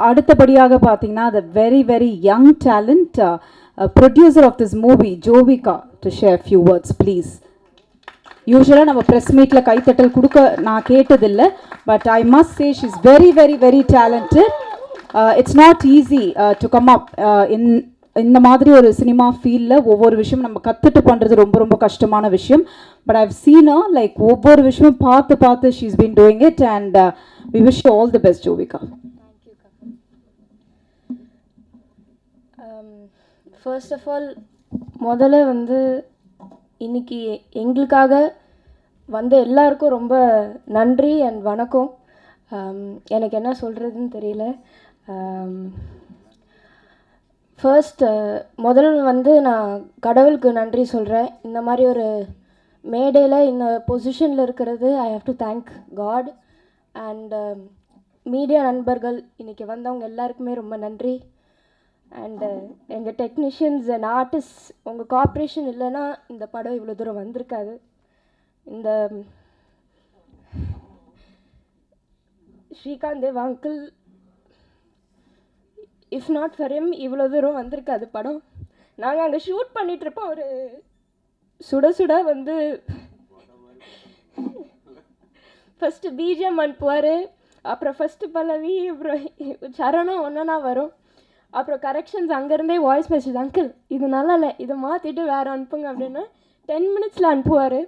அடுத்தபடியாக பார்த்தீங்கன்னா the very very young talent producer of this movie Jovika to share a few words please. யூஸ்வலாக நம்ம press மீட்டில் கைத்தட்டல் கொடுக்க நான் கேட்டதில்லை, but I must say she is very very very talented. It's not easy to come up இந்த மாதிரி ஒரு சினிமா ஃபீல்டில் ஒவ்வொரு விஷயம் நம்ம கற்றுட்டு பண்ணுறது ரொம்ப ரொம்ப கஷ்டமான விஷயம். But I've seen her like ஒவ்வொரு விஷயமும் பார்த்து பார்த்து she is been doing it and we wish you all the best Jovika. First of all முதல்ல வந்து இன்றைக்கி எங்களுக்காக வந்த எல்லாருக்கும் ரொம்ப நன்றி அண்ட் வணக்கம். எனக்கு என்ன சொல்கிறதுன்னு தெரியல. ஃபர்ஸ்ட் முதல்ல வந்து நான் கடவுளுக்கு நன்றி சொல்கிறேன். இந்த மாதிரி ஒரு மேடையில் இந்த பொசிஷனில் இருக்கிறது I have to thank God. And media நண்பர்கள் இன்றைக்கி வந்தவங்க எல்லாருக்குமே ரொம்ப நன்றி. அண்டு எங்கள் டெக்னீஷியன்ஸ் அண்ட் ஆர்டிஸ்ட், உங்கள் கோஆப்ரேஷன் இல்லைன்னா இந்த படம் இவ்வளோ தூரம் வந்திருக்காது. இந்த Srikanth Dev uncle, if not for him இவ்வளோ தூரம் வந்திருக்காது படம். நாங்கள் அங்கே ஷூட் பண்ணிகிட்ருப்போம், ஒரு சுட சுட வந்து ஃபஸ்ட்டு பிஜிஎம் அனுப்புவார், அப்புறம் ஃபஸ்ட்டு பல்லவி, அப்புறம் சரணம் ஒன்றா வரும், அப்புறம் கரெக்ஷன்ஸ் அங்கேருந்தே வாய்ஸ் மெசேஜ், அங்கிள் இது நல்லா இல்லை, இதை மாற்றிட்டு வேறு அனுப்புங்க அப்படின்னு 10 minutes அனுப்புவார்.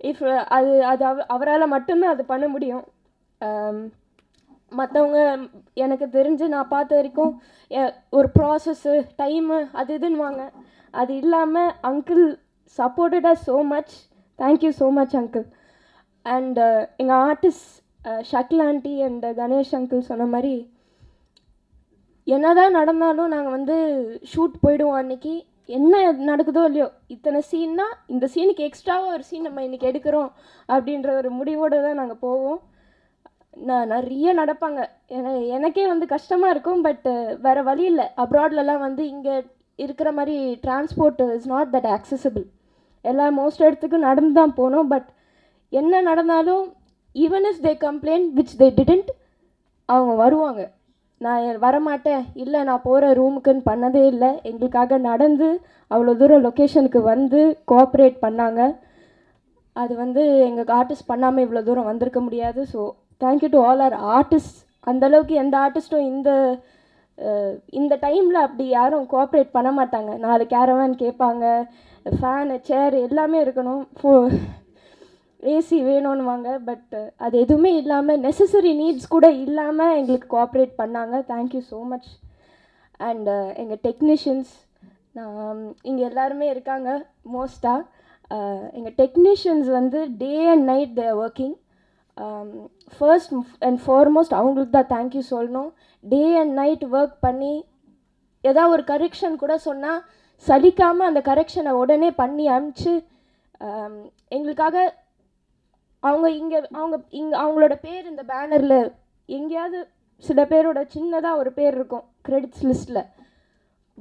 இஃப் அது அது அவரால் மட்டும்தான் அது பண்ண முடியும். மற்றவங்க எனக்கு தெரிஞ்சு நான் பார்த்த வரைக்கும் ஒரு ப்ராசஸ்ஸு டைமு அது இதுன்னுவாங்க. அது இல்லாமல் uncle supported us so much. Thank you so much uncle. And எங்கள் artist Shakil aunty and Ganesh uncle சொன்ன மாதிரி என்னதான் நடந்தாலும் நாங்கள் வந்து ஷூட் போயிடுவோம். அன்றைக்கி என்ன நடக்குதோ இல்லையோ, இத்தனை சீன்னா இந்த சீனுக்கு எக்ஸ்ட்ராவாக ஒரு சீன் நம்ம இன்றைக்கி எடுக்கிறோம் அப்படின்ற ஒரு முடிவோடு தான் நாங்கள் போவோம். நிறைய நடப்பாங்க. எனக்கே வந்து கஷ்டமாக இருக்கும், பட் வேறு வழி இல்லை. அப்ராட்லலாம் வந்து இங்கே இருக்கிற மாதிரி transport is not that accessible. Most இடத்துக்கும் நடந்து தான் போனோம். பட் என்ன நடந்தாலும் even if they complaint which they didn't, அவங்க வருவாங்க. நான் வரமாட்டேன், இல்லை நான் போகிற ரூமுக்குன்னு பண்ணதே இல்லை. எங்களுக்காக நடந்து அவ்வளோ தூரம் லொக்கேஷனுக்கு வந்து கோஆப்ரேட் பண்ணாங்க. அது வந்து எங்கள் ஆர்டிஸ்ட் பண்ணாமல் இவ்வளோ தூரம் வந்திருக்க முடியாது. So thank you to all our artist. அந்தளவுக்கு எந்த ஆர்டிஸ்ட்டும் இந்த டைமில் அப்படி யாரும் கோஆப்ரேட் பண்ண மாட்டாங்க. 4 கேரவான் கேட்பாங்க, ஃபேனு சேர் எல்லாமே இருக்கணும், ஏசி வேணும்னுவாங்க. பட் அது எதுவுமே இல்லாமல், நெசசரி நீட்ஸ் கூட இல்லாமல் எங்களுக்கு கோஆப்ரேட் பண்ணாங்க. Thank you so much. அண்ட் எங்கள் டெக்னீஷியன்ஸ், இங்கே எல்லாருமே இருக்காங்க மோஸ்ட்டாக. எங்கள் டெக்னீஷியன்ஸ் வந்து day and night they are working. First and foremost அவங்களுக்கு தான் தேங்க்யூ சொல்லணும். டே அண்ட் நைட் ஒர்க் பண்ணி ஏதாவது ஒரு கரெக்ஷன் கூட சொன்னால் சலிக்காமல் அந்த கரெக்ஷனை உடனே பண்ணி அனுப்பிச்சு எங்களுக்காக அவங்களோட பேர் இந்த பேனரில் எங்கேயாவது சில பேரோட சின்னதாக ஒரு பேர் இருக்கும் கிரெடிட்ஸ் லிஸ்ட்டில்.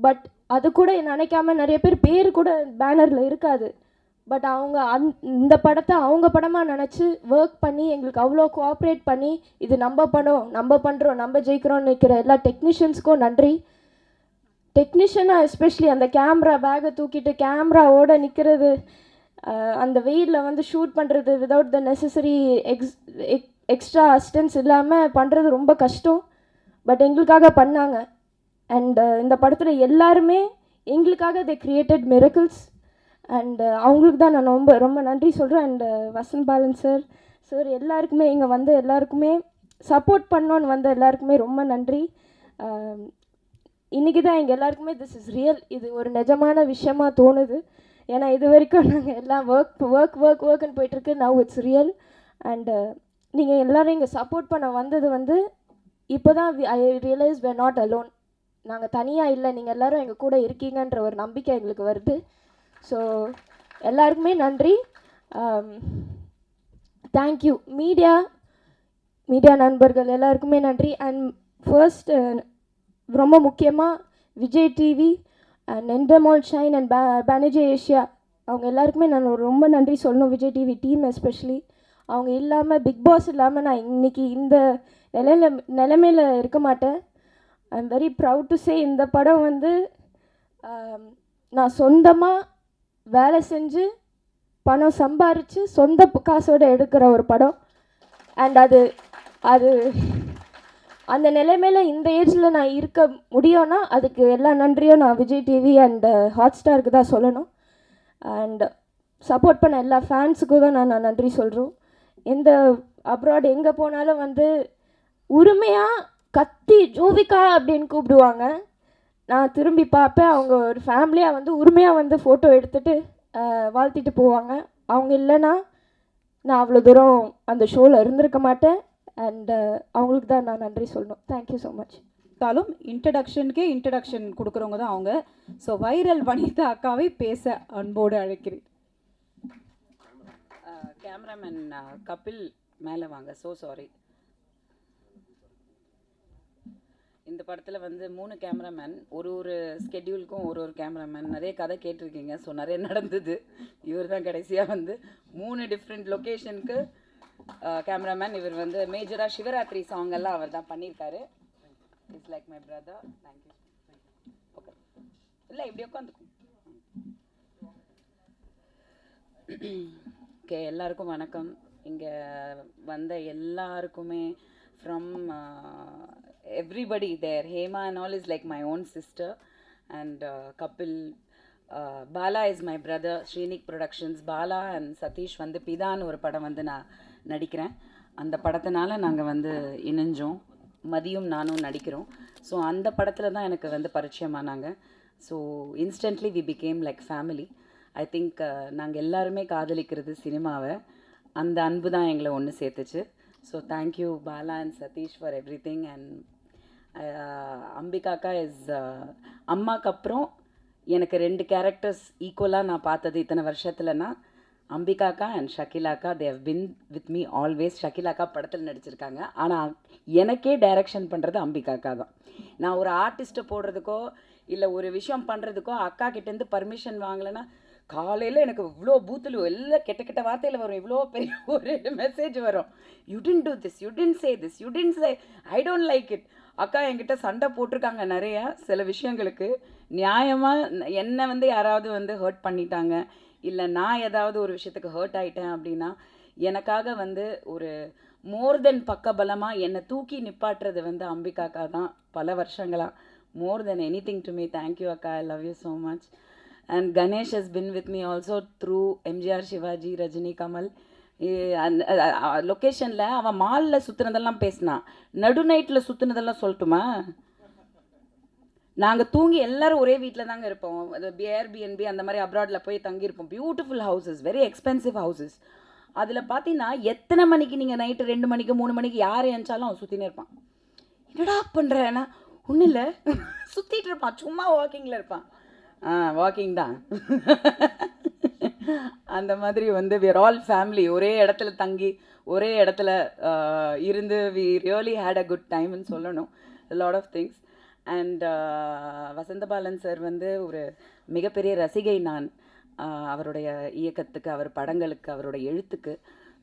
பட் அது கூட நினைக்காம நிறைய பேர் கூட பேனரில் இருக்காது. பட் அவங்க இந்த படத்தை அவங்க படமாக நினச்சி ஒர்க் பண்ணி எங்களுக்கு அவ்வளோ கோஆப்ரேட் பண்ணி இது நம்ம படம், நம்ம பண்ணுறோம், நம்ம ஜெயிக்கிறோம்னு நிற்கிற எல்லா டெக்னீஷியன்ஸ்க்கும் நன்றி. டெக்னீஷியனாக எஸ்பெஷலி அந்த கேமரா பேக்கை தூக்கிட்டு கேமராவோட நிற்கிறது, அந்த வெயிலில் வந்து ஷூட் பண்ணுறது without the necessary extra assistance இல்லாமல் பண்ணுறது ரொம்ப கஷ்டம். பட் எங்களுக்காக பண்ணாங்க. அண்ட் இந்த படத்தில் எல்லாருமே எங்களுக்காக தே கிரியேட்டட் மிரக்கிள்ஸ். அண்ட் அவங்களுக்கு தான் நான் ரொம்ப ரொம்ப நன்றி சொல்கிறேன். அண்ட் வசந்த் பாலன் சார் எல்லாருக்குமே, இங்கே வந்த எல்லாருக்குமே, சப்போர்ட் பண்ணோன்னு வந்த எல்லாருக்குமே ரொம்ப நன்றி. இன்றைக்கி தான் எங்கள் எல்லாருக்குமே திஸ் இஸ் ரியல், இது ஒரு நிஜமான விஷயமாக தோணுது. ஏன்னா இது வரைக்கும் நாங்கள் எல்லாம் ஒர்க்குன்னு போயிட்டுருக்கு. Now it's real. அண்டு நீங்கள் எல்லோரும் இங்கே சப்போர்ட் பண்ண வந்தது வந்து இப்போ தான் ஐ realise we are not alone. நாங்கள் தனியாக இல்லை, நீங்கள் எல்லோரும் எங்கள் கூட இருக்கீங்கன்ற ஒரு நம்பிக்கை எங்களுக்கு வருது. ஸோ எல்லாருக்குமே நன்றி. தேங்க்யூ மீடியா நண்பர்கள் எல்லாருக்குமே நன்றி. அண்ட் ஃபர்ஸ்ட் ரொம்ப முக்கியமாக Vijay TV and Endemol Shine and Banijay Asia, அவங்க எல்லாருக்குமே நான் ரொம்ப நன்றி சொல்லணும். விஜய் டிவி டீம் எஸ்பெஷலி, அவங்க இல்லாமல், பிக் பாஸ் இல்லாமல் நான் இன்றைக்கி இந்த நிலைமையில் இருக்க மாட்டேன். I am very proud to say இந்த படம் வந்து நான் சொந்தமாக வேலை செஞ்சு பணம் சம்பாரித்து சொந்த காசோடு எடுக்கிற ஒரு படம். அண்ட் அது அது அந்த நிலைமையில் இந்த ஏஜில் நான் இருக்க முடியும்னா அதுக்கு எல்லா நன்றியும் நான் விஜய் டிவி அண்ட் ஹாட்ஸ்டாருக்கு தான் சொல்லணும். அண்ட் சப்போர்ட் பண்ண எல்லா ஃபேன்ஸுக்கும் தான் நான் நன்றி சொல்கிறோம். எந்த அப்ராட் எங்கே போனாலும் வந்து உரிமையாக கத்தி ஜோவிகா அப்படின்னு கூப்பிடுவாங்க. நான் திரும்பி பார்ப்பேன், அவங்க ஒரு ஃபேமிலியாக வந்து உரிமையாக வந்து ஃபோட்டோ எடுத்துகிட்டு வாழ்த்திட்டு போவாங்க. அவங்க இல்லைன்னா நான் அவ்வளோ தூரம் அந்த ஷோவில் இருந்திருக்க மாட்டேன். அண்ட் அவங்களுக்கு தான் நான் நன்றி சொல்லணும். Thank you so much. தாலும் இன்ட்ரடக்ஷனுக்கே இன்ட்ரடக்ஷன் கொடுக்குறவங்க தான் அவங்க. ஸோ வைரல் வனிதா அக்காவை பேச அன்போடு அழைக்கிறேன். கேமராமேன் கபில் மேலே வாங்க. So sorry. இந்த படத்தில் வந்து 3 கேமராமேன், ஒரு ஸ்கெட்யூலுக்கும் ஒரு கேமராமேன். நிறைய கதை கேட்டிருக்கீங்க. ஸோ நிறைய நடந்தது. இவர் தான் கடைசியாக வந்து 3 டிஃப்ரெண்ட் லொக்கேஷனுக்கு கேமராமேன். இவர் வந்து மேஜராக சிவராத்திரி சாங் எல்லாம் அவர் தான் பண்ணியிருக்காரு. It's like my brother. Thank you. Okay, இல்லை இப்படி உட்காந்துக்கும். ஓகே, எல்லாருக்கும் வணக்கம். இங்கே வந்த எல்லாருக்குமே from everybody there, Hema and all is like my own sister, and Kapil, Bala is my brother, Shreenik Productions. Bala and Satish வந்து பிதான் ஒரு படம் வந்து நான் நடிக்கிறேன். அந்த படத்தினால நாங்கள் வந்து இணைஞ்சோம். மதியும் நானும் நடிக்கிறோம். ஸோ அந்த படத்தில் தான் எனக்கு வந்து பரிச்சயமானாங்க. So instantly we became like family. I think நாங்கள் எல்லாருமே காதலிக்கிறது சினிமாவை. அந்த அன்பு தான் எங்களை ஒன்று சேர்த்துச்சு. So thank you Bala and Satish for everything. And அம்பிகாக்கா இஸ் அம்மாக்கு அப்புறம் எனக்கு 2 கேரக்டர்ஸ் ஈக்குவலாக நான் பார்த்தது இத்தனை வருஷத்துலனா அம்பிகாக்கா அண்ட் ஷக்கிலாக்கா. They have been with me always. ஷக்கிலாக்கா படத்தில் நடிச்சிருக்காங்க. ஆனால் எனக்கே டைரக்ஷன் பண்ணுறது அம்பிகாக்கா தான். நான் ஒரு ஆர்டிஸ்ட்டை போடுறதுக்கோ இல்லை ஒரு விஷயம் பண்ணுறதுக்கோ அக்கா கிட்டேருந்து பர்மிஷன் வாங்கலைன்னா காலையில் எனக்கு இவ்வளோ பூத்தில் எல்லாம் கெட்ட வார்த்தையில் வரும். இவ்வளோ பெரிய ஒரு மெசேஜ் வரும். You didn't do this, you didn't say this, you didn't say, I don't like it. அக்கா என்கிட்ட சண்டை போட்டிருக்காங்க நிறையா சில விஷயங்களுக்கு. நியாயமாக என்னை வந்து யாராவது வந்து ஹர்ட் பண்ணிட்டாங்க, இல்லை நான் ஏதாவது ஒரு விஷயத்துக்கு ஹர்ட் ஆகிட்டேன் அப்படின்னா எனக்காக வந்து ஒரு மோர் தென் பக்கபலமாக என்னை தூக்கி நிப்பாட்டுறது வந்து அம்பிகாக்கா தான் பல வருஷங்களாக. More than anything to me. Thank you அக்கா, I love you so much. And Ganesh has been with me also through MGR, Shivaji, Rajini, Kamal. லொக்கேஷனில் அவன் மாலில் சுற்றுனதெல்லாம் பேசினான். நடு நைட்டில் சுற்றுனதெல்லாம் சொல்லட்டுமா? நாங்கள் தூங்கி எல்லோரும் ஒரே வீட்டில் தாங்க இருப்போம். அது ஏர்பிஎன்பி அந்த மாதிரி அப்ராடில் போய் தங்கியிருப்போம். Beautiful houses, very expensive houses. அதில் பார்த்தீங்கன்னா எத்தனை மணிக்கு நீங்கள் நைட்டு 2 மணிக்கு 3 மணிக்கு யார் ஏஞ்சாலும் அவன் சுற்றினே இருப்பான். என்னடா பண்ணுறேன்னா ஒன்றும் இல்லை, சுற்றிட்டு இருப்பான், சும்மா வாக்கிங்கில் இருப்பான். வாக்கிங் தான். அந்த மாதிரி வந்து we are all family. ஒரே இடத்துல தங்கி ஒரே இடத்துல இருந்து we really had a good time ன்னு சொல்லணும். a lot of things. and Vasanthabalan sir வந்து ஒரு மிகப்பெரிய ரசிகை நான். அவருடைய இயக்கத்துக்கு, அவர் படங்களுக்கு, அவருடைய எழுத்துக்கு.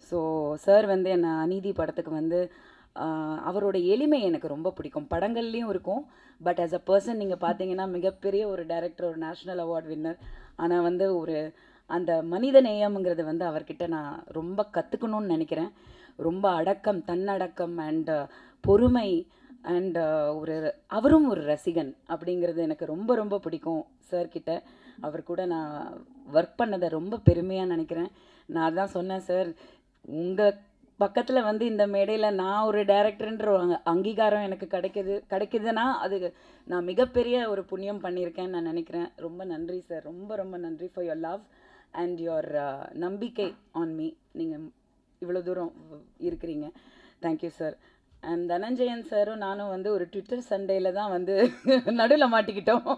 ஸோ சார் வந்து என்ன அநீதி படத்துக்கு வந்து அவரோட எளிமை எனக்கு ரொம்ப பிடிக்கும். படங்கள்லேயும் இருக்கும், பட் ஆஸ் அ பர்சன் நீங்கள் பார்த்தீங்கன்னா மிகப்பெரிய ஒரு டைரக்டர், ஒரு நேஷ்னல் அவார்ட் வின்னர். ஆனால் வந்து ஒரு அந்த மனித நேயம்ங்கிறது வந்து அவர்கிட்ட நான் ரொம்ப கற்றுக்கணும்னு நினைக்கிறேன். ரொம்ப அடக்கம், தன்னடக்கம் அண்ட் பொறுமை அண்ட் ஒரு அவரும் ஒரு ரசிகன் அப்படிங்கிறது எனக்கு ரொம்ப ரொம்ப பிடிக்கும் சார்கிட்ட. அவர் கூட நான் ஒர்க் பண்ணதை ரொம்ப பெருமையாக நினைக்கிறேன். நான் தான் சொன்னேன், சார் உங்கள் பக்கத்தில் வந்து இந்த மேடையில் நான் ஒரு டைரக்டர்ன்ற ஒரு அங்கீகாரம் எனக்கு கிடைக்குதுன்னா அது நான் மிகப்பெரிய ஒரு புண்ணியம் பண்ணியிருக்கேன்னு நான் நினைக்கிறேன். ரொம்ப நன்றி சார், ரொம்ப ரொம்ப நன்றி for your love and your நம்பிக்கை ஆன் மீ. நீங்கள் இவ்வளோ தூரம் இருக்கிறீங்க. Thank you sir. அண்ட் தனஞ்சயன் சாரும் நானும் வந்து ஒரு ட்விட்டர் சண்டேயில் தான் வந்து நடுவில் மாட்டிக்கிட்டோம்.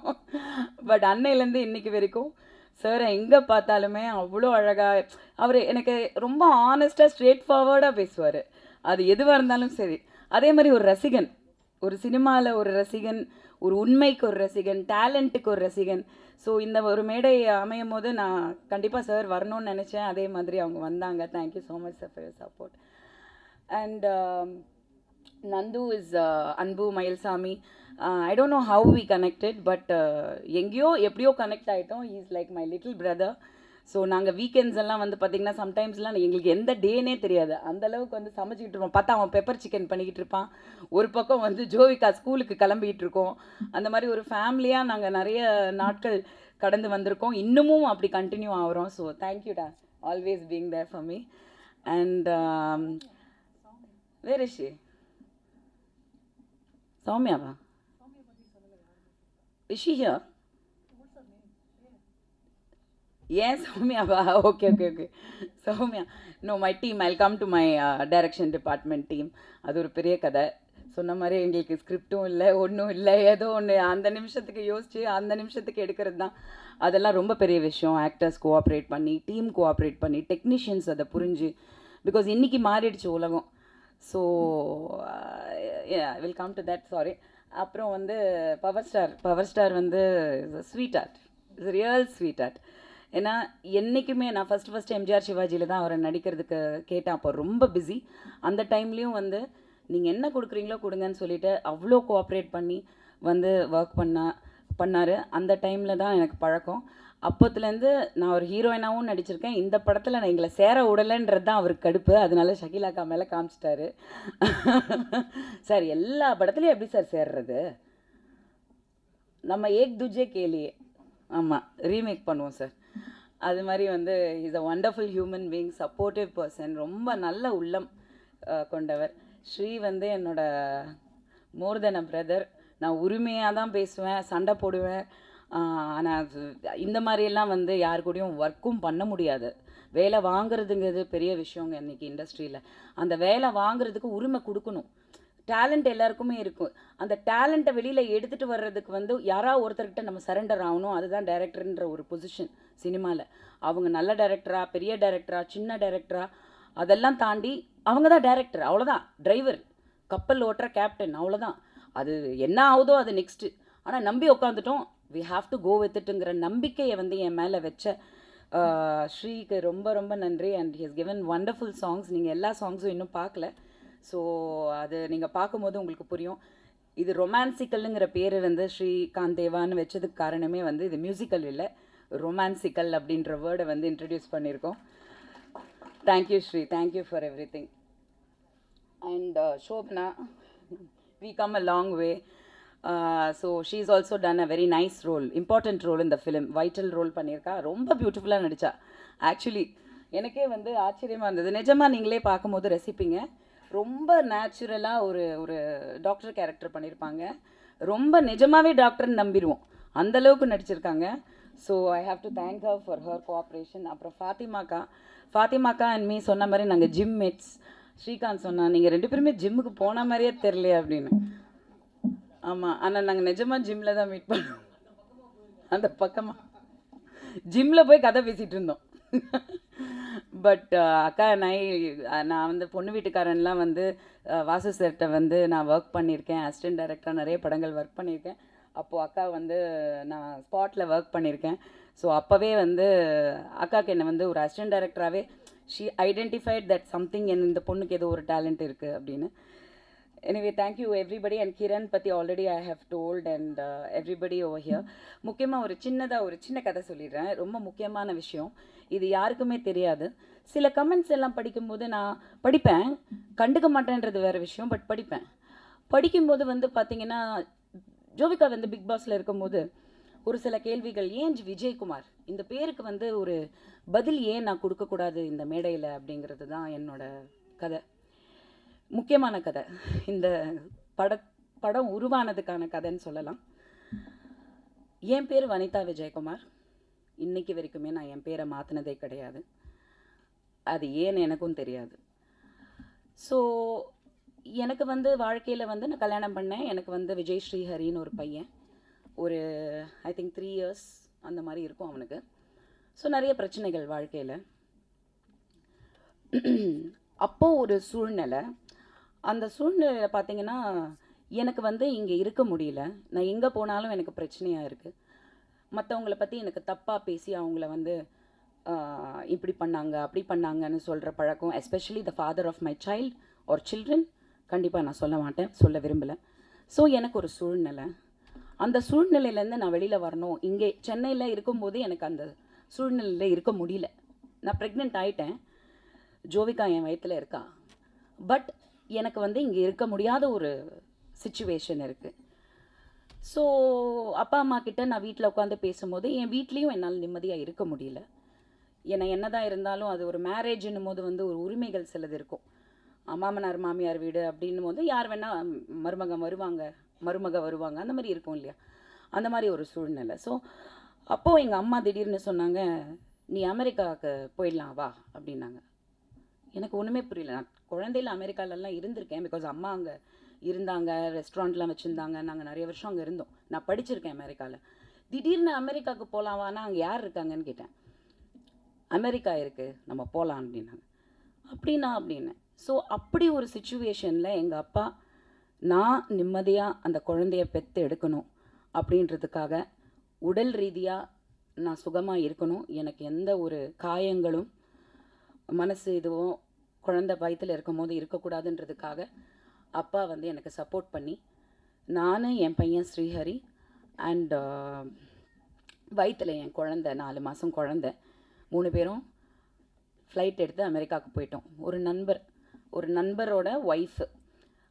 பட் அன்னையிலேருந்து இன்றைக்கி வரைக்கும் சார் எங்கே பார்த்தாலுமே அவ்வளோ அழகாக அவர் எனக்கு ரொம்ப ஆனஸ்ட்டாக ஸ்ட்ரெயிட் ஃபார்வர்டாக பேசுவார். அது எதுவாக இருந்தாலும் சரி. அதே மாதிரி ஒரு ரசிகன், ஒரு சினிமாவில் ஒரு ரசிகன், ஒரு உண்மைக்கு ஒரு ரசிகன், டேலண்ட்டுக்கு ஒரு ரசிகன். ஸோ இந்த ஒரு மேடை அமையும் போது நான் கண்டிப்பாக சார் வரணும்னு நினச்சேன். அதே மாதிரி அவங்க வந்தாங்க. Thank you so much sir for your support. And Nandu is Anbu Mayilsami. I don't know how we connected, but எங்கேயோ எப்படியோ கனெக்ட் ஆகிட்டோம். He is like my little brother. So நாங்கள் வீக்கெண்ட்ஸ் எல்லாம் வந்து பார்த்திங்கன்னா சம்டைம்ஸ்லாம் எங்களுக்கு எந்த டேனே தெரியாது. அந்தளவுக்கு வந்து சமைச்சிக்கிட்டு இருப்போம். பார்த்தா அவன் பெப்பர் சிக்கன் பண்ணிக்கிட்டு இருப்பான். ஒரு பக்கம் வந்து ஜோவிகா ஸ்கூலுக்கு கிளம்பிகிட்டு இருக்கோம். அந்த மாதிரி ஒரு ஃபேமிலியாக நாங்கள் நிறைய நாட்கள் கடந்து வந்திருக்கோம். இன்னமும் அப்படி கண்டினியூ ஆகிறோம். ஸோ தேங்க்யூடா, always being there for me. And where is she? சௌமியாவா? Is she here? Yes, Soumya. Okay. Soumya. No, my team. I'll come to my direction department team. அது ஒரு பெரிய கதை. சொன்ன மாதிரி எங்களுக்கு ஸ்கிரிப்டும் இல்லை, ஒன்றும் இல்லை, ஏதோ ஒன்று அந்த நிமிஷத்துக்கு யோசித்து அந்த நிமிஷத்துக்கு எடுக்கிறது தான். அதெல்லாம் ரொம்ப பெரிய விஷயம். ஆக்டர்ஸ் கோஆப்ரேட் பண்ணி, டீம் கோஆப்ரேட் பண்ணி, டெக்னீஷியன்ஸ் அதை புரிஞ்சு, பிகாஸ் இன்றைக்கி மாறிடுச்சு உலகம். So will come to that. Sorry. அப்புறம் வந்து பவர் ஸ்டார் வந்து sweet art, it's real sweet art. ஏன்னா என்றைக்குமே நான் ஃபஸ்ட்டு எம்ஜிஆர் சிவாஜியில் தான் அவரை நடிக்கிறதுக்கு கேட்டேன். அப்போ ரொம்ப பிஸி. அந்த டைம்லேயும் வந்து நீங்கள் என்ன கொடுக்குறீங்களோ கொடுங்கன்னு சொல்லிவிட்டு அவ்வளோ கோஆப்ரேட் பண்ணி வந்து ஒர்க் பண்ணார். அந்த டைமில் தான் எனக்கு பழக்கம். அப்போத்துலேருந்து நான் ஒரு ஹீரோயினாகவும் நடிச்சிருக்கேன். இந்த படத்தில் நான் எங்களை சேர விடலைன்றது தான் அவருக்கு கடுப்பு. அதனால ஷகிலாக்கா மேலே காமிச்சிட்டாரு. சார் எல்லா படத்துலையும் எப்படி சார் சேர்றது? நம்ம ஏக் துஜே கேலியே, ஆமாம், ரீமேக் பண்ணுவோம் சார். அது மாதிரி வந்து is a wonderful human being, supportive person, ரொம்ப நல்ல உள்ளம் கொண்டவர். ஸ்ரீ வந்து என்னோட மோர் தென் அ பிரதர். நான் உரிமையாக தான் பேசுவேன், சண்டை போடுவேன். ஆனால் இந்த மாதிரியெல்லாம் வந்து யாரு கூடயும் ஒர்க்கும் பண்ண முடியாது. வேலை வாங்குறதுங்கிறது பெரிய விஷயங்க இன்றைக்கி இண்டஸ்ட்ரியில். அந்த வேலை வாங்குறதுக்கு உரிமை கொடுக்கணும். டேலண்ட் எல்லாருக்குமே இருக்கும். அந்த டேலண்ட்டை வெளியில் எடுத்துகிட்டு வர்றதுக்கு வந்து யாராவது ஒருத்தர்கிட்ட நம்ம சரண்டர் ஆகணும். அதுதான் டைரக்டர்ன்ற ஒரு பொசிஷன் சினிமாவில். அவங்க நல்ல டைரக்டரா, பெரிய டைரக்டரா, சின்ன டைரக்டரா, அதெல்லாம் தாண்டி அவங்க தான் டைரக்டர், அவ்வளோதான். டிரைவர், கப்பல் ஓட்டுற கேப்டன், அவ்வளோதான். அது என்ன ஆகுதோ அது நெக்ஸ்ட்டு. ஆனால் நம்பி உட்காந்துட்டோம், வி ஹாவ் டு கோ வித்துட்டுங்கிற நம்பிக்கையை வந்து என் மேலே வச்ச ஸ்ரீக்கு ரொம்ப ரொம்ப நன்றி. And he has given wonderful songs. நீங்கள் எல்லா சாங்ஸும் இன்னும் பார்க்கல. ஸோ அது நீங்கள் பார்க்கும்போது உங்களுக்கு புரியும். இது ரொமான்சிக்கல்ங்கிற பேர் வந்து ஸ்ரீகாந்த் தேவான்னு வச்சதுக்கு காரணமே வந்து இது மியூசிக்கல் இல்லை, ரொமான்சிக்கல் அப்படின்ற வேர்டை வந்து இன்ட்ரடியூஸ் பண்ணியிருக்கோம். Thank you Sri, thank you for everything. And Shobana, we come a long way. So she's also done a very nice role, important role in the film, vital role பண்ணியிருக்கா. ரொம்ப பியூட்டிஃபுல்லாக நடித்தா. ஆக்சுவலி எனக்கே வந்து ஆச்சரியமாக இருந்தது. நிஜமாக நீங்களே பார்க்கும்போது ரசிப்பீங்க. ரொம்ப நேச்சுரலாக ஒரு டாக்டர் கேரக்டர் பண்ணியிருப்பாங்க. ரொம்ப நிஜமாகவே டாக்டர்னு நம்பிடுவோம், அந்தளவுக்கு நடிச்சிருக்காங்க. So I have to thank her for her cooperation. அப்புறம் ஃபாத்திமாக்கா அண்ட் மீ சொன்ன மாதிரி நாங்கள் ஜிம் மேட்ஸ். ஸ்ரீகாந்த் சொன்னான், நீங்கள் 2 பேருமே ஜிம்முக்கு போன மாதிரியே தெரியலையே அப்படின்னு. ஆமாம், ஆனால் நாங்கள் நிஜமாக ஜிம்மில் தான் மீட் பண்ணோம். அந்த பக்கமாக ஜிம்மில் போய் கதை பேசிகிட்டு இருந்தோம். பட் அக்கா நான் வந்து பொண்ணு வீட்டுக்காரன்லாம் வந்து வாசு சார்கிட்ட வந்து நான் ஒர்க் பண்ணியிருக்கேன். அசிஸ்டன்ட் டைரக்டராக நிறைய படங்கள் ஒர்க் பண்ணியிருக்கேன். அப்போது அக்கா வந்து நான் ஸ்பாட்டில் ஒர்க் பண்ணியிருக்கேன். ஸோ அப்போவே வந்து அக்காவுக்கு என்னை வந்து ஒரு அசிஸ்டன்ட் டைரக்டராகவே ஷீ ஐடென்டிஃபைட் தட் சம்திங் இந்த பொண்ணுக்கு ஏதோ ஒரு டேலண்ட் இருக்குது அப்படின்னு. Anyway thank you everybody. And Kiran பற்றி already I have told and everybody over here. முக்கியமாக ஒரு சின்ன கதை சொல்லிடுறேன். ரொம்ப முக்கியமான விஷயம், இது யாருக்குமே தெரியாது. சில கமெண்ட்ஸ் எல்லாம் படிக்கும்போது நான் படிப்பேன், கண்டுக்க மாட்டேன்றது வேறு விஷயம், பட் படிக்கும்போது வந்து பார்த்திங்கன்னா ஜோவிகா வந்து பிக் பாஸில் இருக்கும்போது ஒரு சில கேள்விகள், ஏன் விஜயகுமார் இந்த பேருக்கு வந்து ஒரு பதில் ஏன் நான் கொடுக்கக்கூடாது இந்த மேடையில் அப்படிங்கிறது தான் என்னோட கதை, முக்கியமான கதை. இந்த படம் உருவானதுக்கான கதைன்னு சொல்லலாம். என் பேர் வனிதா விஜயகுமார். இன்றைக்கி வரைக்குமே நான் என் பேரை மாற்றினதே கிடையாது. அது ஏன்னு எனக்கும் தெரியாது. ஸோ எனக்கு வந்து வாழ்க்கையில் வந்து நான் கல்யாணம் பண்ணேன். எனக்கு வந்து விஜய் ஸ்ரீஹரின்னு ஒரு பையன், ஒரு ஐ திங்க் 3 years அந்த மாதிரி இருக்கும் அவனுக்கு. ஸோ நிறைய பிரச்சனைகள் வாழ்க்கையில். அப்போது ஒரு சூழ்நிலை, அந்த சூழ்நிலையில் பார்த்திங்கன்னா எனக்கு வந்து இங்கே இருக்க முடியல. நான் எங்கே போனாலும் எனக்கு பிரச்சனையாக இருக்குது. மற்றவங்கள பற்றி எனக்கு தப்பாக பேசி அவங்கள வந்து இப்படி பண்ணாங்க அப்படி பண்ணாங்கன்னு சொல்கிற பழக்கம், especially the father of my child or children, கண்டிப்பாக நான் சொல்ல மாட்டேன், சொல்ல விரும்பலை. ஸோ எனக்கு ஒரு சூழ்நிலை, அந்த சூழ்நிலையிலேருந்து நான் வெளியில் வரணும். இங்கே சென்னையில் இருக்கும்போது எனக்கு அந்த சூழ்நிலையில் இருக்க முடியல. நான் ப்ரெக்னென்ட் ஆகிட்டேன், ஜோவிகா என் வயிற்றில் இருக்கா. பட் எனக்கு வந்து இங்கே இருக்க முடியாத ஒரு சுச்சுவேஷன் இருக்குது. ஸோ அப்பா அம்மா கிட்ட நான் வீட்டில் உட்காந்து பேசும்போது என் வீட்லேயும் என்னால் நிம்மதியாக இருக்க முடியல. ஏன்னா என்ன தான் இருந்தாலும் அது ஒரு மேரேஜ்னும் போது வந்து ஒரு உரிமைகள் சிலது இருக்கும். மாமனார் மாமியார் வீடு அப்படின்னும் போது யார் வேணால் மருமக வருவாங்க, அந்த மாதிரி இருக்கும் இல்லையா, அந்த மாதிரி ஒரு சூழ்நிலை. ஸோ அப்போது எங்கள் அம்மா திடீர்னு சொன்னாங்க, நீ அமெரிக்காவுக்கு போயிடலாம் வா அப்படின்னாங்க. எனக்கு ஒன்றுமே புரியல. நான் குழந்தையில் அமெரிக்காலெல்லாம் இருந்திருக்கேன், பிகாஸ் அம்மா அங்கே இருந்தாங்க, ரெஸ்டாரண்ட்லாம் வச்சுருந்தாங்க, நாங்கள் நிறைய வருஷம் அங்கே இருந்தோம், நான் படிச்சிருக்கேன் அமெரிக்காவில். திடீர்னு அமெரிக்காவுக்கு போகலாம் வானா அங்கே யார் இருக்காங்கன்னு கேட்டேன். அமெரிக்கா இருக்குது, நம்ம போகலாம் அப்படின்னாங்க. அப்படின்னு ஸோ அப்படி ஒரு சுச்சுவேஷனில் எங்கள் அப்பா நான் நிம்மதியாக அந்த குழந்தைய பெற்று எடுக்கணும் அப்படின்றதுக்காக உடல் ரீதியாக நான் சுகமாக இருக்கணும், எனக்கு எந்த ஒரு காயங்களும் மனசு இதுவும் குழந்தை வயிற்றில் இருக்கும் போது இருக்கக்கூடாதுன்றதுக்காக அப்பா வந்து எனக்கு சப்போர்ட் பண்ணி, நான் என் பையன் ஸ்ரீஹரி அண்ட் வயிற்றில் என் குழந்தை 4 மாதம் குழந்தை 3 பேரும் ஃப்ளைட் எடுத்து அமெரிக்காவுக்கு போயிட்டோம். ஒரு நண்பரோட ஒய்ஃபு,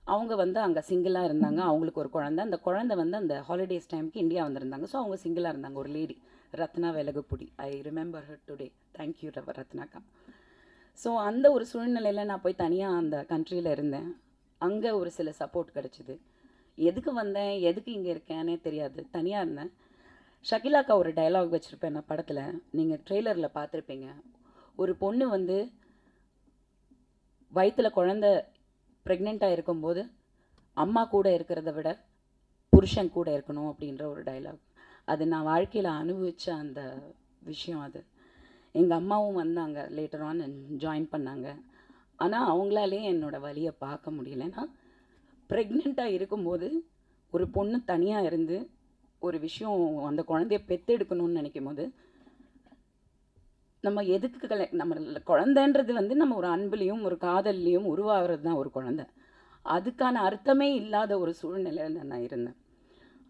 அவங்க வந்து அங்கே சிங்கிளாக இருந்தாங்க, அவங்களுக்கு ஒரு குழந்தை. அந்த குழந்தை வந்து அந்த ஹாலிடேஸ் டைமுக்கு இந்தியா வந்திருந்தாங்க. ஸோ அவங்க சிங்கிளாக இருந்தாங்க. ஒரு lady, Ratna Velaguppudi, I remember her today, thank you ரத்னாக்கா. ஸோ அந்த ஒரு சூழ்நிலையில் நான் போய் தனியாக அந்த கண்ட்ரியில் இருந்தேன். அங்கே ஒரு சில சப்போர்ட் கிடச்சிது. எதுக்கு வந்தேன், எதுக்கு இங்கே இருக்கேன்னே தெரியாது, தனியாக இருந்தேன். ஷகிலாக்கா ஒரு டயலாக் வச்சுருப்பேன் நான் படத்தில், நீங்கள் ட்ரெய்லரில் பார்த்துருப்பீங்க. ஒரு பொண்ணு வந்து வயிற்றில் குழந்தை ப்ரெக்னெண்ட்டாக இருக்கும்போது அம்மா கூட இருக்கிறத விட புருஷன் கூட இருக்கணும் அப்படின்ற ஒரு டயலாக். அது நான் வாழ்க்கையில் அனுபவித்த அந்த விஷயம். அது எங்கள் அம்மாவும் வந்தாங்க, லேட்டர் ஆன் ஜாயின் பண்ணாங்க. ஆனால் அவங்களாலே என்னோடய வலியை பார்க்க முடியலன்னா, ப்ரெக்னெண்ட்டாக இருக்கும்போது ஒரு பொண்ணு தனியாக இருந்து ஒரு விஷயம் அந்த குழந்தைய பெற்றெடுக்கணும்னு நினைக்கும் போது, நம்ம எதுக்கு நம்ம குழந்தைன்றது வந்து நம்ம ஒரு அன்புலேயும் ஒரு காதல்லையும் உருவாகிறது தான் ஒரு குழந்தை. அதுக்கான அர்த்தமே இல்லாத ஒரு சூழ்நிலையில் நான் இருந்தேன்.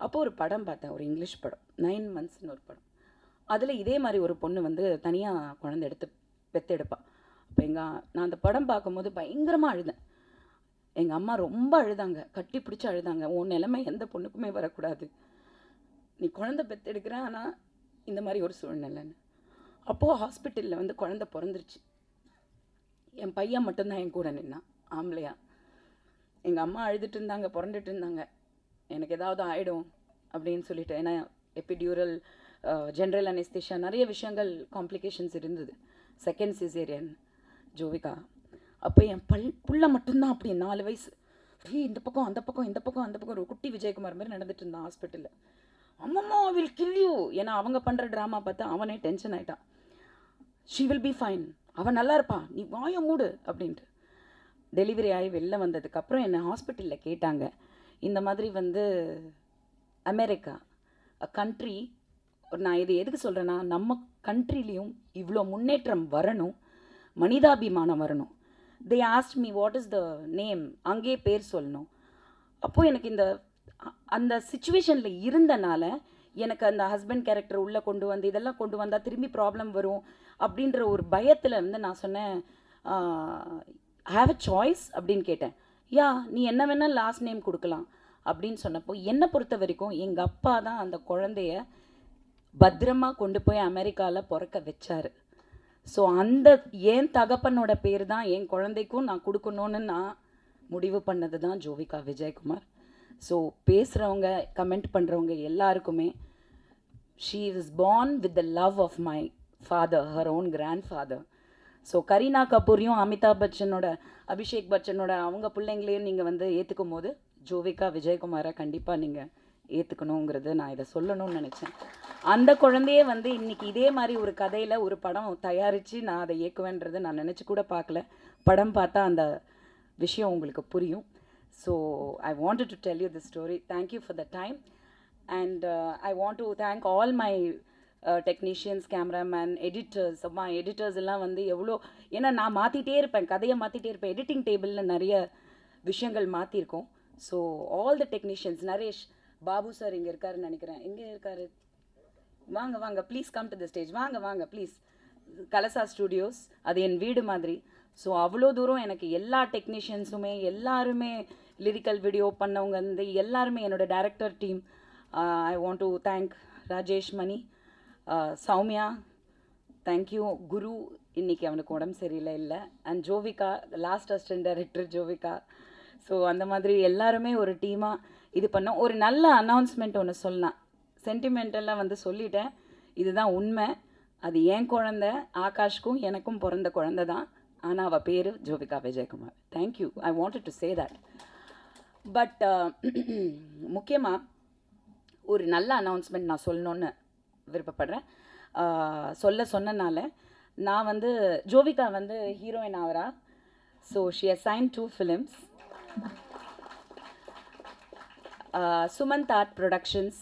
அப்போது ஒரு படம் பார்த்தேன், ஒரு இங்கிலீஷ் படம், 9 monthsன்னு ஒரு படம். அதில் இதே மாதிரி ஒரு பொண்ணு வந்து தனியாக குழந்தை எடுத்து பெற்றெடுப்பாள். அப்போ நான் அந்த படம் பார்க்கும்போது பயங்கரமாக அழுதேன். எங்கள் அம்மா ரொம்ப அழுதாங்க, கட்டி பிடிச்சி அழுதாங்க. உன் நிலைமை எந்த பொண்ணுக்குமே வரக்கூடாது, நீ குழந்தை பெற்றெடுக்கிற, ஆனால் இந்த மாதிரி ஒரு சூழ்நிலைன்னு. அப்போது ஹாஸ்பிட்டலில் வந்து குழந்தை பிறந்துருச்சு. என் பையன் மட்டும்தான் என் கூட நின்னான், ஆம்பளையா. எங்கள் அம்மா அழுதுட்டு இருந்தாங்க, புரண்டுட்டு இருந்தாங்க, எனக்கு ஏதாவது ஆகிடும் அப்படின்னு சொல்லிட்டு. ஏன்னா எபிடியூரல், ஜென்ரல் அனெஸ்தீஷியா, நிறைய விஷயங்கள் காம்ப்ளிகேஷன்ஸ் இருந்தது. Second caesarean Jovika. அப்போ என் புள்ள மட்டும்தான் அப்படி 4 வயசு, இந்த பக்கம் அந்த பக்கம் இந்த பக்கம் அந்த பக்கம், ஒரு குட்டி விஜயகுமார் மாதிரி நடந்துட்டு இருந்தான் ஹாஸ்பிட்டலில். அம்மம்மா வில் கில் யூ, ஏன்னா அவங்க பண்ணுற ட்ராமா பார்த்து அவனே டென்ஷன் ஆகிட்டான். ஷீ வில் பி ஃபைன், அவன் நல்லா இருப்பான், நீ வாய மூடு அப்படின்ட்டு. டெலிவரி ஆகி வெளில வந்ததுக்கப்புறம் என்னை ஹாஸ்பிட்டலில் கேட்டாங்க, இந்த மாதிரி வந்து அமெரிக்கா கண்ட்ரி, நான் இது எதுக்கு சொல்கிறேன்னா, நம்ம கண்ட்ரிலையும் இவ்வளோ முன்னேற்றம் வரணும், மனிதாபிமானம் வரணும். தே asked me what is the name, அங்கேயே பேர் சொல்லணும். அப்போது எனக்கு அந்த சுச்சுவேஷனில் இருந்தனால எனக்கு அந்த ஹஸ்பண்ட் கேரக்டர் உள்ளே கொண்டு வந்து இதெல்லாம் கொண்டு வந்தால் திரும்பி ப்ராப்ளம் வரும் அப்படின்ற ஒரு பயத்தில் வந்து நான் சொன்னேன், ஹாவ் அ சாய்ஸ் அப்படின்னு கேட்டேன். யா, நீ என்ன வேணால் லாஸ்ட் நேம் கொடுக்கலாம் அப்படின்னு சொன்னப்போ, என்னை பொறுத்த வரைக்கும் எங்கள் அப்பா தான் அந்த குழந்தைய பத்திரமாக கொண்டு போய் அமெரிக்காவில் பிறக்க வச்சார். ஸோ அந்த என் தகப்பனோட பேர் தான் என் குழந்தைக்கும் நான் கொடுக்கணுன்னு நான் முடிவு பண்ணது தான் ஜோவிகா விஜயகுமார். ஸோ பேசுகிறவங்க, கமெண்ட் பண்ணுறவங்க எல்லாருக்குமே, she is born with the love of my father, her own grandfather. So Kareena கபூரையும் அமிதாப் பச்சனோட, அபிஷேக் பச்சனோட அவங்க பிள்ளைங்களையும் நீங்கள் வந்து ஏற்றுக்கும் போது ஜோவிகா விஜயகுமாரை கண்டிப்பாக நீங்கள் ஏற்றுக்கணுங்கிறது நான் இதை சொல்லணும்னு நினச்சேன். அந்த குழந்தையே வந்து இன்றைக்கி இதே மாதிரி ஒரு கதையில் ஒரு படம் தயாரித்து நான் அதை இயக்குவேன்றதை நான் நினச்சி கூட பார்க்கல. படம் பார்த்தா அந்த விஷயம் உங்களுக்கு புரியும். So I wanted to tell you this story. Thank you for the time, and I want to thank all my technicians, cameraman, editors. my editors எல்லாம் வந்து எவ்வளோ, ஏன்னா நான் மாற்றிட்டே இருப்பேன், கதையை மாற்றிட்டே இருப்பேன். எடிட்டிங் டேபிளில் நிறைய விஷயங்கள் மாற்றிருக்கோம். So all the technicians, Naresh Babu sir இங்கே இருக்காருன்னு நினைக்கிறேன். எங்கே இருக்காரு? வாங்க வாங்க, please come to the stage. வாங்க வாங்க ப்ளீஸ். கலசா ஸ்டூடியோஸ் அது என் வீடு மாதிரி. ஸோ அவ்வளோ தூரம் எனக்கு எல்லா டெக்னீஷியன்ஸுமே, எல்லாருமே லிரிக்கல் வீடியோ பண்ணவங்க வந்து எல்லாருமே, என்னோட director team, I want to thank Rajesh Mani, Soumya, thank you Guru, இன்றைக்கி அவனுக்கு உடம்பு சரியில்லை இல்லை, and Jovika, last assistant director Jovika. So அந்த மாதிரி எல்லாருமே ஒரு டீமாக இது பண்ணோம். ஒரு நல்ல அனௌன்ஸ்மெண்ட் ஒன்று சொல்லலாம். சென்டிமெண்டெல்லாம் வந்து சொல்லிட்டேன், இதுதான் உண்மை. அது என் குழந்தை, ஆகாஷ்க்கும் எனக்கும் பிறந்த குழந்தை தான். ஆனால் அவள் பேர் Jovika Vijayakumar. Thank you, I wanted to say that. But முக்கியமாக ஒரு நல்ல அனௌன்ஸ்மெண்ட் நான் சொல்லணுன்னு விருப்பப்படுறேன். சொன்னனால நான் வந்து ஜோவிகா வந்து ஹீரோயின் ஆகிறா. So she has signed 2 films. Sumanth art productions,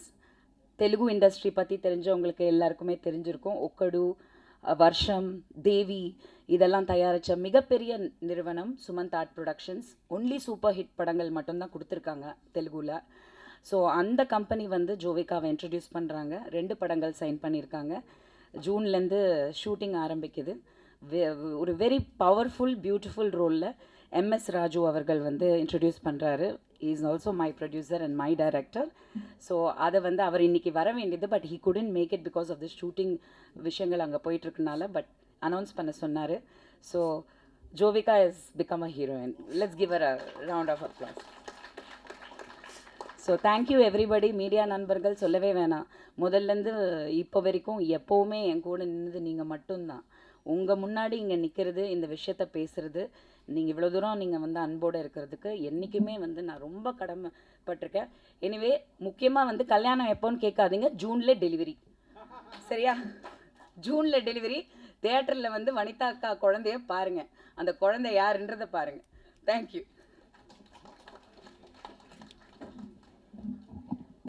Telugu industry பற்றி தெரிஞ்சவங்களுக்கு எல்லாருக்குமே தெரிஞ்சிருக்கும். ஒக்கடு, வர்ஷம், தேவி இதெல்லாம் தயாரித்த மிகப்பெரிய நிறுவனம் Sumanth art productions. Only super hit படங்கள் மட்டும்தான் கொடுத்துருக்காங்க தெலுங்குல. ஸோ அந்த கம்பெனி வந்து ஜோவிகாவை இன்ட்ரடியூஸ் பண்ணுறாங்க. 2 படங்கள் சைன் பண்ணியிருக்காங்க. ஜூன்லேருந்து ஷூட்டிங் ஆரம்பிக்குது. ஒரு வெரி பவர்ஃபுல் பியூட்டிஃபுல் ரோலில் எம்எஸ் ராஜு அவர்கள் வந்து இன்ட்ரடியூஸ் பண்ணுறாரு. Is also my producer and my director. So அதை வந்து அவர் இன்றைக்கி வர வேண்டியது, but he couldn't make it because of the shooting விஷயங்கள் அங்கே போயிட்டுருக்கனால, பட் அனௌன்ஸ் பண்ண சொன்னார். So Jovika is become a heroine. Let's give a round of applause. So thank you everybody. Media நண்பர்கள் சொல்லவே வேணாம். முதல்லேருந்து இப்போ வரைக்கும் எப்போவுமே என் கூட நின்றது நீங்கள் மட்டும்தான். உங்கள் முன்னாடி இங்கே நிற்கிறது, இந்த விஷயத்த பேசுகிறது, நீங்கள் இவ்வளோ தூரம் நீங்கள் வந்து அன்போடு இருக்கிறதுக்கு என்றைக்குமே வந்து நான் ரொம்ப கடமைப்பட்டிருக்கேன். எனிவே முக்கியமாக வந்து கல்யாணம் எப்போன்னு கேட்காதீங்க, ஜூனில் டெலிவரி. சரியா? ஜூனில் டெலிவரி. தியேட்டரில் வந்து வனிதா அக்கா குழந்தைய பாருங்கள், அந்த குழந்தை யாருன்றதை பாருங்கள். Thank you.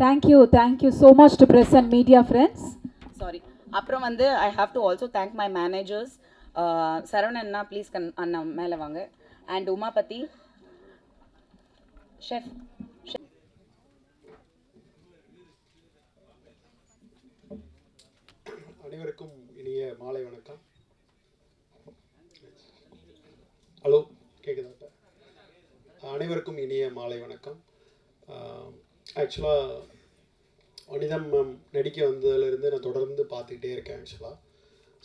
Thank you so much to press and media friends. Sorry. அப்புறம் வந்து I have to also thank my managers. Saravanan அண்ணா ப்ளீஸ் அண்ணா மேலே வாங்க. And Umapathy chef. அனைவருக்கும் இனிய மாலை வணக்கம். ஹலோ, கேட்குதா? அனைவருக்கும் இனிய மாலை வணக்கம். ஆக்சுவலாக வனிதம் மேம் நடிக்க வந்ததுலேருந்து நான் தொடர்ந்து பார்த்துக்கிட்டே இருக்கேன் ஆக்சுவலாக.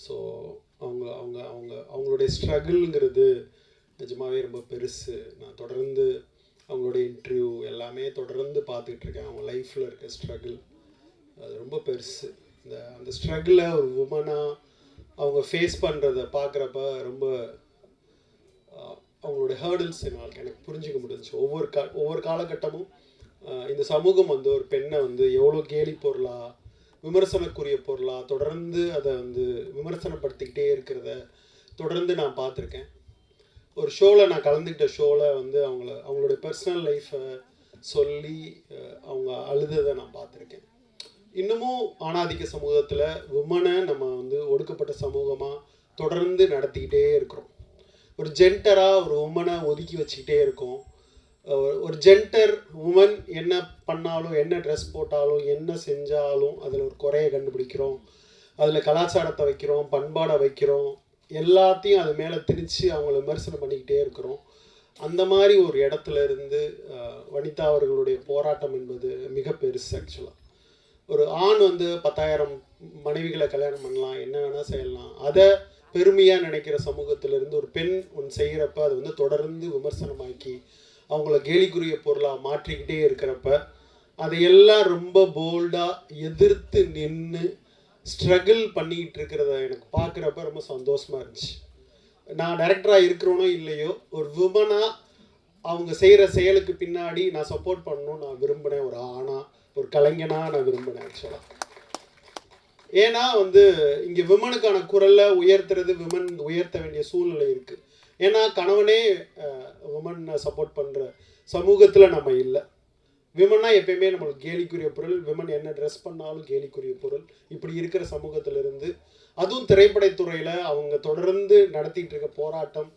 ஸோ அவங்களுடைய ஸ்ட்ரகிள்ங்கிறது நிஜமாகவே ரொம்ப பெருசு. நான் தொடர்ந்து அவங்களுடைய இன்டர்வியூ எல்லாமே தொடர்ந்து பார்த்துட்ருக்கேன். அவங்க லைஃப்பில் இருக்க ஸ்ட்ரகிள் அது ரொம்ப பெருசு. அந்த ஸ்ட்ரகிளை ஒரு உமனாக அவங்க ஃபேஸ் பண்ணுறத பார்க்குறப்ப ரொம்ப அவங்களோட ஹேர்டில்ஸ் எனக்கு புரிஞ்சிக்க முடிஞ்சிச்சு. ஒவ்வொரு காலகட்டமும் இந்த சமூகம் வந்து ஒரு பெண்ணை வந்து எவ்வளோ கேலி பொருளாக, விமர்சனக்குரிய பொருளாக தொடர்ந்து அதை வந்து விமர்சனப்படுத்திக்கிட்டே இருக்கிறத தொடர்ந்து நான் பார்த்துருக்கேன். ஒரு ஷோவில் நான் கலந்துக்கிட்ட ஷோவில் வந்து அவங்களோட பர்சனல் லைஃப்பை சொல்லி அவங்க அழுததை நான் பார்த்துருக்கேன். இன்னமும் ஆணாதிக்க சமூகத்தில் உமனை நம்ம வந்து ஒடுக்கப்பட்ட சமூகமாக தொடர்ந்து நடத்திக்கிட்டே இருக்கிறோம். ஒரு ஜென்டராக ஒரு உமனை ஒதுக்கி வச்சுக்கிட்டே இருக்கோம். ஒரு ஜென்டர் உமன் என்ன பண்ணாலும், என்ன ட்ரெஸ் போட்டாலும், என்ன செஞ்சாலும் அதில் ஒரு குறையை கண்டுபிடிக்கிறோம். அதில் கலாச்சாரத்தை வைக்கிறோம், பண்பாடை வைக்கிறோம், எல்லாத்தையும் அது மேலே திணிச்சு அவங்கள விமர்சனம் பண்ணிக்கிட்டே இருக்கிறோம். அந்த மாதிரி ஒரு இடத்துல இருந்து வனிதா அவர்களுடைய போராட்டம் என்பது மிக பெருசு. ஆக்சுவலாக ஒரு ஆண் வந்து 10,000 மனைவிகளை கல்யாணம் பண்ணலாம், என்ன வேணால் செய்யலாம், அதை பெருமையாக நினைக்கிற சமூகத்திலேருந்து ஒரு பெண் ஒன்று செய்கிறப்ப அது வந்து தொடர்ந்து விமர்சனமாக்கி அவங்கள கேலிக்குரிய பொருளாக மாற்றிக்கிட்டே இருக்கிறப்ப அதையெல்லாம் ரொம்ப போல்டாக எதிர்த்து நின்று ஸ்ட்ரகிள் பண்ணிக்கிட்டு இருக்கிறத எனக்கு பார்க்குறப்ப ரொம்ப சந்தோஷமாக இருந்துச்சு. நான் டைரக்டராக இருக்கிறோனோ இல்லையோ, ஒரு விமனாக அவங்க செய்கிற செயலுக்கு பின்னாடி நான் சப்போர்ட் பண்ணணும்னு நான் விரும்பினேன். ஒரு ஆணாக, ஒரு கலைஞனாக நான் விரும்பினேன் ஆக்சுவலாக. ஏன்னா வந்து இங்கே விமனுக்கான குரலை விமன் உயர்த்த வேண்டிய சூழ்நிலை இருக்குது. ஏன்னா கணவனே விமனை சப்போர்ட் பண்ணுற சமூகத்தில் நம்ம இல்லை. விமன்னா எப்பயுமே நம்மளுக்கு கேலிக்குரிய பொருள், விமன் என்ன ட்ரெஸ் பண்ணாலும் கேலிக்குரிய பொருள். இப்படி இருக்கிற சமூகத்திலிருந்து அதுவும் திரைப்படத்துறையில் அவங்க தொடர்ந்து நடத்திட்டு இருக்க போராட்டம்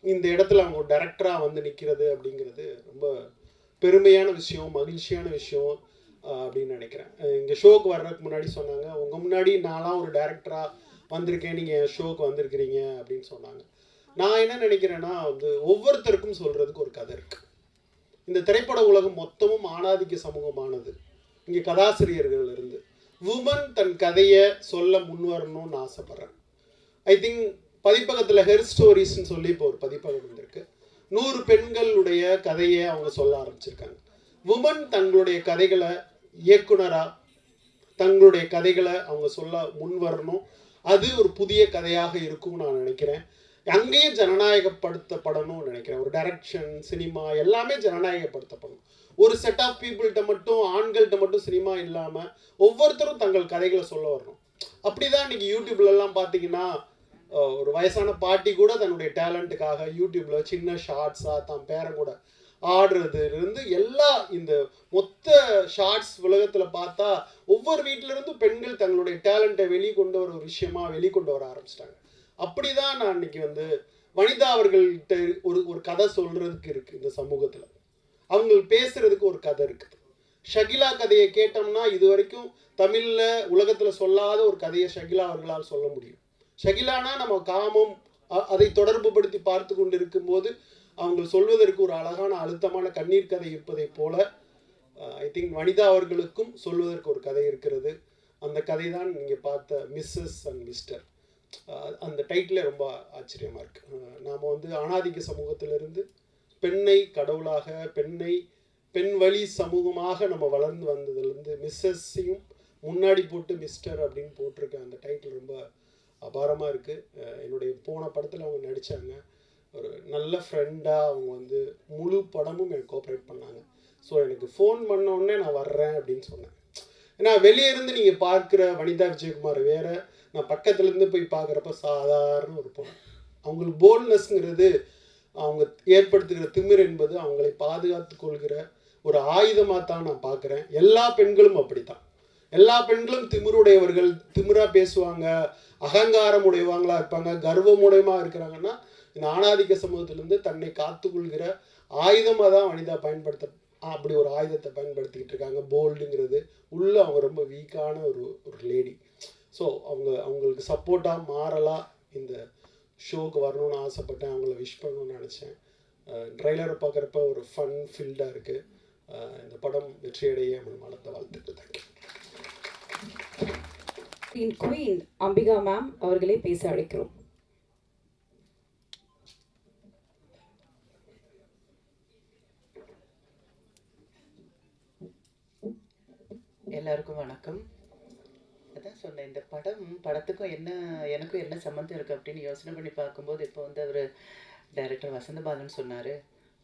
இந்த இடத்துல அவங்க டைரக்டராக வந்து நிற்கிறது அப்படிங்கிறது ரொம்ப பெருமையான விஷயம், மகிழ்ச்சியான விஷயம் அப்படின்னு நினைக்கிறேன். இங்கே ஷோக்கு வர்றதுக்கு முன்னாடி சொன்னாங்க, உங்கள் முன்னாடி நான்லாம் ஒரு டைரக்டராக வந்திருக்கேன், நீங்கள் ஷோக்கு வந்திருக்கிறீங்க அப்படின்னு சொன்னாங்க. நான் என்ன நினைக்கிறேன்னா வந்து ஒவ்வொருத்தருக்கும் சொல்கிறதுக்கு ஒரு கதை இருக்குது. இந்த திரைப்பட உலகம் மொத்தமும் ஆணாதிக்க சமூகமானது. இங்கே கதாசிரியர்கள் இருந்து உமன் தன் கதையை சொல்ல முன்வரணும்னு ஆசைப்பட்றேன். ஐ திங்க் பதிப்பகத்தில் ஹெர் ஸ்டோரிஸ்ன்னு சொல்லி இப்போ ஒரு பதிப்பகம் வந்திருக்கு. 100 பெண்களுடைய கதையை அவங்க சொல்ல ஆரம்பிச்சிருக்காங்க. உமன் தங்களுடைய கதைகளை இயக்குனராக தங்களுடைய கதைகளை அவங்க சொல்ல முன் வரணும். அது ஒரு புதிய கதையாக இருக்கும்னு நான் நினைக்கிறேன். அங்கேயும் ஜனநாயகப்படுத்தப்படணும்னு நினைக்கிறேன். ஒரு டைரக்ஷன், சினிமா எல்லாமே ஜனநாயகப்படுத்தப்படணும். ஒரு செட் ஆஃப் பீப்புள்கிட்ட மட்டும், ஆண்கள்கிட்ட மட்டும் சினிமா இல்லாமல் ஒவ்வொருத்தரும் தங்கள் கதைகளை சொல்ல வரணும். அப்படி தான் இன்றைக்கி யூடியூப்லலாம் பார்த்தீங்கன்னா ஒரு வயசான பாட்டி கூட தன்னுடைய டேலண்ட்டுக்காக யூடியூப்பில் சின்ன ஷார்ட்ஸாக தான் பேரை கூட ஆடுறதுலேருந்து எல்லா இந்த மொத்த ஷார்ட்ஸ் உலகத்தில் பார்த்தா ஒவ்வொரு வீட்டிலேருந்து பெண்கள் தங்களுடைய டேலண்ட்டை வெளிக்கொண்டு வர ஒரு விஷயமா வெளிக்கொண்டு வர ஆரம்பிச்சிட்டாங்க. அப்படி தான் நான் இன்னைக்கு வந்து வனிதா அவர்கள்ட்ட ஒரு கதை சொல்கிறதுக்கு இருக்குது. இந்த சமூகத்தில் அவங்க பேசுகிறதுக்கு ஒரு கதை இருக்குது. ஷகிலா கதையை கேட்டோம்னா இது வரைக்கும் தமிழில் உலகத்தில் சொல்லாத ஒரு கதையை ஷகிலா அவர்களால் சொல்ல முடியும். ஷகிலானா நம்ம காமம் அதை தொடர்பு படுத்தி பார்த்து கொண்டு இருக்கும்போது அவங்க சொல்வதற்கு ஒரு அழகான அழுத்தமான கண்ணீர் கதை இருப்பதை போல ஐ திங்க் வனிதா அவர்களுக்கும் சொல்வதற்கு ஒரு கதை இருக்கிறது. அந்த கதை தான் நீங்கள் பார்த்த மிஸ்ஸஸ் அண்ட் மிஸ்டர். அந்த டைட்டிலே ரொம்ப ஆச்சரியமாக இருக்குது. நாம் வந்து ஆணாதிக்க சமூகத்திலிருந்து பெண்ணை கடவுளாக, பெண் வழி சமூகமாக நம்ம வளர்ந்து வந்ததுலேருந்து மிஸ்ஸஸையும் முன்னாடி போட்டு மிஸ்டர் அப்படின்னு போட்டிருக்க அந்த டைட்டில் ரொம்ப அபாரமாக இருக்குது. என்னுடைய போன படத்தில் அவங்க நடித்தாங்க. ஒரு நல்ல ஃப்ரெண்டாக அவங்க வந்து முழு படமும் எனக்கு கோஆப்ரேட் பண்ணாங்க. ஸோ எனக்கு ஃபோன் பண்ணோடனே நான் வர்றேன் அப்படின்னு சொன்னேன். ஏன்னா வெளியே இருந்து நீங்கள் பார்க்குற வனிதா விஜயகுமார் வேறு, நான் பக்கத்துலேருந்து போய் பார்க்குறப்ப சாதாரண ஒரு பொண்ணு. அவங்களுக்கு போல்ட்னஸ்ங்கிறது, அவங்க ஏற்படுத்துகிற திமிர் என்பது அவங்களை பாதுகாத்து கொள்கிற ஒரு ஆயுதமாக தான் நான் பார்க்குறேன். எல்லா பெண்களும் அப்படித்தான். எல்லா பெண்களும் திமிருடையவர்கள், திமிராக பேசுவாங்க, அகங்காரம் உடையவங்களா இருப்பாங்க, கர்வம் உடையமாக இருக்கிறாங்கன்னா இந்த ஆணாதிக்க சமூகத்திலேருந்து தன்னை காத்துக்கொள்கிற ஆயுதமாக தான் வனிதா அப்படி ஒரு ஆயுதத்தை பயன்படுத்திக்கிட்டு இருக்காங்க. போல்டுங்கிறது உள்ள அவங்க ரொம்ப வீக்கான ஒரு லேடி. ஸோ அவங்களுக்கு சப்போர்ட்டாக மாறலாம் இந்த ஷோக்கு வரணும்னு ஆசைப்பட்டேன். அவங்கள விஷ் பண்ணணும்னு நினச்சேன். ட்ரைலரை பார்க்குறப்ப ஒரு ஃபன் ஃபீல்டாக இருக்குது. இந்த படம் வெற்றியடைய மனமார்ந்த வாழ்த்துக்கள். தேங்க்யூ. குயின் அம்பிகா மேம் அவர்களே பேச அழைக்கிறோம். எல்லாருக்கும் வணக்கம். அதான் சொன்னேன், இந்த படத்துக்கும் எனக்கும் என்ன சம்மந்தம் இருக்குது அப்படின்னு யோசனை பண்ணி பார்க்கும்போது இப்போ வந்து அவர் டைரக்டர் வசந்தபாலன் சொன்னார்,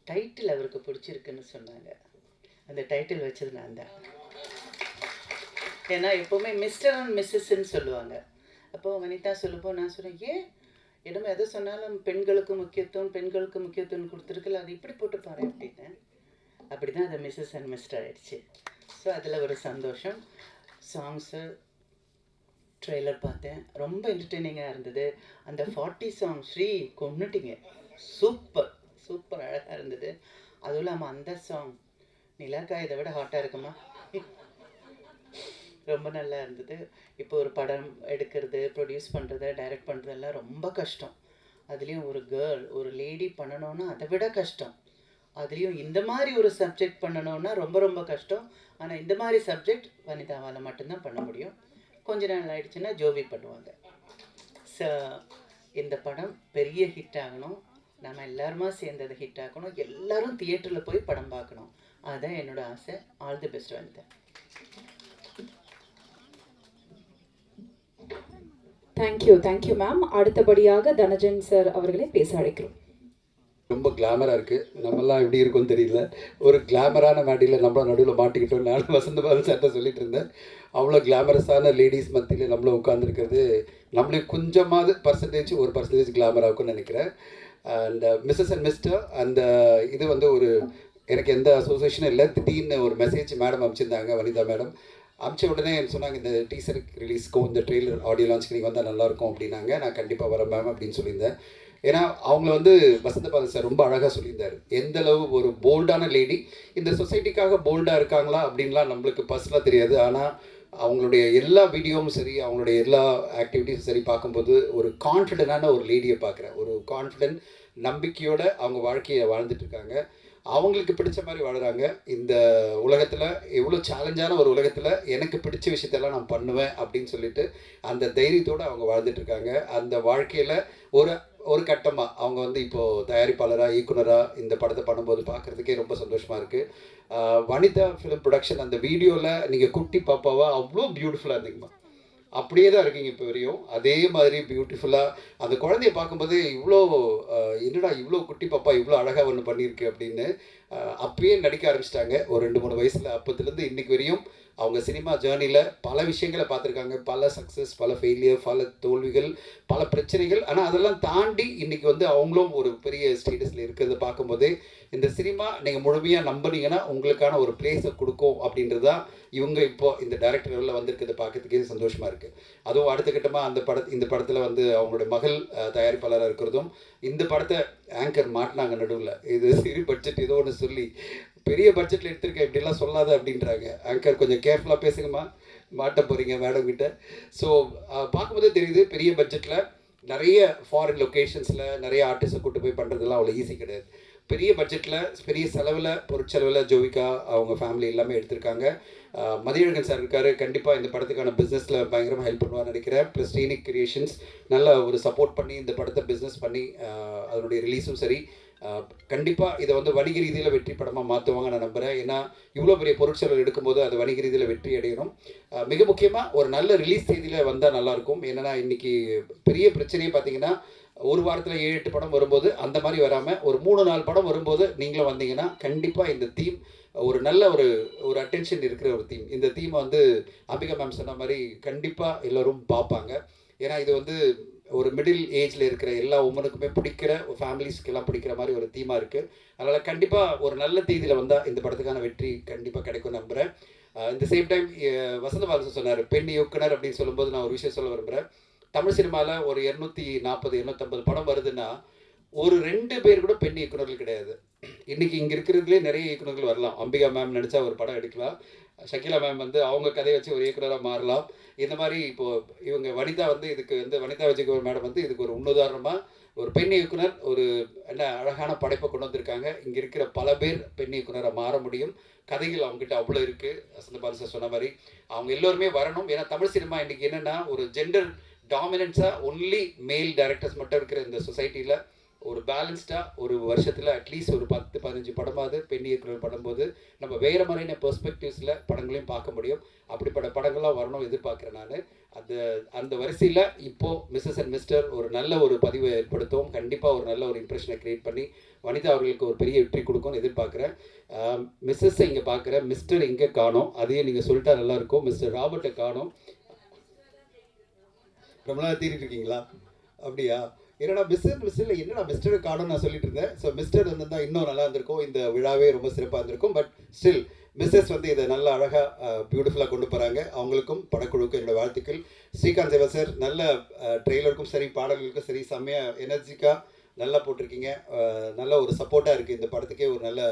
டைட்டில் அவருக்கு பிடிச்சிருக்குன்னு சொன்னாங்க. அந்த டைட்டில் வச்சது நான் தான். ஏன்னா எப்போவுமே மிஸ்டர் அண்ட் மிஸ்ஸஸ்ன்னு சொல்லுவாங்க. அப்போது வனிதா சொல்லுப்போ நான் சொன்னேன், ஏன் இடமே எதை சொன்னாலும் பெண்களுக்கு முக்கியத்துவம் கொடுத்துருக்குல்ல, அது இப்படி போட்டு பாரு அப்படின்னு. அப்படி தான் அது மிஸ்ஸஸ் அண்ட் மிஸ்டர் ஆயிடுச்சு. ஸோ அதில் ஒரு சந்தோஷம். சாங்ஸு ட்ரெய்லர் பார்த்தேன், ரொம்ப என்டர்டெய்னிங்காக இருந்தது. அந்த 40 சாங் ஸ்ரீ கொன்னுட்டிங்க, சூப்பர் அழகாக இருந்தது. அதுவும் இல்லாமல் அந்த சாங் நிலாக்கா இதை விட ஹாட்டாக இருக்குமா, ரொம்ப நல்லா இருந்தது. இப்போ ஒரு படம் எடுக்கிறது, ப்ரொடியூஸ் பண்ணுறது, டைரக்ட் பண்ணுறதெல்லாம் ரொம்ப கஷ்டம். அதுலேயும் ஒரு லேடி பண்ணணுன்னா அதை விட கஷ்டம். அதுலேயும் இந்த மாதிரி ஒரு சப்ஜெக்ட் பண்ணணுன்னா ரொம்ப கஷ்டம். ஆனால் இந்த மாதிரி சப்ஜெக்ட் வனிதாவால் மட்டும்தான் பண்ண முடியும். கொஞ்ச நாள் ஆயிடுச்சுன்னா ஜோவி பண்ணுவாங்க. ஸோ இந்த படம் பெரிய ஹிட் ஆகணும், நம்ம எல்லாருமா சேர்ந்து அதை ஹிட் ஆகணும், எல்லோரும் தியேட்டரில் போய் படம் பார்க்கணும். அதுதான் என்னோடய ஆசை. All the best Vanitha. Thank you ma'am. அடுத்தபடியாக தனஜன் சார் அவர்களை பேச அழைக்கிறோம். ரொம்ப கிளாமராக இருக்குது. நம்மளாம் எப்படி இருக்கும்னு தெரியல. ஒரு கிளாமரான மேடையில் நம்மளும் நடுவில் மாட்டிக்கிட்டோம். நானும் வசந்தபாலன் சார்ட்ட சொல்லிட்டு இருந்தேன், அவ்வளோ கிளாமரஸான லேடிஸ் மத்தியில் நம்மளும் உட்காந்துருக்கிறது நம்மளுக்கு கொஞ்சமாவது ஒரு பர்சன்டேஜ் கிளாமராக இருக்கும்னு நினைக்கிறேன். அண்ட் மிஸ்ஸஸ் அண்ட் மிஸ்டர் அந்த இது வந்து எனக்கு எந்த அசோசியேஷனும் இல்லை. திடீர்னு ஒரு மெசேஜ் மேடம் அனுப்பிச்சிருந்தாங்க, வனிதா மேடம் அனுப்பிச்ச உடனே சொன்னாங்க, இந்த டீசர் ரிலீஸ்க்கும் இந்த ட்ரெய்லர் ஆடியோ லான்ச்சுக்கு நீங்கள் வந்தால் நல்லாயிருக்கும் அப்படின்னாங்க. நான் கண்டிப்பாக வரேன் மேம் அப்படின்னு சொல்லியிருந்தேன். ஏன்னா அவங்கள வந்து வசந்த பாலன் சார் ரொம்ப அழகாக சொல்லியிருந்தார். எந்த அளவு ஒரு போல்டான லேடி, இந்த சொசைட்டிக்காக போல்டாக இருக்காங்களா அப்படின்லாம் நம்மளுக்கு பர்சனலாக தெரியாது. ஆனால் அவங்களுடைய எல்லா வீடியோவும் சரி, அவங்களுடைய எல்லா ஆக்டிவிட்டீஸும் சரி பார்க்கும்போது ஒரு கான்ஃபிடென்டான ஒரு லேடியை பார்க்குறேன். ஒரு கான்ஃபிடென்ட், நம்பிக்கையோட அவங்க வாழ்க்கையை வாழ்ந்துட்டுருக்காங்க. அவங்களுக்கு பிடிச்ச மாதிரி வாழுறாங்க. இந்த உலகத்தில் எவ்வளோ சேலஞ்சான ஒரு உலகத்தில் எனக்கு பிடிச்ச விஷயத்தெல்லாம் நான் பண்ணுவேன் அப்படின்னு சொல்லிட்டு அந்த தைரியத்தோடு அவங்க வாழ்ந்துட்டுருக்காங்க. அந்த வாழ்க்கையில் ஒரு ஒரு கட்டமாக அவங்க வந்து இப்போது தயாரிப்பாளராக, இயக்குனராக இந்த படத்தை பண்ணும்போது பார்க்குறதுக்கே ரொம்ப சந்தோஷமாக இருக்குது. வனிதா ஃபிலிம் ப்ரொடக்ஷன் அந்த வீடியோவில் நீங்கள் குட்டி பாப்பாவா அவ்வளோ பியூட்டிஃபுல்லாக இருந்தீங்கம்மா. அப்படியே தான் இருக்கீங்க இப்போ வரையும். அதே மாதிரி பியூட்டிஃபுல்லாக அந்த குழந்தைய பார்க்கும்போது இவ்வளோ என்னடா இவ்வளோ குட்டி பாப்பா இவ்வளோ அழகாக ஒன்று பண்ணியிருக்கு அப்படின்னு அப்பயே நடிக்க ஆரம்பிச்சிட்டாங்க ஒரு 2-3 வயசில். அப்போத்துலேருந்து இன்றைக்கி வரையும் அவங்க சினிமா ஜேர்னியில் பல விஷயங்களை பார்த்துருக்காங்க. பல சக்ஸஸ், பல ஃபெயிலியர், பல தோல்விகள், பல பிரச்சனைகள். ஆனால் அதெல்லாம் தாண்டி இன்றைக்கி வந்து அவங்களும் ஒரு பெரிய ஸ்டேட்டஸில் இருக்கிறத பார்க்கும்போதே இந்த சினிமா நீங்கள் முழுமையாக நம்பினீங்கன்னா உங்களுக்கான ஒரு பிளேஸை கொடுக்கும் அப்படின்றது தான் இவங்க இப்போது இந்த டைரக்டரில் வந்திருக்கிறத பார்க்கறதுக்கே சந்தோஷமாக இருக்குது. அதுவும் அடுத்த கட்டமாக இந்த படத்தில் வந்து அவங்களுடைய மகள் தயாரிப்பாளராக இருக்கிறதும் இந்த படத்தை ஆங்கர் மாட்டினாங்க நடுவில். இது சிறு பட்ஜெட் ஏதோ ஒன்று சொல்லி பெரிய பட்ஜெட்டில் எடுத்திருக்கேன் இப்படிலாம் சொல்லாத அப்படின்றாங்க. ஆங்கர் கொஞ்சம் கேர்ஃபுல்லாக பேசுங்கம்மா, மாட்ட போகிறீங்க மேடம் கிட்ட. ஸோ பார்க்கும்போதே தெரியுது பெரிய பட்ஜெட்டில் நிறைய ஃபாரின் லொக்கேஷன்ஸில் நிறைய ஆர்டிஸ்ட்டை கூட்டு போய் பண்ணுறதுலாம் அவ்வளோ ஈஸி கிடையாது. பெரிய பட்ஜெட்டில் பெரிய செலவில், பொருட்செலவில் ஜோவிகா அவங்க ஃபேமிலி எல்லாமே எடுத்திருக்காங்க. மதியழகன் சார் இருக்கார், கண்டிப்பாக இந்த படத்துக்கான பிஸ்னஸில் பயங்கரமாக ஹெல்ப் பண்ணுவார்னு நினைக்கிறேன். ப்ளஸ் ஸ்ரீனிக் கிரியேஷன்ஸ் நல்ல ஒரு சப்போர்ட் பண்ணி இந்த படத்தை பிஸ்னஸ் பண்ணி அதனுடைய ரிலீஸும் சரி கண்டிப்பாக இதை வந்து வணிக ரீதியில் வெற்றி படமாக மாற்றுவாங்க நான் நம்புகிறேன். ஏன்னா இவ்வளோ பெரிய பொருட்செலவு எடுக்கும்போது அது வணிக ரீதியில் வெற்றி அடையணும். மிக முக்கியமாக ஒரு நல்ல ரிலீஸ் தேதியில் வந்தால் நல்லாயிருக்கும். என்னென்னா இன்றைக்கி பெரிய பிரச்சனையே பார்த்தீங்கன்னா ஒரு வாரத்தில் 7-8 படம் வரும்போது அந்த மாதிரி வராமல் ஒரு 3-4 படம் வரும்போது நீங்களும் வந்தீங்கன்னா கண்டிப்பாக இந்த தீம் ஒரு நல்ல ஒரு அட்டென்ஷன் இருக்கிற ஒரு தீம். இந்த தீமை வந்து அம்பிகா மேம் சொன்ன மாதிரி கண்டிப்பாக எல்லோரும் பார்ப்பாங்க. ஏன்னா இது வந்து ஒரு மிடில் ஏஜில் இருக்கிற எல்லா உமனுக்குமே பிடிக்கிற ஃபேமிலிஸ்க்கெல்லாம் பிடிக்கிற மாதிரி ஒரு தீமாக இருக்குது. அதனால் கண்டிப்பாக ஒரு நல்ல தேதியில் வந்தால் இந்த படத்துக்கான வெற்றி கண்டிப்பாக கிடைக்கும் நம்புகிறேன். இந்த சேம் டைம் வசந்த பாலன் சொன்னார் பெண் இயக்குனர் அப்படின்னு சொல்லும்போது நான் ஒரு விஷயம் சொல்ல விரும்புகிறேன். தமிழ் சினிமாவில் ஒரு 240-250 படம் வருதுன்னா ஒரு 2 பேர் கூட பெண் இயக்குநர்கள் கிடையாது. இன்றைக்கி இங்கே இருக்கிறதுலே நிறைய இயக்குநர்கள் வரலாம். அம்பிகா மேம் நினச்சா ஒரு படம் எடுக்கலாம். ஷக்கீலா மேம் வந்து அவங்க கதையை வச்சு ஒரு இயக்குனராக மாறலாம். இந்த மாதிரி இப்போது இவங்க வனிதா வந்து இதுக்கு வந்து வனிதா விஜயகுமார் மேடம் வந்து இதுக்கு ஒரு முன்னுதாரணமாக ஒரு பெண் இயக்குனர் ஒரு என்ன அழகான படைப்பை கொண்டு வந்திருக்காங்க. இங்கே இருக்கிற பல பேர் பெண் இயக்குனராக மாற முடியும். கதைகள் அவங்ககிட்ட அவ்வளோ இருக்குது. வசந்த பாலன் சார் சொன்ன மாதிரி அவங்க எல்லோருமே வரணும். ஏன்னா தமிழ் சினிமா இன்றைக்கி என்னென்னா ஒரு ஜெண்டர் டாமினன்ஸாக ஒன்லி மேல் டைரக்டர்ஸ் மட்டும் இருக்கிற இந்த சொசைட்டியில் ஒரு பேலன்ஸ்டாக ஒரு வருஷத்தில் அட்லீஸ்ட் ஒரு 10-15 படமாவது பெண் இயக்குனர் படும்போது நம்ம வேறு மாதிரியான பெர்ஸ்பெக்டிவ்ஸில் படங்களையும் பார்க்க முடியும். அப்படிப்பட்ட படங்கள்லாம் வரணும் எதிர்பார்க்குறேன் நான். அந்த வரிசையில் இப்போது மிஸ்ஸஸ் அண்ட் மிஸ்டர் ஒரு நல்ல ஒரு பதிவை ஏற்படுத்தும். கண்டிப்பாக ஒரு நல்ல ஒரு இம்ப்ரெஷனை க்ரியேட் பண்ணி வனிதா அவர்களுக்கு ஒரு பெரிய வெற்றி கொடுக்கும்னு எதிர்பார்க்குறேன். மிஸ்ஸஸை இங்கே பார்க்குறேன், மிஸ்டர் இங்கே காணோம். அதையும் நீங்கள் சொல்லிட்டா நல்லாயிருக்கும். மிஸ்டர் ராபர்ட்டை காணோம். ரொம்ப நாள் தேடிட்டு இருக்கீங்களா? அப்படியா? என்னடா மிஸ்டர் என்னடா மிஸ்டரை காணும் நான் சொல்லிட்டு இருந்தேன். ஸோ மிஸ்டர் வந்திருந்தால் இன்னும் நல்லா இருந்திருக்கும். இந்த விழாவே ரொம்ப சிறப்பாக இருந்திருக்கும். பட் ஸ்டில் மிஸ்ஸஸ் வந்து இதை நல்லா அழகாக பியூட்டிஃபுல்லாக கொண்டு போகிறாங்க. அவங்களுக்கும் படக்குழுவுக்கும் என்னோடய வாழ்த்துக்கள். ஸ்ரீகாந்த் சேவா சார் நல்ல ட்ரெய்லருக்கும் சரி பாடல்களுக்கும் சரி செம்மையாக எனர்ஜிக்காக நல்லா போட்டிருக்கீங்க. நல்ல ஒரு சப்போர்ட்டாக இருக்குது இந்த படத்துக்கே. ஒரு நல்ல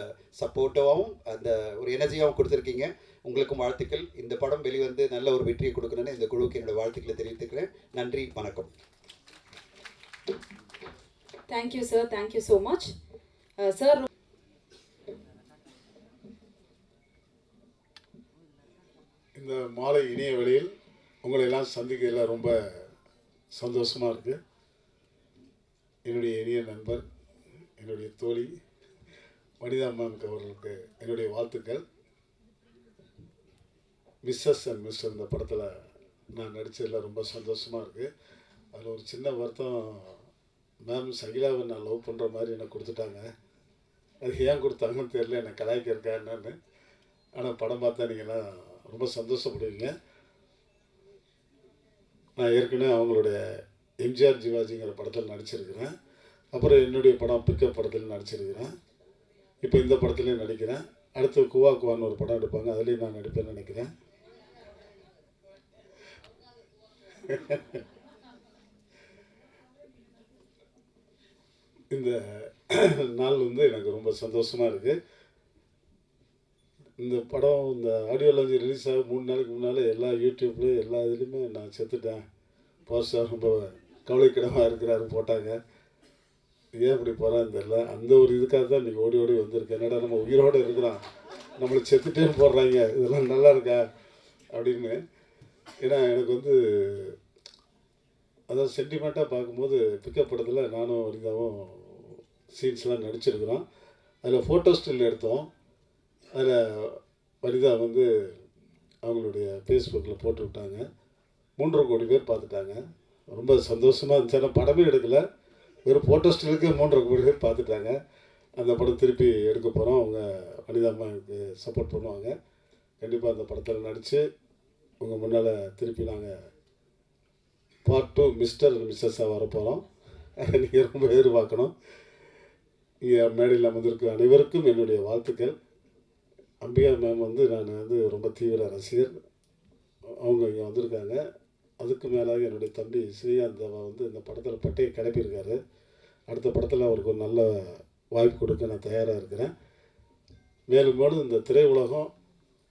சப்போர்ட்டாகவும் அந்த ஒரு எனர்ஜியாகவும் கொடுத்துருக்கீங்க. உங்களுக்கும் வாழ்த்துக்கள். இந்த படம் வெளிவந்து நல்ல ஒரு வெற்றியை கொடுக்கணுன்னு இந்த குழுவுக்கு என்னோடய வாழ்த்துக்களை தெரிவித்துக்கிறேன். நன்றி, வணக்கம். Thank you, sir. Thank you so much. Sir. இந்த மாலை இனிய வேளையில் உங்களை எல்லாம் சந்திக்கிறதுல ரொம்ப சந்தோஷமாக இருக்குது. என்னுடைய இனிய நண்பர், என்னுடைய தோழி வனிதா மேம் அவர்களுக்கு என்னுடைய வாழ்த்துக்கள். மிஸ்ஸஸ் அண்ட் மிஸ்டர் இந்த படத்தில் நான் நடித்ததில் ரொம்ப சந்தோஷமாக இருக்குது. அதில் ஒரு சின்ன வருத்தம், மேம் சகிலாவை நான் லவ் பண்ணுற மாதிரி எனக்கு கொடுத்துட்டாங்க. அது ஏன் கொடுத்தாங்கன்னு தெரியல, என்னை கலாய்க்க இருக்கா என்னன்னு. ஆனால் படம் பார்த்தா நீங்கள்லாம் ரொம்ப சந்தோஷப்படுவீங்க. நான் ஏற்கனவே அவங்களுடைய எம்ஜிஆர் ஜிவாஜிங்கிற படத்தில் நடிச்சிருக்கிறேன். அப்புறம் என்னுடைய படம் பிக்கப் படத்தில் நடிச்சிருக்கிறேன். இப்போ இந்த படத்துலேயும் நடிக்கிறேன். அடுத்து குவா குவான்னு ஒரு படம் எடுப்பாங்க, அதுலேயும் நான் நடிப்பேன்னு நினைக்கிறேன். நாள் வந்து எனக்கு ரொம்ப சந்தோஷமாக இருக்குது. இந்த படம் இந்த ஆடியோ லான்ச் ரிலீஸ் ஆக 3 நாளைக்கு முன்னால் எல்லா யூடியூப்லேயும் எல்லா இதுலேயுமே நான் செத்துட்டேன், பவர் ரொம்ப கவலைக்கிடமாக இருக்கிறாரு போட்டாங்க. ஏன் இப்படி போகிறான்னு தெரில. அந்த ஒரு இதுக்காக தான் இன்றைக்கி ஓடி ஓடி வந்திருக்கேன். என்னடா நம்ம உயிரோடு இருக்கிறோம், நம்மளை செத்துட்டேன்னு போடுறாங்க, இதெல்லாம் நல்லா இருக்கா அப்படின்னு. ஏன்னா எனக்கு வந்து அதாவது சென்டிமெண்ட்டாக பார்க்கும்போது பிக்கப் படத்தில் நானும் வனிதாவும் சீன்ஸ்லாம் நடிச்சிருக்கிறோம். அதில் ஃபோட்டோ ஸ்டில் எடுத்தோம். அதில் வனிதா வந்து அவங்களுடைய ஃபேஸ்புக்கில் போட்டு விட்டாங்க. 3.5 கோடி பேர் பார்த்துட்டாங்க. ரொம்ப சந்தோஷமாக இருந்துச்சு. ஆனால் படமே எடுக்கலை, வெறும் ஃபோட்டோ ஸ்டிலுக்கு 3.5 கோடி பேர் பார்த்துட்டாங்க. அந்த படம் திருப்பி எடுக்க போகிறோம். அவங்க வனிதா அம்மா எனக்கு சப்போர்ட் பண்ணுவாங்க. கண்டிப்பாக அந்த படத்தில் நடித்து உங்கள் முன்னால் திருப்பி நாங்கள் பார்ட் 2 மிஸ்டர் அண்ட் மிஸ்ஸஸாக வரப்போகிறோம். அதை நீங்கள் ரொம்ப எதிர்பார்க்கணும். இங்கே மேடையில் அமர்ந்திருக்கிற அனைவருக்கும் என்னுடைய வாழ்த்துக்கள். அம்பிகா மேம் வந்து நான் வந்து ரொம்ப தீவிர ரசிகர். அவங்க இங்கே வந்திருக்காங்க. அதுக்கு மேலாக என்னுடைய தம்பி ஸ்ரீகாந்த் தேவா வந்து இந்த படத்தில் பட்டையை கிளப்பியிருக்காரு. அடுத்த படத்தில் அவருக்கு ஒரு நல்ல வாய்ப்பு கொடுக்க நான் தயாராக இருக்கிறேன். மேலும் மேலும் இந்த திரையுலகம்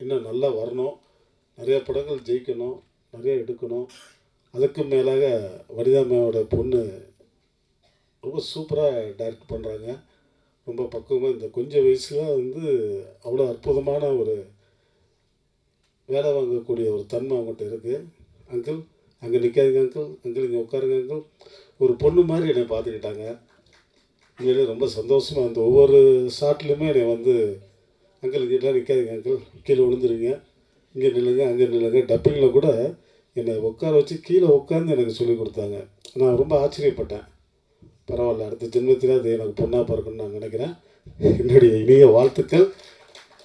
இன்னும் நல்லா வரணும், நிறைய படங்கள் ஜெயிக்கணும், நிறைய எடுக்கணும். அதுக்கு மேலாக வனிதா மேமோட பொண்ணு ரொம்ப சூப்பராக டைரக்ட் பண்ணுறாங்க. ரொம்ப பக்குவமாக இந்த கொஞ்சம் வயசில் வந்து அவ்வளோ அற்புதமான ஒரு வேலை வாங்கக்கூடிய ஒரு தன்மை அவங்ககிட்ட இருக்குது. அங்கிள் அங்கே நிற்காதீங்க அங்கிள், அங்கிள் இங்கே உட்காருங்க அங்கிள், ஒரு பொண்ணு மாதிரி என்னை பார்த்துக்கிட்டாங்க. உண்மையிலே ரொம்ப சந்தோஷமாக அந்த ஒவ்வொரு ஷாட்லேயுமே என்னை வந்து அங்கிள் இங்கெல்லாம் நிற்காதீங்க அங்கிள், கீழே விழுந்துருவீங்க, இங்கே நில்லுங்க அங்கே நில்லுங்க. டப்பிங்கில் கூட என்னை உட்கார வச்சு கீழே உட்காந்து எனக்கு சொல்லிக் கொடுத்தாங்க. நான் ரொம்ப ஆச்சரியப்பட்டேன். பரவாயில்ல, அடுத்த ஜென்மத்தில் அது எனக்கு பொண்ணாக பிறக்கணும்னு நான் நினைக்கிறேன். என்னுடைய இனிய வாழ்த்துக்கள்.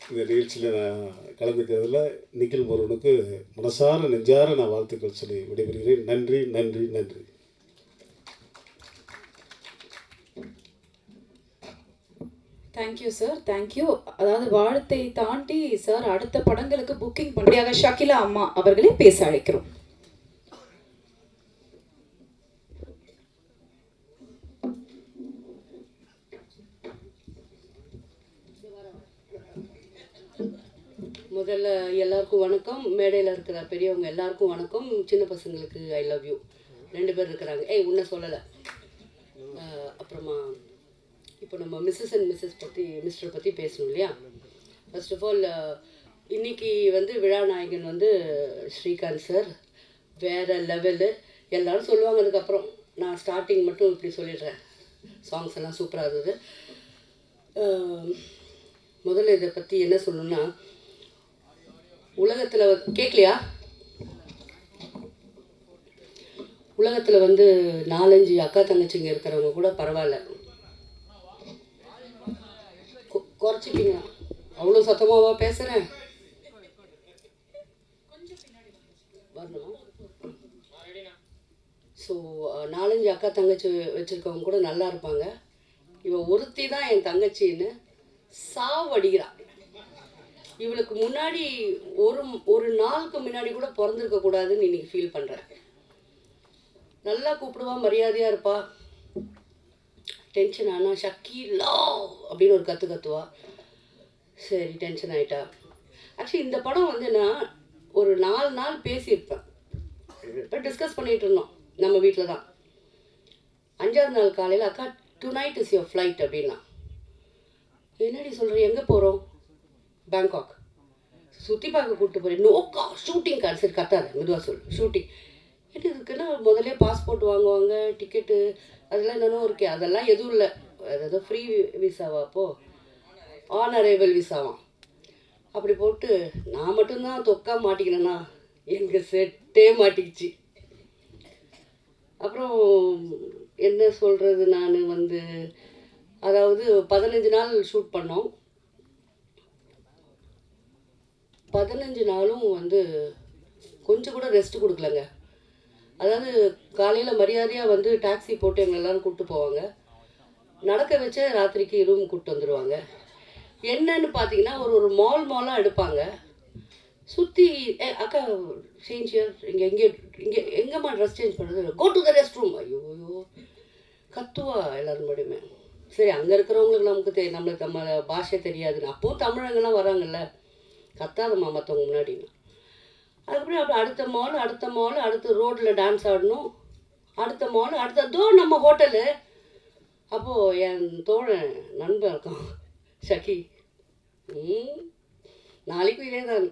இந்த நிகழ்ச்சியில் நான் கலந்துக்கிறதுல நிக்கில் முருகனுக்கு மனசார நெஞ்சார நான் வாழ்த்துக்கள் சொல்லி விடைபெறுகிறேன். நன்றி நன்றி நன்றி. Thank you sir, thank you. அதாவது வாழ்த்தை தாண்டி சார் அடுத்த படங்களுக்கு புக்கிங் பண்ணுறதாக ஷகிலா அம்மா அவர்களே பேச அழைக்கிறோம். முதல்ல எல்லாருக்கும் வணக்கம். மேடையில் இருக்கிற பெரியவங்க எல்லாருக்கும் வணக்கம். சின்ன பசங்களுக்கு ஐ லவ் யூ. 2 பேர் இருக்கிறாங்க. உன்னை சொல்லலை. அப்புறமா இப்போ நம்ம மிஸ்ஸஸ் அண்ட் மிஸ்டர் பற்றி பேசணும் இல்லையா. ஃபர்ஸ்ட் ஆஃப் ஆல் இன்றைக்கி வந்து விழா நாயகன் வந்து ஸ்ரீகாந்த் சார் வேறு லெவலு. எல்லோரும் சொல்லுவாங்க. அதுக்கப்புறம் நான் ஸ்டார்டிங் மட்டும் இப்படி சொல்லிடுறேன். சாங்ஸ் எல்லாம் சூப்பராக இருந்தது. முதல்ல இதை பற்றி என்ன சொல்லணும்னா, உலகத்தில் கேட்கலையா, உலகத்தில் வந்து 4-5 அக்கா தங்கச்சிங்க இருக்கிறவங்க கூட பரவாயில்ல, குறைச்சிக்கிங்களா? அவ்வளோ சத்தமாவா பேசுகிறேன்? வரணுமா? ஸோ 4-5 அக்கா தங்கச்சி வச்சுருக்கவங்க கூட நல்லா இருப்பாங்க. இவன் ஒருத்தி தான் என் தங்கச்சின்னு சாவடிக்கிறான். இவளுக்கு முன்னாடி ஒரு நாளுக்கு முன்னாடி கூட பிறந்திருக்கக்கூடாதுன்னு இன்னைக்கு ஃபீல் பண்ணுறேன். நல்லா கூப்பிடுவா, மரியாதையாக இருப்பா. டென்ஷன் ஆனால் ஷக்கீலா அப்படின்னு ஒரு கத்துவா. சரி, டென்ஷன் ஆகிட்டா. ஆக்சுவலி இந்த படம் வந்து நான் ஒரு 4 நாள் பேசியிருப்பேன். இப்போ டிஸ்கஸ் பண்ணிகிட்டு இருந்தோம் நம்ம வீட்டில் தான். 5ஆவது நாள் காலையில் அக்கா டுநைட் இஸ் யுவர் ஃப்ளைட் அப்படின்னா. என்னடி சொல்கிற, எங்கே போகிறோம்? பேங்காக். சுற்றி பார்க்க கூப்பிட்டு போகிறேன். நோக்கா ஷூட்டிங் கார்டு. சரி கத்தாத, மெதுவாக சொல். ஷூட்டிங் என்ன இருக்குன்னா முதல்ல பாஸ்போர்ட் வாங்குவாங்க, டிக்கெட்டு அதெல்லாம் என்னென்னோ இருக்கே. அதெல்லாம் எதுவும் இல்லை. அதாவது ஃப்ரீ விசாவா, அப்போது ஆன் அரைவல் விசாவாம். அப்படி போட்டு நான் மட்டும்தான் தொக்கா மாட்டிக்கினேன்னா எங்கள் செட்டே மாட்டிக்கிச்சு. அப்புறம் என்ன சொல்கிறது, நான் வந்து அதாவது 15 நாள் ஷூட் பண்ணோம். 15 நாளும் வந்து கொஞ்சம் கூட ரெஸ்ட் கொடுக்கலங்க. அதாவது காலையில் மரியாதையாக வந்து டாக்ஸி போட்டு எங்களை எல்லோரும் கூப்பிட்டு போவாங்க. நடக்க வச்ச ராத்திரிக்கு ரூம் கூப்பிட்டு வந்துடுவாங்க. என்னன்னு பார்த்தீங்கன்னா ஒரு மாலாக எடுப்பாங்க. சுற்றி அக்கா சேஞ்ச் எங்கேம்மா ட்ரெஸ் சேஞ்ச் பண்ணுறது? Go to the restroom. ஐயோ கத்துவா எல்லோரும் முடியுமே. சரி அங்கே இருக்கிறவங்களுக்கு நம்மளுக்கு நம்ம பாஷை தெரியாதுன்னு, அப்போவும் தமிழங்கெல்லாம் வராங்கல்ல, கத்தாதம்மா மற்றவங்க முன்னாடின்னு. அதுக்கப்புறம் அப்படி அடுத்த மால் அடுத்த ரோட்டில் டான்ஸ் ஆடணும், அடுத்த மால் அடுத்ததோ நம்ம ஹோட்டலு. அப்போது என் தோழன் நண்பன் இருக்கான் ஷக்கி, நாளைக்கும் இதே தான்,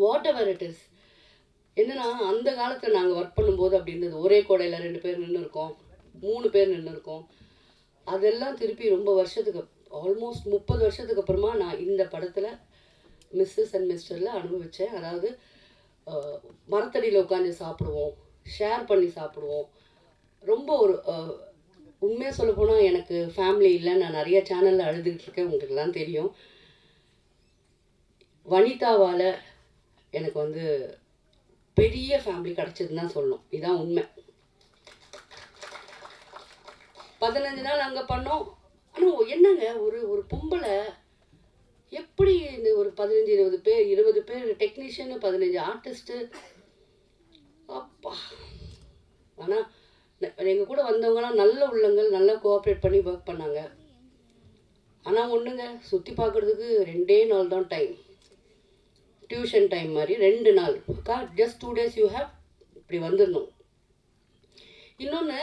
வாட் எவர் இட் இஸ். என்னென்னா அந்த காலத்தில் நாங்கள் ஒர்க் பண்ணும்போது அப்படி இருந்தது, ஒரே கோடையில் 2 பேர் நின்று இருக்கோம், 3 பேர் நின்று இருக்கோம். அதெல்லாம் திருப்பி ரொம்ப வருஷத்துக்கு, ஆல்மோஸ்ட் 30 வருஷத்துக்கு அப்புறமா நான் இந்த படத்தில் மிஸ்ஸஸ் அண்ட் மிஸ்டரில் அனுபவித்தேன். அதாவது மரத்தடியில் உட்காந்து சாப்பிடுவோம், ஷேர் பண்ணி சாப்பிடுவோம். ரொம்ப ஒரு உண்மையாக சொல்ல போனால் எனக்கு ஃபேமிலி இல்லை, நான் நிறைய சேனலில் அழுதுகிட்டு இருக்கேன், உங்களுக்குலாம் தெரியும். வனிதாவால் எனக்கு வந்து பெரிய ஃபேமிலி கிடச்சதுன்னு தான் சொல்லணும், இதுதான் உண்மை. 15 நாள் அங்கே பண்ணோம். ஆனால் என்னங்க ஒரு பொம்பளை எப்படி இந்த ஒரு 15-20 பேர் 20 பேர் டெக்னீஷியனு, 15 ஆர்டிஸ்ட்டு, அப்பா. ஆனால் எங்கள் கூட வந்தவங்களாம் நல்ல உள்ளங்கள், நல்லா கோஆப்ரேட் பண்ணி ஒர்க் பண்ணாங்க. ஆனால் ஒன்றுங்க, சுற்றி பார்க்குறதுக்கு 2 நாள் தான் டைம், டியூஷன் டைம் மாதிரி 2 நாள், ஜஸ்ட் 2 days யூ ஹேவ், இப்படி வந்துடணும். இன்னொன்று,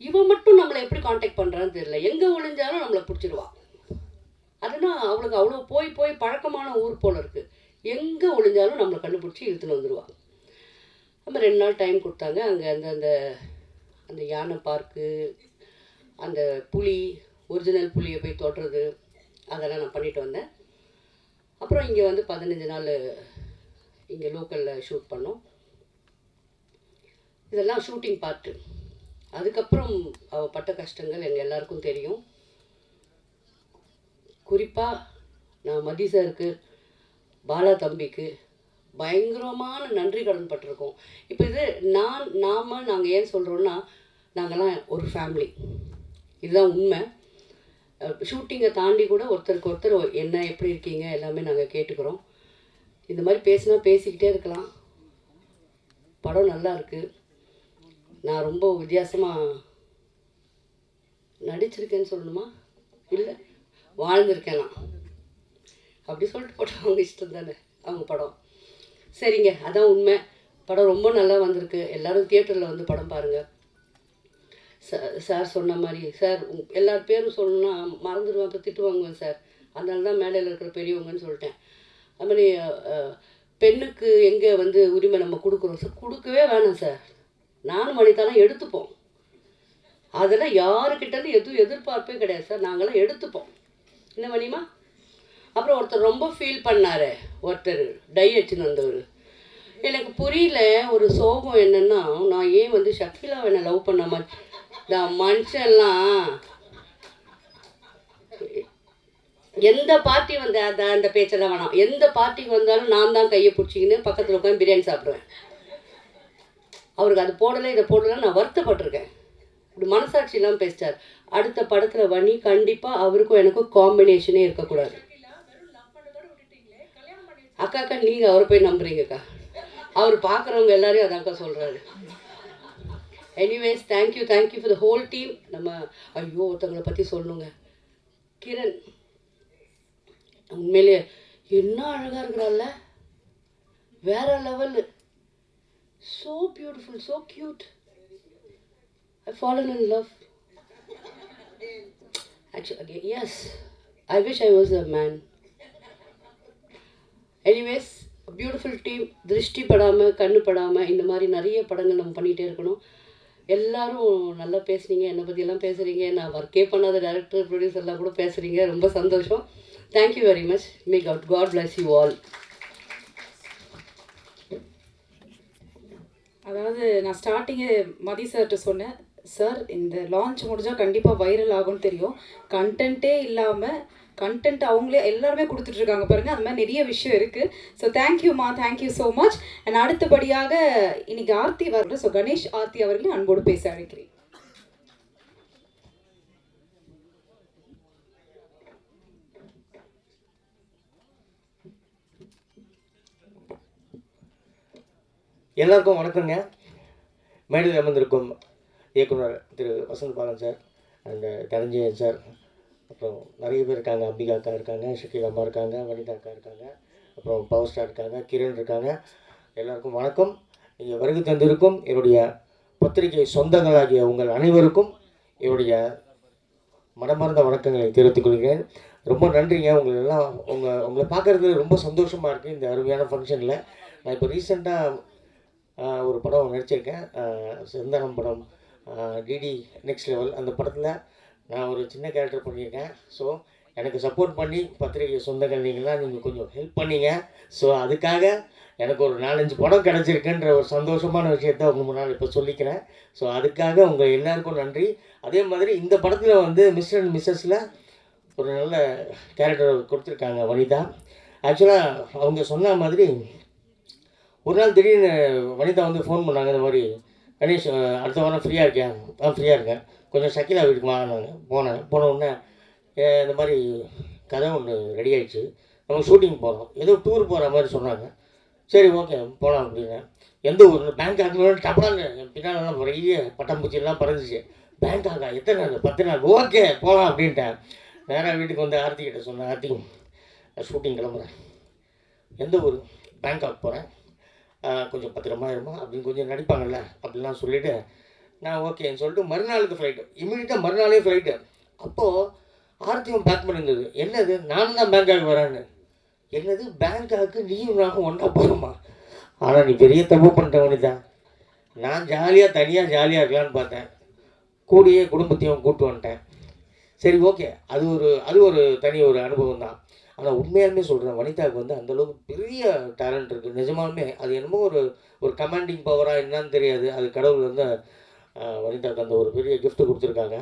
இவன் மட்டும் நம்மளை எப்படி காண்டாக்ட் பண்ணுறான்னு தெரியல, எங்கே ஒளிஞ்சாலும் நம்மளை பிடிச்சிடுவான். அதுதான் அவளுக்கு அவ்வளோ போய் பழக்கமான ஊர் போல் இருக்குது, எங்கே ஒளிஞ்சாலும் நம்மளை கண்டுபிடிச்சி இழுத்துன்னு வந்துடுவாள். நம்ம 2 நாள் டைம் கொடுத்தாங்க. அங்கே அந்த யானை பார்க்கு, அந்த புலி, ஒரிஜினல் புலியை போய் தொடுறது, அதெல்லாம் நான் பண்ணிட்டு வந்தேன். அப்புறம் இங்கே வந்து 15 நாள் இங்கே லோக்கலில் ஷூட் பண்ணோம். இதெல்லாம் ஷூட்டிங் பார்ட்டு. அதுக்கப்புறம் அவள் பட்ட கஷ்டங்கள் எங்கள் எல்லாருக்கும் தெரியும். குறிப்பாக நான் மதி சாருக்கு, பாலா தம்பிக்கு பயங்கரமான நன்றி கடன் பட்டிருக்கோம். இப்போ இது நாங்கள் ஏன் சொல்கிறோன்னா, நாங்கள்லாம் ஒரு ஃபேமிலி, இதுதான் உண்மை. ஷூட்டிங்கை தாண்டி கூட ஒருத்தருக்கு ஒருத்தர் என்ன எப்படி இருக்கீங்க எல்லாமே நாங்கள் கேட்டுக்கிறோம். இந்த மாதிரி பேசிக்கிட்டே இருக்கலாம். படம் நல்லா இருக்குது. நான் ரொம்ப வித்தியாசமாக நடிச்சிருக்கேன்னு சொல்லணுமா, இல்லை வாழ்ந்திருக்கேன் நான், அப்படி சொல்லிட்டு போட்டோம். அவங்க இஷ்டம் தானே, அவங்க படம். சரிங்க, அதான் உண்மை. படம் ரொம்ப நல்லா வந்திருக்கு. எல்லோரும் தியேட்டரில் வந்து படம் பாருங்கள். சார் சொன்ன மாதிரி, சார் எல்லார் பேரும் சொல்லணும்னா மறந்துடுவேன், அப்போ திட்டுவாங்குவேன் சார், அதனால தான் மேடையில் இருக்கிற பெரியவங்கன்னு சொல்லிட்டேன். அது மாதிரி பெண்ணுக்கு எங்கே வந்து உரிமை நம்ம கொடுக்குறோம் சார், கொடுக்கவே வேணாம் சார். நானும் வனிதாலாம் எடுத்துப்போம், அதெல்லாம் யாருக்கிட்டேருந்து எதுவும் எதிர்பார்ப்பே கிடையாது சார், நாங்களாம் எடுத்துப்போம். என்ன மணிமா? அப்புறம் ஒருத்தர் ரொம்ப ஃபீல் பண்ணார், ஒருத்தர் டை வச்சுன்னு வந்தவர். எனக்கு புரியல, ஒரு சோகம் என்னென்னா, நான் ஏன் வந்து ஷக்கீலாவை என்னை லவ் பண்ண மாதிரி, இந்த மனுஷன்லாம் எந்த பார்ட்டி வந்து அந்த பேச்செல்லாம் வேணாம், எந்த பார்ட்டிக்கு வந்தாலும் நான் தான் கையை பிடிச்சிக்கின்னு பக்கத்தில் உட்காந்து பிரியாணி சாப்பிடுவேன். அவருக்கு அது போடலை இதை போடலை, நான் வருத்தப்பட்டிருக்கேன். இப்படி மனசாட்சி இல்லாமல் பேசிட்டார். அடுத்த படத்தில் வனி கண்டிப்பாக அவருக்கும் எனக்கும் காம்பினேஷனே இருக்கக்கூடாது. அக்கா நீங்கள் அவரை போய் நம்புறீங்கக்கா, அவர் பார்க்குறவங்க எல்லாரையும் அதாக்கா சொல்கிறாரு. Anyways, thank you for the whole team. நம்ம ஐயோ ஒருத்தவங்களை பற்றி சொல்லணுங்க, கிரண் உண்மையிலே என்ன அழகாக இருக்கிறாள்ல, வேற level, so beautiful, so cute. I've fallen in love. Actually, yes, I wish I was a man. Anyways, a beautiful team. திருஷ்டி படாமல் கண்ணு படாமல் இந்த மாதிரி நிறைய படங்கள் நம்ம பண்ணிகிட்டே இருக்கணும். எல்லாரும் நல்லா பேசுனீங்க, என்னை பற்றியெல்லாம் பேசுகிறீங்க, நான் ஒர்க்கே பண்ணாத டைரக்டர் ப்ரொடியூசர்லாம் கூட பேசுகிறீங்க, ரொம்ப சந்தோஷம். Thank you very much. May God bless you all. அதாவது நான் ஸ்டார்டிங்கே மதி சார்கிட்ட சொன்னேன், சார் இந்த லான்ச் முடிஞ்சால் கண்டிப்பாக வைரல் ஆகும்னு தெரியும், கண்டென்ட்டே இல்லாமல் கண்டென்ட் அவங்களே எல்லாருமே கொடுத்துட்ருக்காங்க பாருங்கள், அந்த மாதிரி நிறைய விஷயம் இருக்குது. ஸோ தேங்க்யூம்மா, தேங்க்யூ ஸோ மச். அண்ட் அடுத்தபடியாக இன்னைக்கு ஆர்த்தி வரல, ஸோ கணேஷ் ஆர்த்தி அவர்களையும் அன்போடு பேச அழைக்கிறேன். எல்லாருக்கும் வணக்கங்க. மேடையில் அமர்ந்திருக்கும் இயக்குனர் Thiru Vasanth Balan sir, and Dhananjayan sir, அப்புறம் நிறைய பேர் இருக்காங்க. அம்பிகா அக்கா இருக்காங்க, ஷக்கீல் அம்மா இருக்காங்க, வனிதா அக்கா இருக்காங்க, அப்புறம் பவர் ஸ்டார் இருக்காங்க, கிரண் இருக்காங்க. எல்லாருக்கும் வணக்கம். நீங்கள் வருகை தந்திருக்கும் என்னுடைய பத்திரிகை சொந்தங்களாகிய உங்கள் அனைவருக்கும் என்னுடைய மனமார்ந்த வணக்கங்களை தெரிவித்துக் கொள்கிறேன். ரொம்ப நன்றிங்க. உங்களை பார்க்குறது ரொம்ப சந்தோஷமாக இருக்குது இந்த அருமையான ஃபங்க்ஷனில். நான் இப்போ ரீசெண்டாக ஒரு படம் நடிச்சிருக்கேன், செந்தானம் படம், டிடி நெக்ஸ்ட் லெவல். அந்த படத்தில் நான் ஒரு சின்ன கேரக்டர் பண்ணியிருக்கேன். ஸோ எனக்கு சப்போர்ட் பண்ணி பத்திரிகை சொந்தங்கள் நீங்கள் கொஞ்சம் ஹெல்ப் பண்ணீங்க. ஸோ அதுக்காக எனக்கு ஒரு 4-5 படம் கிடச்சிருக்குன்ற ஒரு சந்தோஷமான விஷயத்த உங்கள் முன்னால் இப்போ சொல்லிக்கிறேன். ஸோ அதுக்காக உங்கள் எல்லாருக்கும் நன்றி. அதே மாதிரி இந்த படத்தில் வந்து மிஸ்டர் அண்ட் மிஸ்ஸஸில் ஒரு நல்ல கேரக்டர் கொடுத்துருக்காங்க வனிதா. ஆக்சுவலாக அவங்க சொன்ன மாதிரி ஒரு நாள் திடீர்னு வனிதா வந்து ஃபோன் பண்ணாங்க, இந்த மாதிரி கணேஷ் அடுத்த வாரம் ஃப்ரீயாக இருக்கேன். ஃப்ரீயாக இருக்கேன், கொஞ்சம் ஷக்கீலா வீட்டுக்கு வாங்கினாங்க. போன உடனே இந்த மாதிரி கதை ஒன்று ரெடி ஆகிடுச்சு, நம்ம ஷூட்டிங் போகிறோம், ஏதோ டூர் போகிற மாதிரி சொன்னாங்க. சரி ஓகே போகலாம் அப்படின்னு. எந்த ஊர்? பேங்காக். டப்படாங்க என் பின்னாலெல்லாம் நிறைய பட்டாம்பூச்சியெல்லாம் பறந்துச்சு. பேங்காக்கா? எத்தனை நாள்? 10 நாள். ஓகே போகலாம் அப்படின்ட்டேன். நேராக வீட்டுக்கு வந்து ஆர்த்தி கிட்ட சொன்னேன், ஆர்த்தி ஷூட்டிங் கிளம்புறேன். எந்த ஊர்? பேங்காக் போகிறேன், கொஞ்சம் பத்திரமா இருமா அப்படின்னு கொஞ்சம் நடிப்பாங்கள்ல அப்படிலாம் சொல்லிவிட்டு நான் ஓகேன்னு சொல்லிட்டு மறுநாளுக்கு ஃப்ளைட்டு, இமீடியட்டாக மறுநாளே ஃப்ளைட்டு. அப்போது ஆர்த்தியும் பேக் பண்ணியிருந்தது. என்னது நானும் தான் பேங்காக் வரேன்னு. என்னது பேங்காக்கு நீயும் நானும் ஒன்றா போகிறோமா? ஆனால் நீ பெரிய தப்பு பண்ணிட்டவனி தான். நான் தனியாக ஜாலியாக இருக்கலான்னு பார்த்தேன், கூடியே குடும்பத்தையும் கூப்பிட்டு வந்துட்டேன். சரி ஓகே, அது ஒரு தனி ஒரு அனுபவம் தான். ஆனால் உண்மையாலுமே சொல்கிறேன், வனிதாவுக்கு வந்து அந்தளவுக்கு பெரிய டேலண்ட் இருக்குது நிஜமாலுமே. அது என்னமோ ஒரு கமாண்டிங் பவராக என்னன்னு தெரியாது, அது கடவுள் வந்து வனிதாவுக்கு அந்த ஒரு பெரிய கிஃப்ட்டு கொடுத்துருக்காங்க.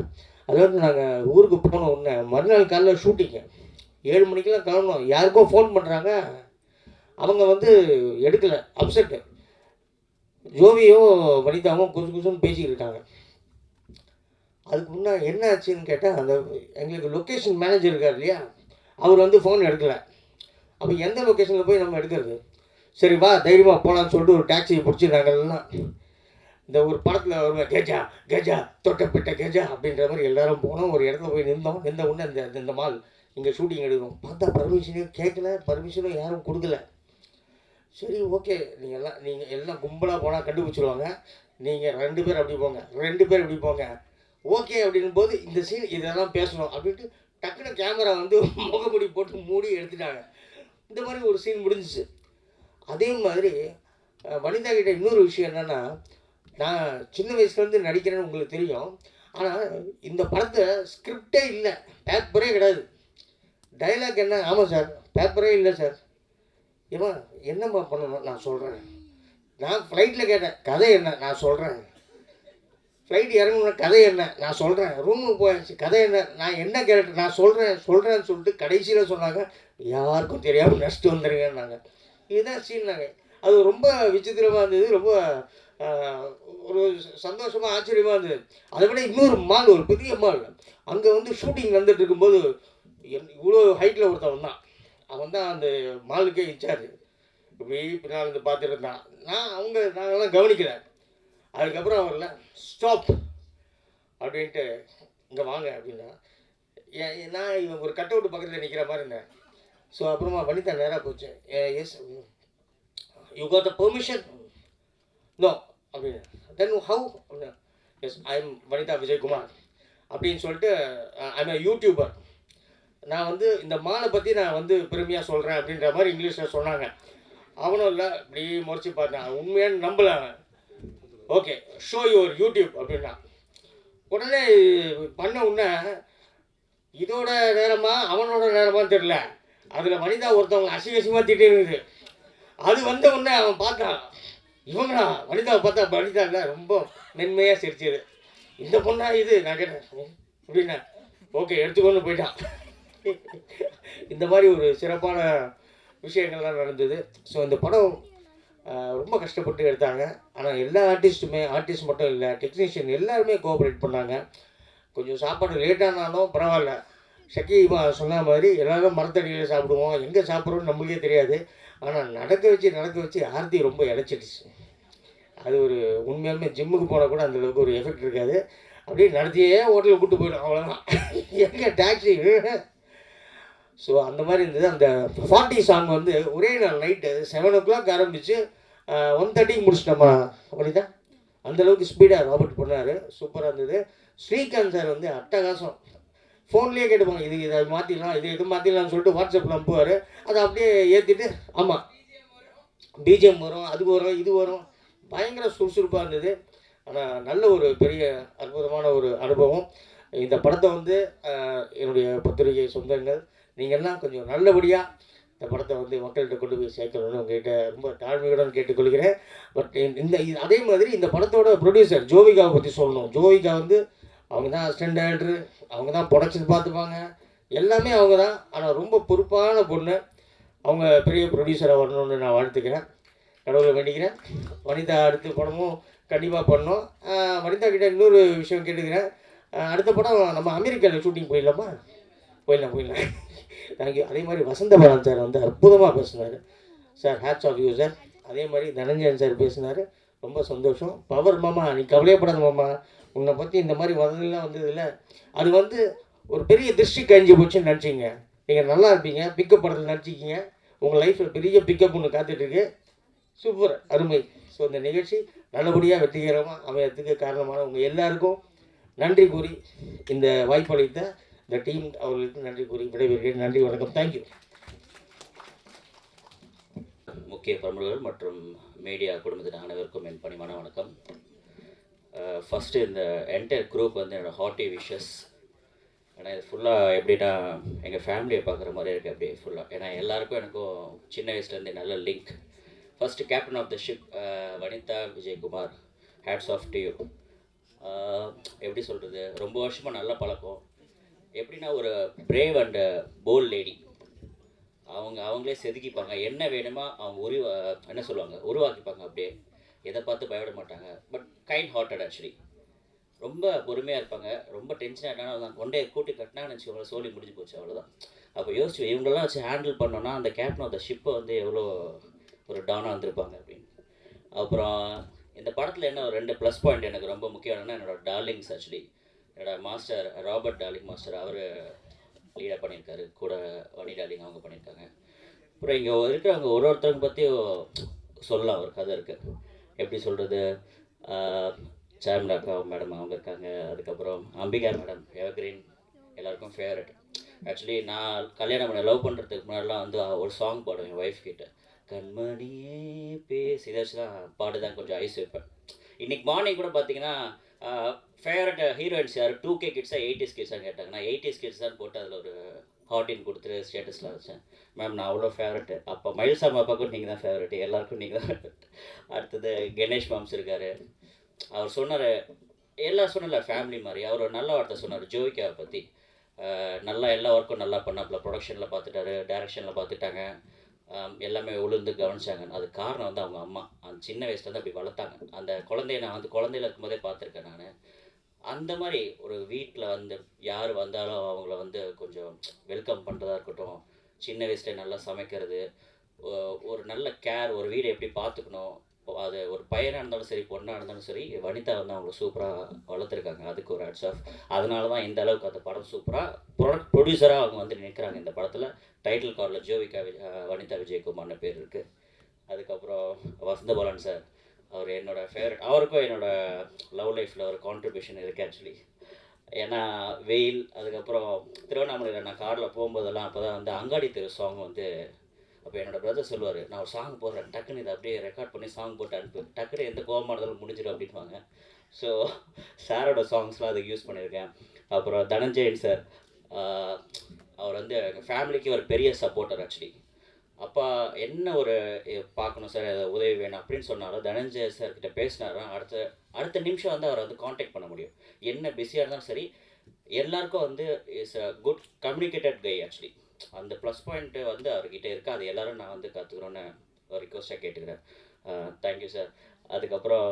அது வந்து நாங்கள் ஊருக்கு போன உடனே மறுநாள் காலையில் ஷூட்டிங்கு 7 மணிக்கெலாம் கிளம்பணும். யாருக்கோ ஃபோன் பண்ணுறாங்க, அவங்க வந்து எடுக்கலை, அப்செட்டு. ஜோவியும் வனிதாவும் குசுன்னு பேசிக்கிட்டு இருக்காங்க. அதுக்கு முன்னே என்ன ஆச்சுன்னு கேட்டால், அந்த எங்களுக்கு லொக்கேஷன் மேனேஜர் இருக்கார் இல்லையா, அவர் வந்து ஃபோன் எடுக்கலை. அப்போ எந்த லொக்கேஷனில் போய் நம்ம எடுக்கிறது? சரி வா தைரியமாக போகலான்னு சொல்லிட்டு ஒரு டாக்ஸியை பிடிச்சிருந்தாங்கலாம். இந்த ஒரு படத்தில் வருவேன், கேஜா கேஜா தொட்டப்பட்ட கேஜா அப்படின்ற மாதிரி எல்லாரும் போனோம். ஒரு இடத்துல போய் நின்ற உடனே இந்த மால் இங்கே ஷூட்டிங் எடுக்கணும். பார்த்தா பர்மிஷனையும் கேட்கல, பர்மிஷனும் யாரும் கொடுக்கல. சரி ஓகே, நீங்கள் எல்லாம் கும்பலாக போனால் கண்டுபிடிச்சிடுவாங்க, நீங்கள் 2 பேர் அப்படி போங்க, 2 பேர் இப்படி போங்க, ஓகே அப்படின்னும் போது இந்த சீன் இதெல்லாம் பேசணும் அப்படின்ட்டு டக்குன்னு கேமரா வந்து முகமுடி போட்டு மூடி எடுத்துட்டாங்க. இந்த மாதிரி ஒரு சீன் முடிஞ்சிச்சு. அதே மாதிரி வனிதா கிட்ட இன்னொரு விஷயம் என்னென்னா, நான் சின்ன வயசுலேருந்து நடிக்கிறேன்னு உங்களுக்கு தெரியும். ஆனால் இந்த படத்தை ஸ்கிரிப்டே இல்லை, பேப்பரே கிடையாது. டைலாக் என்ன? ஆமாம் சார் பேப்பரே இல்லை சார். ஏமா என்னம்மா பண்ணணும்? நான் சொல்கிறேன். நான் ஃப்ளைட்டில் கேட்டேன், கதை என்ன? நான் சொல்கிறேன். ஃப்ளைட் இறங்கணும், கதை என்ன? நான் சொல்கிறேன். ரூமுக்கு போயாச்சு, கதை என்ன? நான் என்ன கேரக்டர்? நான் சொல்கிறேன்னு சொல்லிட்டு கடைசியில் சொன்னாங்க, யாருக்கும் தெரியாமல் நஷ்டம் வந்துடுங்கன்னாங்க. இதுதான் சீன். நாங்கள் அது ரொம்ப விசித்திரமாக இருந்தது, ரொம்ப ஒரு சந்தோஷமாக ஆச்சரியமாக இருந்தது. அதை விட இன்னொரு மால், ஒரு பெரிய மால், அங்கே வந்து ஷூட்டிங் வந்துட்டு இருக்கும்போது இவ்வளோ ஹைட்டில் ஒருத்தன் தான், அவன் தான் அந்த மாலுக்கே இன்சார்ஜ். இப்படி பின்னால் வந்து பார்த்துட்டு இருந்தான். நாங்கள்லாம் கவனிக்கலை. அதுக்கப்புறம் அவரில் ஸ்டாப் அப்படின்ட்டு இங்கே வாங்க அப்படின்னா, நான் இவன் ஒரு கட் அவுட் பக்கத்தில் நிற்கிற மாதிரி இருந்தேன். ஸோ அப்புறமா வனிதா நேராக போச்சு. Yes you got the permission? No அப்படின்னு. Then how? அப்படின்னா yes I am Vanitha Vijayakumar அப்படின்னு சொல்லிட்டு, ஐ எம் யூடியூபர். நான் வந்து இந்த மாலை பற்றி நான் வந்து பெருமையாக சொல்கிறேன் அப்படின்ற மாதிரி இங்கிலீஷில் சொன்னாங்க. அவனும் இல்லை, இப்படி முறைச்சி பார்த்தான், உண்மையான நம்பலை. ஓகே ஷோ யுவர் யூடியூப் அப்படின்னா உடனே பண்ண உடனே இதோட நேரமா அவனோட நேரமான்னு தெரில, அதில் வனிதா ஒருத்தவங்க அசிங்கமாக திட்டே இருக்குது. அது வந்த உடனே அவன் பார்த்தான், இவங்களா வனிதாவை பார்த்தா வனிதா இல்லை, ரொம்ப மென்மையாக சிரிச்சது. இந்த பொண்ணா இது? நான் கேட்டேன் அப்படின்னா ஓகே எடுத்துக்கொண்டு போயிட்டான். இந்த மாதிரி ஒரு சிறப்பான விஷயங்கள்லாம் நடந்தது. ஸோ இந்த படம் ரொம்ப கஷ்டப்பட்டு எடுத்தாங்க. ஆனால் எல்லா ஆர்டிஸ்ட் மட்டும் இல்லை, டெக்னீஷியன் எல்லாருமே கோஆப்ரேட் பண்ணாங்க. கொஞ்சம் சாப்பாடு லேட்டானாலும் பரவாயில்ல. ஷக்கீமா சொன்ன மாதிரி எல்லோரும் மரத்தடியில் சாப்பிடுவோம், எங்கே சாப்பிட்றோன்னு நம்மளுக்கே தெரியாது. ஆனால் நடக்க வச்சு ஆர்த்தி ரொம்ப இழைச்சிடுச்சு. அது ஒரு உண்மையாலுமே ஜிம்முக்கு போனால் கூட அந்தளவுக்கு ஒரு எஃபெக்ட் இருக்காது. அப்படியே நடத்தியே ஹோட்டலுக்கு கூப்பிட்டு போயிடும், அவ்வளோதான். எங்கே டாக்ஸி. ஸோ அந்த மாதிரி இருந்தது. அந்த 40 சாங் வந்து ஒரே நாள் நைட்டு 7 o'clock ஆரம்பித்து 1:30 முடிச்சிட்டோமா அப்படிதான். அந்தளவுக்கு ஸ்பீடாக ராபர்ட் பண்ணார், சூப்பராக இருந்தது. ஸ்ரீகாந்த் சார் வந்து அட்டகாசம். ஃபோன்லேயே கேட்டுப்பாங்க, இதை மாற்றிடலாம், இது மாற்றிடலாம்னு சொல்லிட்டு வாட்ஸ்அப்பில் அனுப்புவார். அதை அப்படியே ஏற்றிட்டு ஆமாம் பிஜிஎம் வரும், அது வரும், இது வரும், பயங்கர சுறுசுறுப்பாக இருந்தது. ஆனால் நல்ல ஒரு பெரிய அற்புதமான ஒரு அனுபவம். இந்த படத்தை வந்து என்னுடைய பத்திரிகை சொந்தங்கள் நீங்கள்லாம் கொஞ்சம் நல்லபடியாக இந்த படத்தை வந்து மக்கள்கிட்ட கொண்டு போய் சேர்க்கணும்னு உங்கள்கிட்ட ரொம்ப தாழ்மையுடன் கேட்டுக்கொள்கிறேன். பட் அதே மாதிரி இந்த படத்தோட ப்ரொடியூசர் ஜோவிகாவை பற்றி சொல்லணும். ஜோவிகா வந்து அவங்க தான் அசிஸ்டன்ட் டைரக்டர், அவங்க தான் ப்ரொடக்ஷன் பார்த்துப்பாங்க, எல்லாமே அவங்க தான். ஆனால் ரொம்ப பொறுப்பான பொண்ணு. அவங்க பெரிய ப்ரொடியூசராக வரணும்னு நான் வாழ்த்துக்கிறேன், கடவுளை வேண்டிக்கிறேன். வனிதா அடுத்த படமும் கண்டிப்பாக பண்ணோம். வனிதா கிட்ட இன்னொரு விஷயம் கேட்டுக்கிறேன், அடுத்த படம் நம்ம அமெரிக்காவில் ஷூட்டிங் போயிடலாமா? போயிடலாம். தேங்க்யூ. அதே மாதிரி வசந்த பாலன் சார் வந்து அற்புதமாக பேசினார் sir, hats off you sir. அதே மாதிரி தனஞ்சயன் சார் பேசினார், ரொம்ப சந்தோஷம். பவர் மாமா, நீ கவலையப்படாத மாமா, உன்னை பற்றி இந்த மாதிரி வதலாம் வந்ததில்ல, அது வந்து ஒரு பெரிய திருஷ்டி கழிஞ்சு போச்சுன்னு நினச்சிங்க. நீங்கள் நல்லா இருப்பீங்க, பிக்கப் படத்தில் நினச்சிக்கிங்க, உங்கள் லைஃப்பில் பெரிய பிக்கப் ஒன்று காத்துட்ருக்கு. சூப்பர், அருமை. ஸோ இந்த நிகழ்ச்சி நல்லபடியாக வெற்றிகரமாக அமையறதுக்கு காரணமான உங்கள் எல்லாருக்கும் நன்றி கூறி, இந்த வாய்ப்பளித்த இந்த டீம் அவர்களுக்கு நன்றி கூறி விடைபெறுகிறேன். நன்றி, வணக்கம், தேங்க்யூ. முக்கிய பிரமுகர்கள் மற்றும் மீடியா குடும்பத்தின் அனைவருக்கும் என் பணிவான வணக்கம். ஃபஸ்ட்டு இந்த என்டையர் குரூப் வந்து என்னோடய ஹார்ட்டி விஷஸ். ஏன்னா இது ஃபுல்லாக எப்படின்னா எங்கள் ஃபேமிலியை பார்க்குற மாதிரி இருக்குது அப்படியே ஃபுல்லாக. ஏன்னா எல்லாருக்கும் எனக்கும் சின்ன வயசுலேருந்தே நல்ல link. First captain of the ship Vanitha Vijayakumar, hats off to you. எப்படி சொல்கிறது, ரொம்ப வருஷமாக நல்ல பழக்கம். எப்படின்னா ஒரு பிரேவ் அண்ட் போல்ட் லேடி. அவங்களே செதுக்கிப்பாங்க, என்ன வேணுமோ அவங்க என்ன சொல்லுவாங்க, உருவாக்கிப்பாங்க. அப்படியே எதை பார்த்து பயப்பட மாட்டாங்க. But kind hearted actually. ரொம்ப பொறுமையாக இருப்பாங்க. ரொம்ப டென்ஷன் ஆகிட்டாங்கன்னா கொண்டையை கூட்டி கட்டினாங்கன்னு வச்சுக்கோங்களேன், சோழி முடிஞ்சு போச்சு, அவ்வளோதான். அப்போ யோசிச்சு இவங்களெல்லாம் வச்சு ஹேண்டில் பண்ணோன்னா அந்த கேப்டன் ஆஃப் த ஷிப்பை வந்து எவ்வளோ ஒரு டவுனாக வந்திருப்பாங்க அப்படின்னு. அப்புறம் இந்த படத்தில் என்ன ஒரு 2 ப்ளஸ் பாயிண்ட் எனக்கு ரொம்ப முக்கியமானதுன்னா என்னோடய டார்லிங்ஸ். ஆக்சுவலி என்னோடய மாஸ்டர் ராபர்ட் டார்லிங் மாஸ்டர், அவர் லீடாக பண்ணியிருக்காரு, கூட வனி டார்லிங் அவங்க பண்ணியிருக்காங்க. அப்புறம் இங்கே இருக்கிறவங்க ஒருத்தவங்க பற்றியும் சொல்லலாம், ஒரு கதை இருக்குது. எப்படி சொல்கிறது, சாம்லாக்கா மேடம் அவங்க இருக்காங்க. அதுக்கப்புறம் அம்பிகா மேடம், எவர்கிரீன், எல்லாருக்கும் ஃபேவரட். ஆக்சுவலி நான் கல்யாணம் பண்ண லவ் பண்ணுறதுக்கு முன்னாடிலாம் வந்து ஒரு சாங் பாடுவேன் என் ஒய்ஃப் கிட்ட, கண்மணியே பேசி, இதை வச்சு தான் பாடுதான் கொஞ்சம் ஐஸ் வைப்பேன். இன்றைக்கி மார்னிங் கூட பார்த்தீங்கன்னா ஃபேவரட் ஹீரோயின்ஸ் யார், 2K கிட்ஸா 80s கிட்ஸான்னு கேட்டாங்க. நான் 80s கிட்ஸ் தான் போட்டு அதில் ஒரு ஹார்டின் கொடுத்துட்டு ஸ்டேட்டஸில் வச்சேன். மேம் நான் அவ்வளோ ஃபேவரெட்டு. அப்போ மயில்சாமி அப்பாவுக்கும் நீங்கள் தான் ஃபேவரெட்டு, எல்லாருக்கும் நீங்கள் தான். அடுத்தது கணேஷ் மாம்ஸ் இருக்கார், அவர் சொன்னார், எல்லாம் சொன்னல ஃபேமிலி மாதிரி. அவர் ஒரு நல்ல வார்த்தை சொன்னார் ஜோவிகாவை பற்றி. நல்லா எல்லா ஒர்க்கும் நல்லா பண்ணாப்புல, ப்ரொடக்ஷனில் பார்த்துட்டாரு, டைரக்ஷனில் பார்த்துட்டாங்க, எல்லாமே உளுந்து கவனிச்சாங்க. அது காரணம் வந்து அவங்க அம்மா அந்த சின்ன வயசுலேருந்து அப்படி வளர்த்தாங்க. அந்த குழந்தைய நான் வந்து குழந்தையில இருக்கும்போதே பார்த்துருக்கேன் நான். அந்த மாதிரி ஒரு வீட்டில் வந்து யார் வந்தாலும் அவங்கள வந்து கொஞ்சம் வெல்கம் பண்ணுறதா இருக்கட்டும், சின்ன வயசுலேயே நல்லா சமைக்கிறது, ஒரு நல்ல கேர், ஒரு வீடை எப்படி பார்த்துக்கணும், அது ஒரு பையனாக இருந்தாலும் சரி பொண்ணாக இருந்தாலும் சரி, வனிதா வந்து அவங்கள சூப்பராக வளர்த்துருக்காங்க. அதுக்கு ஒரு ஹேட்ஸ் ஆஃப். அதனால தான் இந்த அளவுக்கு அந்த படம் சூப்பராக ப்ரொடியூசராக அவங்க வந்து நிற்கிறாங்க. இந்த படத்தில் டைட்டில் கார்டில் ஜோவிகா வனிதா விஜயகுமார்னு பேர் இருக்குது. அதுக்கப்புறம் வசந்த பாலன் சார், அவர் என்னோடய ஃபேவரட். அவருக்கும் என்னோடய லவ் லைஃப்பில் ஒரு கான்ட்ரிபியூஷன் இருக்குது ஆக்சுவலி. ஏன்னா வெயில், அதுக்கப்புறம் திருவண்ணாமலையில் நான் காரில் போகும்போதெல்லாம் அப்போ தான் வந்து அங்காடி தெரு சாங் வந்து, அப்போ என்னோடய பிரதர் சொல்லுவார், நான் ஒரு சாங் போடுறேன், டக்குன்னு இதை அப்படியே ரெக்கார்ட் பண்ணி சாங் போட்டு அனுப்பு, டக்குன்னு எந்த கோவமாக இருந்தாலும் முடிஞ்சிடும் அப்படின்வாங்க. ஸோ சாரோட சாங்ஸ்லாம் அதுக்கு யூஸ் பண்ணியிருக்கேன். அப்புறம் தனஞ்சயன் சார், அவர் வந்து எங்கள் ஃபேமிலிக்கு ஒரு பெரிய சப்போர்ட்டர் ஆக்சுவலி. அப்பா என்ன ஒரு பார்க்கணும் சார், அதை உதவி வேணும் அப்படின்னு சொன்னாலும் தனஞ்சய சார்கிட்ட பேசினாருன்னா அடுத்த நிமிஷம் வந்து அவரை வந்து காண்டாக்ட் பண்ண முடியும். என்ன பிஸியாக இருந்தாலும் சரி, எல்லாருக்கும் வந்து is a good communicated guy actually. அந்த ப்ளஸ் பாயிண்ட்டு வந்து அவர்கிட்ட இருக்குது. அது எல்லோரும் நான் வந்து கற்றுக்குறோன்னு ஒரு ரிக்வஸ்ட்டாக கேட்டுக்கிறேன். Thank you sir. அதுக்கப்புறம்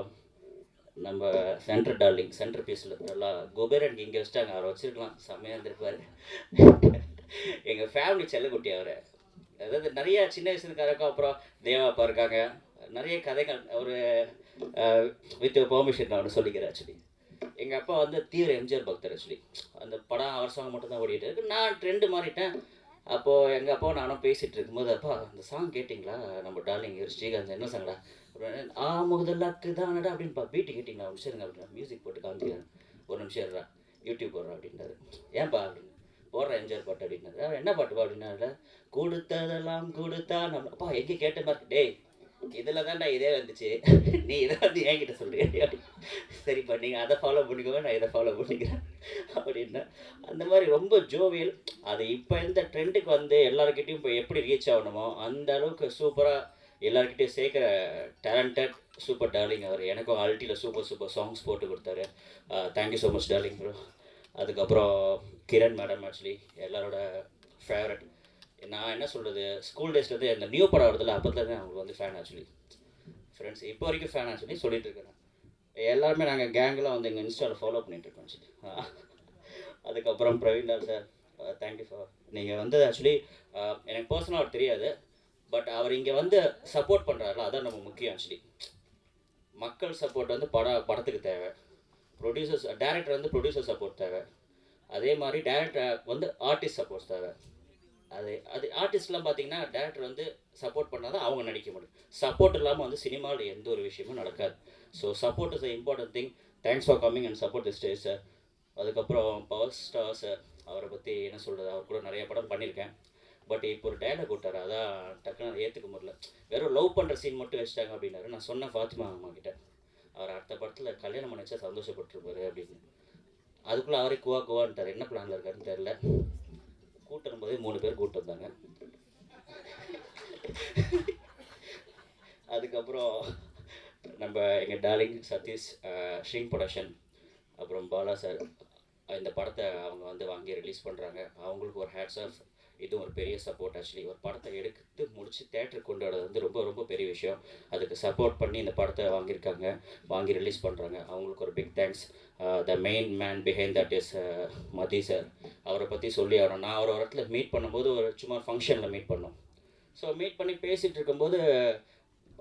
நம்ம சென்டர் டார்லிங், சென்டர் பீஸில் நல்லா குபேரனுக்கு இங்கே வச்சுட்டாங்க, அவரை வச்சுருக்கலாம், செம்மையாக இருந்திருப்பார். எங்கள் ஃபேமிலி செல்லக்குட்டி அவர். அதாவது நிறைய சின்ன வயசுக்காரருக்கும், அப்புறம் தேவாப்பா இருக்காங்க, நிறைய கதைகள். ஒரு வித் பெர்மிஷன் நான் ஒன்று சொல்லிக்கிறேன் ஆக்சுவலி. எங்கள் அப்பா வந்து தீவிர எம்ஜிஆர் பக்தர் ஆக்சுவலி. அந்த படம் அவர் சாங் மட்டும்தான் ஓடிட்டு இருக்கு. நான் ட்ரெண்டு மாறிட்டேன். அப்போது எங்கள் அப்பாவும் நானும் பேசிகிட்டு இருக்கும்போது, அப்பா அந்த சாங் கேட்டிங்களா, நம்ம டார்லிங் ஸ்ரீகாந்த் என்ன சாங்கடா, முதலாக்கு தானடா அப்படின்ப்பா, பீட்டு கேட்டிங்களா, ஒரு நிமிஷம் இருங்க அப்படின்னா, மியூசிக் போட்டு காமிக்கிறேன், ஒரு நிமிஷம் இருடா, யூடியூப் போடுறா அப்படின்னாரு. ஏன்பா அப்படின்னு, போடுற எம்ஜிஆர் பாட்டு அப்படின்னாரு. என்ன பாட்டுப்பா அப்படின்னாரு, கொடுத்ததெல்லாம் கொடுத்தா நம்ம. அப்பா எங்கே கேட்ட மாதிரி, டேய் இதில் தான்டா இதே வந்துச்சு, நீ இதை வந்து என்கிட்ட சொல்கிறீங்க. சரிப்பா நீங்கள் அதை ஃபாலோ பண்ணிக்கோங்க, நான் இதை ஃபாலோ பண்ணிக்கிறேன் அப்படின்னா. அந்த மாதிரி ரொம்ப ஜோவியல். அது இப்போ இந்த ட்ரெண்டுக்கு வந்து எல்லாருக்கிட்டையும் இப்போ எப்படி ரீச் ஆகணுமோ அந்த அளவுக்கு சூப்பராக எல்லாருக்கிட்டையும் சேர்க்குற டேலண்டட் சூப்பர் டார்லிங் அவர். எனக்கும் அல்ட்டியில் சூப்பர் சூப்பர் சாங்ஸ் போட்டு கொடுத்தாரு. Thank you so much darling bro. அதுக்கப்புறம் கிரண் மேடம் ஆக்சுவலி எல்லாரோட ஃபேவரட். நான் என்ன சொல்கிறது, ஸ்கூல் டேஸ்லேருந்து அந்த நியூ படம் வருதில்ல, அப்போதுலேருந்து அவங்களுக்கு வந்து ஃபேன் ஆக்சுவலி. ஃப்ரெண்ட்ஸ் இப்போ வரைக்கும் ஃபேன் ஆக்சுவலி சொல்லிட்டு இருக்கிறேன். எல்லாருமே நாங்கள் கேங்கெலாம் வந்து எங்கள் இன்ஸ்டாவில் ஃபாலோ பண்ணிகிட்ருக்கோம் ஆக்சுவலி. அதுக்கப்புறம் பிரவீன்லால் சார், தேங்க்யூ ஃபார் நீங்கள் வந்து ஆக்சுவலி எனக்கு பர்சனலாக அவர் தெரியாது, பட் அவர் இங்கே வந்து சப்போர்ட் பண்ணுறாருல, அதான் நம்ம முக்கியம் ஆக்சுவலி. மக்கள் சப்போர்ட் வந்து படத்துக்கு தேவை. ப்ரொடியூசர்ஸ் டேரக்டர் வந்து ப்ரொடியூசர் சப்போர்ட் தேவை. அதே மாதிரி டேரக்டர் வந்து ஆர்டிஸ்ட் சப்போர்ட் தேவை. அது ஆர்டிஸ்ட்லாம் பார்த்தீங்கன்னா டேரக்டர் வந்து சப்போர்ட் பண்ணால் தான் அவங்க நடிக்க முடியும். சப்போர்ட் இல்லாமல் வந்து சினிமாவில் எந்த ஒரு விஷயமும் நடக்காது. So support is the important thing. Thanks for coming and support the stage sir. அதுக்கப்புறம் பவர் ஸ்டார் சார், அவரை பற்றி என்ன சொல்கிறது, அவர் கூட நிறைய படம் பண்ணியிருக்கேன். பட் இப்போ ஒரு டைலாக் விட்டார், அதான் டக்குன்னு அதை ஏற்றுக்க முடியல. வெறும் லவ் பண்ணுற சீன் மட்டும் வச்சிட்டாங்க அப்படின்னாரு. நான் சொன்னேன் ஃபாத்திமா அம்மா கிட்ட, அவர் அடுத்த படத்தில் கல்யாணம் பண்ணிச்சா சந்தோஷப்பட்டுருப்பாரு அப்படின்னு. அதுக்குள்ளே அவரே குவான்ட்டார். என்ன பிளானில் இருக்காருன்னு தெரில. கூட்டம் போதே 3 பேர் கூப்பிட்டு வந்தாங்க. அதுக்கப்புறம் நம்ம எங்கள் டார்லிங் சதீஷ், ஷ்ரிங் ப்ரொடக்ஷன், அப்புறம் பாலா சார், இந்த படத்தை அவங்க வந்து வாங்கி ரிலீஸ் பண்ணுறாங்க. அவங்களுக்கு ஒரு ஹேட்ஸ் ஆஃப். இதுவும் ஒரு பெரிய சப்போர்ட் ஆக்சுவலி. ஒரு படத்தை எடுத்து முடித்து தேட்டருக்கு கொண்டு வரது வந்து ரொம்ப ரொம்ப பெரிய விஷயம். அதுக்கு சப்போர்ட் பண்ணி இந்த படத்தை வாங்கியிருக்காங்க, வாங்கி ரிலீஸ் பண்ணுறாங்க. அவங்களுக்கு ஒரு big thanks. The main man behind that is Mathi sir. அவரை பற்றி சொல்லி ஆகணும். நான் ஒரு இடத்துல மீட் பண்ணும்போது ஒரு சும்மா ஃபங்க்ஷனில் மீட் பண்ணோம். ஸோ மீட் பண்ணி பேசிகிட்டு இருக்கும்போது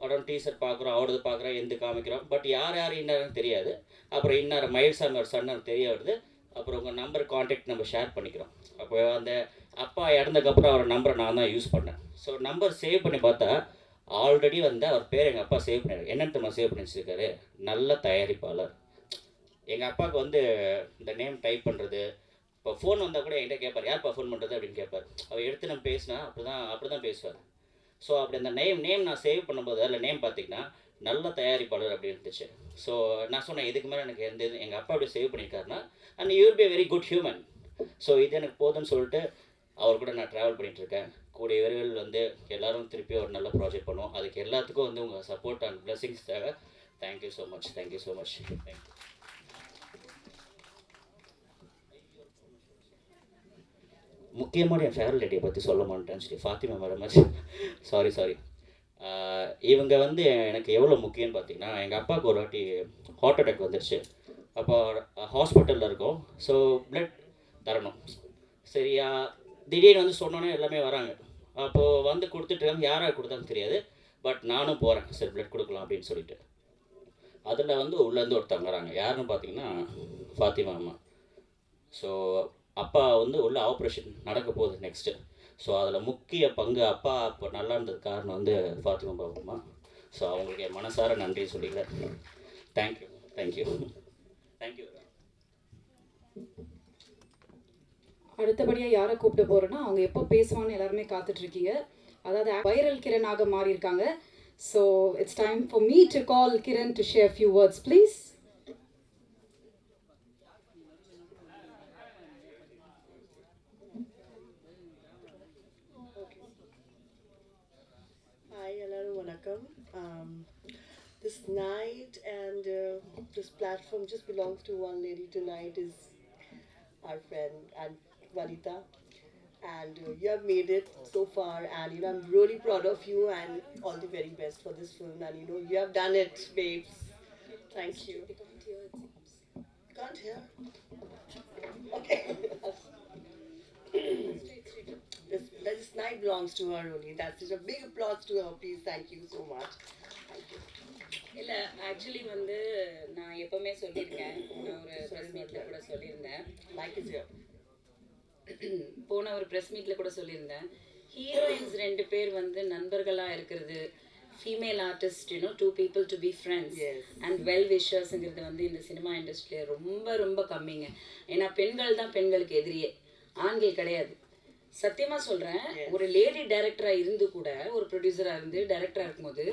படம் டீசர்ட் பார்க்குறோம், அவரது பார்க்குறோம், எந்த காமிக்கிறோம். பட் யார் இன்னாருன்னு தெரியாது. அப்புறம் இன்னார் மயில்சாமி ஒரு சன்னு தெரிய வருது. அப்புறம் உங்கள் நம்பர் கான்டாக்ட் நம்ம ஷேர் பண்ணிக்கிறோம். அப்போ அந்த அப்பா இறந்ததுக்கப்புறம் அவர் நம்பரை நான் தான் யூஸ் பண்ணேன். ஸோ நம்பர் சேவ் பண்ணி பார்த்தா ஆல்ரெடி வந்து அவர் பேர் எங்கள் அப்பா சேவ் பண்ணியிருக்காரு. என்னென்னு சேவ் பண்ணி வச்சுருக்காரு, நல்ல தயாரிப்பாளர். எங்கள் அப்பாவுக்கு வந்து இந்த நேம் டைப் பண்ணுறது, இப்போ ஃபோன் வந்தால் கூட என்கிட்ட கேட்பார், யார்ப்பா ஃபோன் பண்ணுறது அப்படின்னு கேட்பார். அவர் எடுத்து நம்ம பேசினா அப்படி தான் பேசுவார். ஸோ அப்படி அந்த நேம் நான் சேவ் பண்ணும்போது அதில் நேம் பார்த்திங்கன்னா நல்ல தயாரிப்பாளர் அப்படி இருந்துச்சு. ஸோ நான் சொன்னேன், இதுக்கு மேலே எனக்கு எந்த இது எங்கள் அப்பா அப்படி சேவ் பண்ணியிருக்காருன்னா and you will be very good human. So இது எனக்கு போதும்னு சொல்லிட்டு அவர் கூட நான் ட்ராவல் பண்ணிகிட்ருக்கேன். கூடிய விரைவில் வந்து எல்லோரும் திருப்பி ஒரு நல்ல ப்ராஜெக்ட் பண்ணுவோம். அதுக்கு எல்லாத்துக்கும் வந்து உங்கள் சப்போர்ட் அண்ட் பிளெஸிங்ஸ் தேவை. Thank you so much. Thank you so much. Thank you. முக்கியமான என் ஃபேவரட் லேடியை பற்றி சொல்ல மாட்டேன் சொல்லி, ஃபாத்திமா மேடம். சாரி. இவங்க வந்து எனக்கு எவ்வளோ முக்கியம்னு பார்த்தீங்கன்னா, எங்கள் அப்பாவுக்கு ஒரு வாட்டி ஹார்ட் அட்டாக் வந்துடுச்சு. அப்போ ஹாஸ்பிட்டலில் இருக்கோம். ஸோ பிளட் தரணும். சரியா திடீர்னு வந்து சொன்னோன்னே எல்லாமே வராங்க. அப்போது வந்து கொடுத்துட்ருக்காங்க. யாராக கொடுத்தாலும் தெரியாது. பட் நானும் போகிறேன், சரி பிளட் கொடுக்கலாம் அப்படின்னு சொல்லிட்டு. அதில் வந்து உள்ளேருந்து ஒருத்தவங்க வராங்க. யாருன்னு பார்த்தீங்கன்னா ஃபாத்திமா அம்மா. ஸோ அப்பா வந்து உள்ள ஆப்ரேஷன் நடக்க போகுது நெக்ஸ்ட்டு. ஸோ அதில் முக்கிய பங்கு அப்பா அப்போ நல்லா இருந்தது காரணம் வந்து ஃபாத்திமா பாபுமா. ஸோ அவங்களுக்கு என் மனசார நன்றி சொல்லிக்கிறேன். தேங்க்யூ. அடுத்தபடியாக யாரை கூப்பிட்டு போகிறேன்னா, அவங்க எப்போ பேசுவான்னு எல்லாருமே காத்துட்ருக்கீங்க. அதாவது வைரல் கிரணாக மாறியிருக்காங்க. So it's time for me to call Kiran to share few words please. This night and this platform just belongs to one lady tonight, is our friend and Vanita, and you have made it so far, and I'm really proud of you and all the very best for this film, and you have done it, babes. Thank you. Can't hear? Okay. This night belongs to her only. That's just a big applause to her, please. Thank you so much. Thank you. Actually வந்து நான் எப்பவுமே சொல்லியிருக்கேன், நான் ஒரு press மீட்டில் கூட சொல்லியிருந்தேன், போன ஒரு ப்ரெஸ் மீட்டில் கூட சொல்லியிருந்தேன், ஹீரோயின்ஸ் 2 பேர் வந்து நண்பர்களாக இருக்கிறது, female artist you know 2 people to be friends and well விஷர்ஸுங்கிறது வந்து இந்த சினிமா இண்டஸ்ட்ரியில் ரொம்ப ரொம்ப கம்மிங்க. ஏன்னா பெண்கள் தான் பெண்களுக்கு எதிரியே, ஆண்கள் கிடையாது. சத்தியமாக சொல்கிறேன், ஒரு லேடி டைரக்டராக இருந்து கூட ஒரு ப்ரொடியூசராக இருந்து டைரக்டராக இருக்கும்போது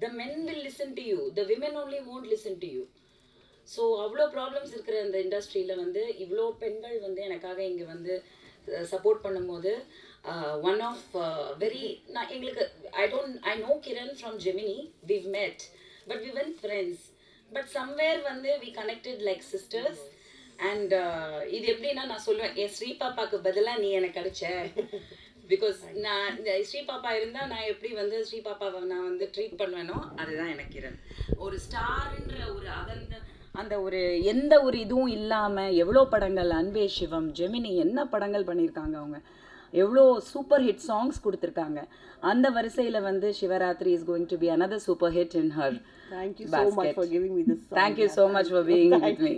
the men will listen to you, the women only won't listen to you. So அவ்வளோ ப்ராப்ளம்ஸ் இருக்கிற இந்த இண்டஸ்ட்ரியில் வந்து இவ்வளோ பெண்கள் வந்து எனக்காக இங்கே வந்து சப்போர்ட் பண்ணும்போது ஒன் ஆஃப் வெரி நான் எங்களுக்கு I know Kiran from Gemini, we've met but we weren't friends, but somewhere வந்து we connected like sisters. And இது எப்படின்னா நான் சொல்லுவேன், என் ஸ்ரீ பாப்பாவுக்கு பதிலாக நீ எனக்கு கிடைச்ச, பிகாஸ் நான் இந்த ஸ்ரீ பாப்பா இருந்தால் நான் எப்படி வந்து ஸ்ரீ பாப்பாவை நான் வந்து ட்ரீட் பண்ணுவேனோ அதுதான் எனக்கு கிரண். ஒரு ஸ்டார்ன்ற ஒரு அந்த ஒரு எந்த ஒரு இதுவும் இல்லாமல் எவ்வளோ படங்கள், அன்பே சிவம், ஜெமினி என்ன படங்கள் பண்ணியிருக்காங்க அவங்க, எவ்வளோ சூப்பர் ஹிட் சாங்ஸ் கொடுத்துருக்காங்க. அந்த வரிசையில் வந்து Shivaratri is going to be another super hit in her basket. Thank you so much for giving me this song. Thank you so much for being with me.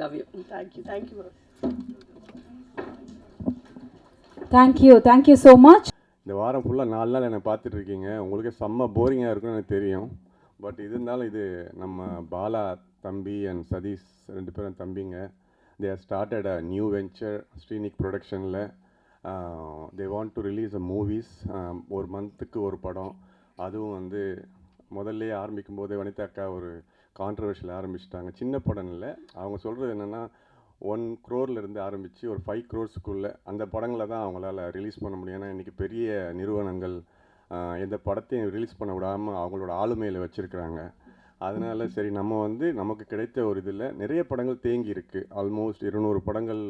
Love you. Thank you. Thank you so much. இந்த வாரம் ஃபுல்லாக 4 நாள் என்னை பார்த்துட்டு இருக்கீங்க. உங்களுக்கு செம்ம போரிங்காக இருக்குன்னு எனக்கு தெரியும். பட் இருந்தாலும் இது நம்ம பாலா தம்பி அண்ட் சதீஷ் 2 பேரும் தம்பிங்க. They have started a new venture Srinik ப்ரொடக்ஷனில். They want to release a movies. ஒரு மந்த்துக்கு ஒரு படம். அதுவும் வந்து முதல்ல ஆரம்பிக்கும் போதே வனிதா அக்கா ஒரு கான்ட்ரவர்ஷியல் ஆரம்பிச்சிட்டாங்க. சின்ன படம் இல்லை, அவங்க சொல்கிறது என்னென்னா 1 crore ஆரம்பித்து ஒரு 5 crores அந்த படங்களை தான் அவங்களால ரிலீஸ் பண்ண முடியும். ஏன்னா இன்றைக்கி பெரிய நிறுவனங்கள் எந்த படத்தையும் ரிலீஸ் பண்ண விடாமல் அவங்களோட ஆளுமையில் வச்சுருக்கிறாங்க. அதனால் சரி நம்ம வந்து நமக்கு கிடைத்த ஒரு இதில் நிறைய படங்கள் தேங்கி இருக்குது. ஆல்மோஸ்ட் 200 படங்கள்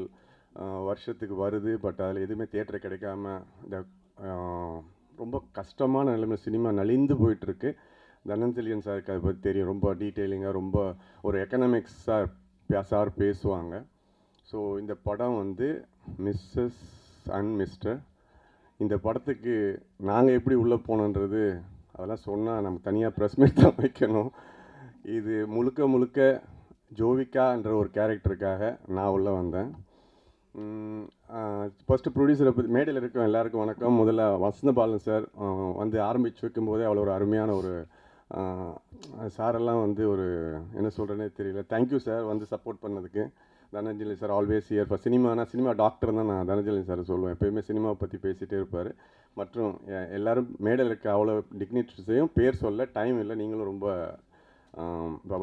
வருஷத்துக்கு வருது. பட் அதில் எதுவுமே தியேட்டர் கிடைக்காம இந்த ரொம்ப கஷ்டமான நிலைமை சினிமா நலிந்து போயிட்டுருக்கு. தனஞ்சலியன் சாருக்கு அதை பற்றி தெரியும். ரொம்ப டீட்டெயிலிங்காக ரொம்ப ஒரு எக்கனாமிக்ஸாக சார் பேசுவாங்க. ஸோ இந்த படம் வந்து மிஸ்ஸஸ் அண்ட் மிஸ்டர். இந்த படத்துக்கு நாங்கள் எப்படி உள்ளே போனோன்றது அதெல்லாம் சொன்னால் நமக்கு தனியாக ப்ரெஸ் மீட் தான் வைக்கணும். இது முழுக்க ஜோவிகான்ற ஒரு கேரக்டருக்காக நான் உள்ளே வந்தேன். ஃபஸ்ட்டு ப்ரொடியூசரை பற்றி மேடையில் இருக்க எல்லாருக்கும் வணக்கம். முதல்ல வசந்தபாலன் சார் வந்து ஆரம்பித்து வைக்கும்போதே அவ்வளோ ஒரு அருமையான ஒரு சாரெல்லாம் வந்து ஒரு என்ன சொல்கிறேன்னே தெரியல. தேங்க்யூ சார் வந்து சப்போர்ட் பண்ணதுக்கு. Dhananjali sir always year for cinema doctor தான் நான் தனஞ்சலி சார் சொல்லுவேன். எப்போயுமே சினிமாவை பற்றி பேசிகிட்டே இருப்பார். மற்றும் எல்லோரும் மேடையில் இருக்க அவ்வளோ டிக்னிட்டரிஸையும் பேர் சொல்ல டைம் இல்லை. நீங்களும் ரொம்ப இப்போ